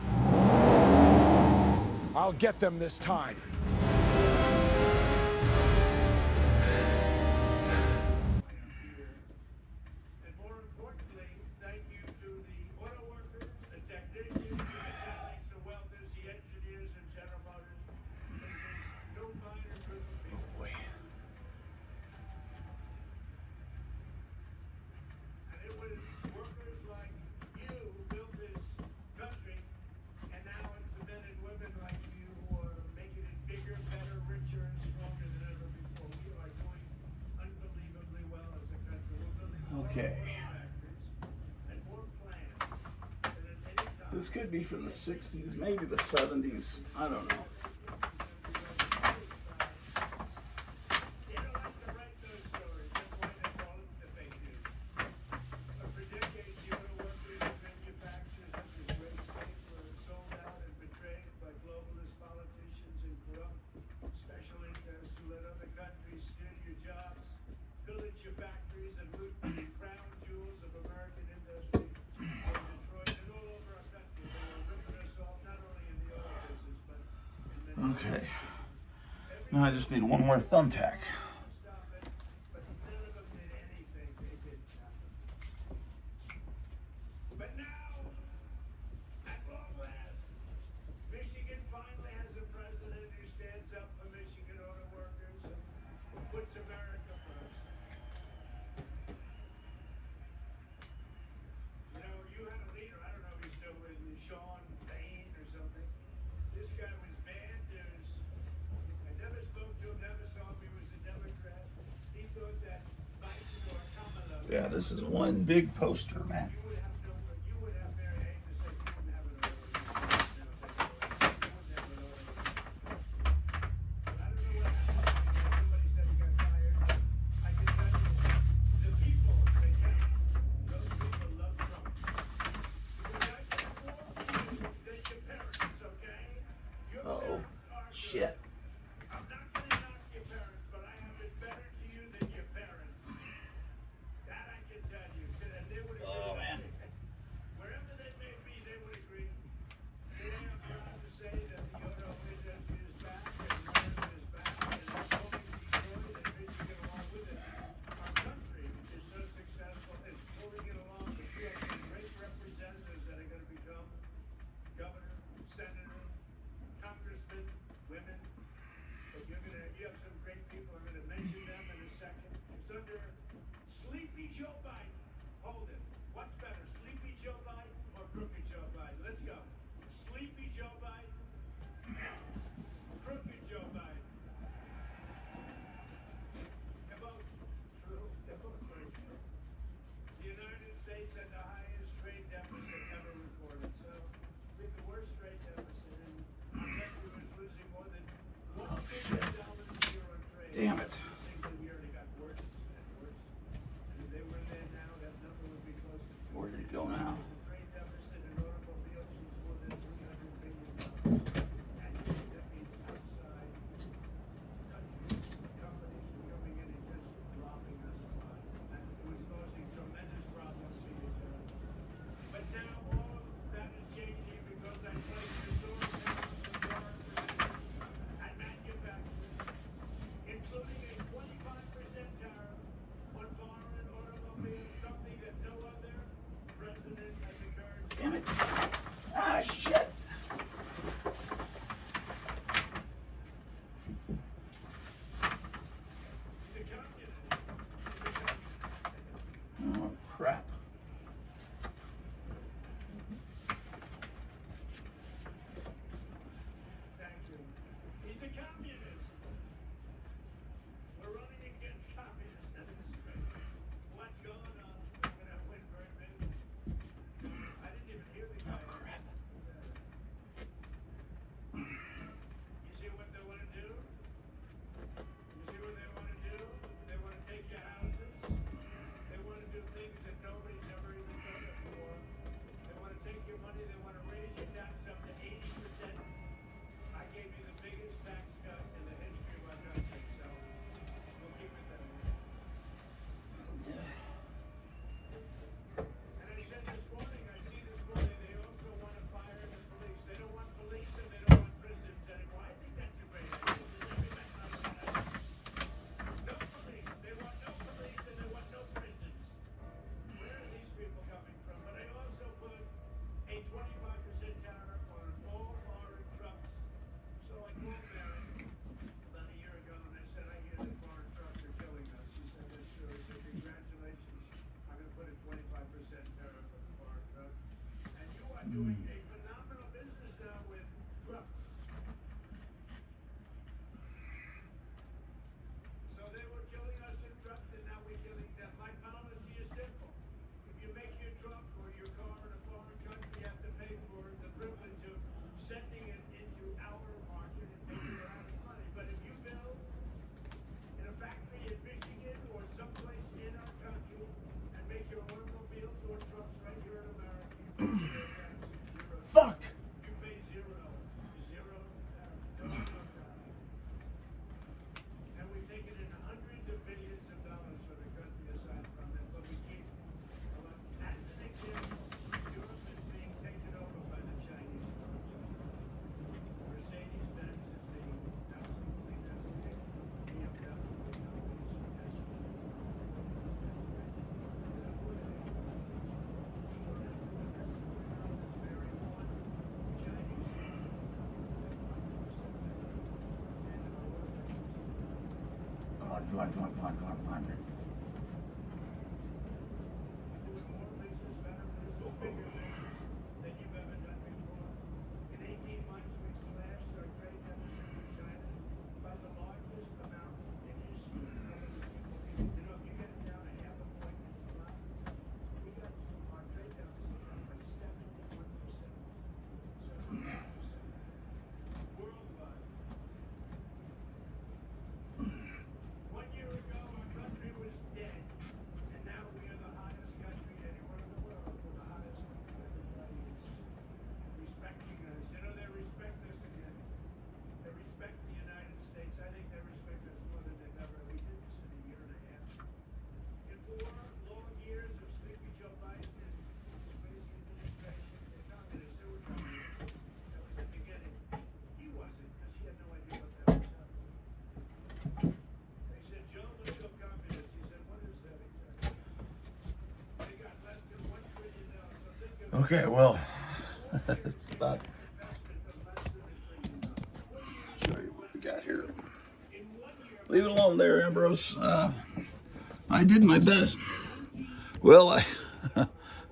I'll get them this time. And more importantly, thank you to the auto workers, the technicians, the mechanics, the welders, the engineers, and General Motors. This is no finer group of people. And it was workers like you who built this country, and now it's the men and Okay. This could be from the 60s, maybe the 70s. I don't know. Okay. Now I just need one more thumbtack. But now, at long last, Michigan finally has a president who stands up for Michigan auto workers and puts America first. You know, you had a leader, I don't know if he's still with you, Sean Fain or something. This guy was bad news. I never spoke to him, never saw him. He was a Democrat. He thought that Biden or Kamala. Yeah, this is one big poster, man. You would have very hate to say you wouldn't have it already. I don't know what happened. Somebody said he got fired. I can tell you, the people, they can't. Those people love Trump. Because I think more for you than your parents, okay? Your Uh-oh. parents are good. Shit. I'm not going to knock your parents, but I have been better to you than your parents. That I can tell you. And they would agree. Oh, man. Wherever they may be, they would agree. Today I'm proud to say that the auto industry is back and America is back and it's going to Detroit and Michigan along with it. Our country, which is so successful, is pulling it along. But you have some great representatives that are going to become governor, senator, congressman, women. But you have some great people. I'm going to mention them in a second. It's under Sleepy Joe Biden. Hold it. What's better, Sleepy Joe Biden or Crooked Joe Biden? Let's go. Sleepy Joe Biden, Crooked Joe Biden. They're both true. They're both very true. The United States had the highest trade deficit ever recorded. So, with the worst trade deficit, and our country was losing more than $1 billion a year on trade. Damn it. Every single year, and it got worse and worse. And if they were there now, that number would be close to Where did it go now? the trade deficit in automobiles was more than $300 billion. And that means outside countries, companies were coming in and just robbing us blind. And it was causing tremendous problems for you. But now all of that is changing because I placed the door down for foreign producers and manufacturers, including a 25% tariff on foreign automobiles, something that no other president has encouraged. Damn it. Ah, shit. He's a communist. Oh, crap. Thank you. He's a communist. We're running against communists. That is great. What's going on? We're gonna win very big. I didn't even hear the guy. Oh, crap. You see what they want to do? You see what they want to do? They want to take your houses. They want to do things that nobody's ever even done before. They want to take your money. They want to raise your tax up to 80%. I gave you the biggest tax cut in the history of our country, so we'll keep it that way. And I said this morning, they also want to fire the police. They don't want police and they don't want prisons anymore. I think that's a great idea. Does everybody like that? No police. They want no police and they want no prisons. Where are these people coming from? But I also put a 25% tariff on doing more business, better business, bigger business than you've ever done before. In 18 months, we slashed our trade deficit with China by the largest amount in history. You know, if you get it down to half a point, it's a lot. We got our trade deficit down by 71%. 71%. Worldwide. 1 year ago, our country was dead, and now we are the hottest country anywhere in the world. We're the hottest country. Everybody is respecting us. You know, they respect us again. They respect the United States. I think they respect us more than they've ever. We did this in a year and a half. In 4 long years of sleepy Joe Biden and his crazy administration, they're communists. They were communists. That was the beginning. He wasn't, because he had no idea what that was happening. They said, Joe, let's go communist. He said, what is that exactly? They got less than $1 trillion. So think of Okay, well, it's about. investment of less than $1 trillion. Show you what we got here. Leave it alone there, Ambrose. I did my best. Well,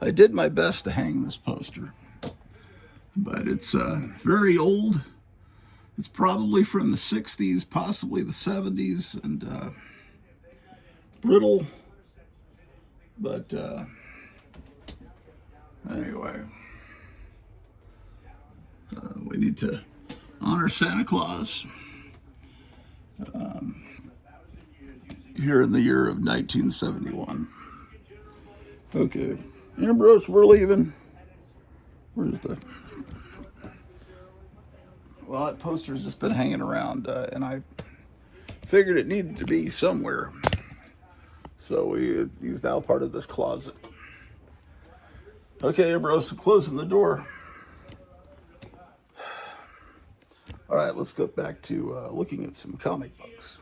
I did my best to hang this poster, but it's very old. It's probably from the 60s, possibly the 70s, and brittle. But anyway, we need to honor Santa Claus here in the year of 1971. Okay, Ambrose, we're leaving. Where's the... Well, that poster's just been hanging around, and I figured it needed to be somewhere. So we used now part of this closet. Okay, Ambrose, I'm closing the door. All right, let's go back to looking at some comic books.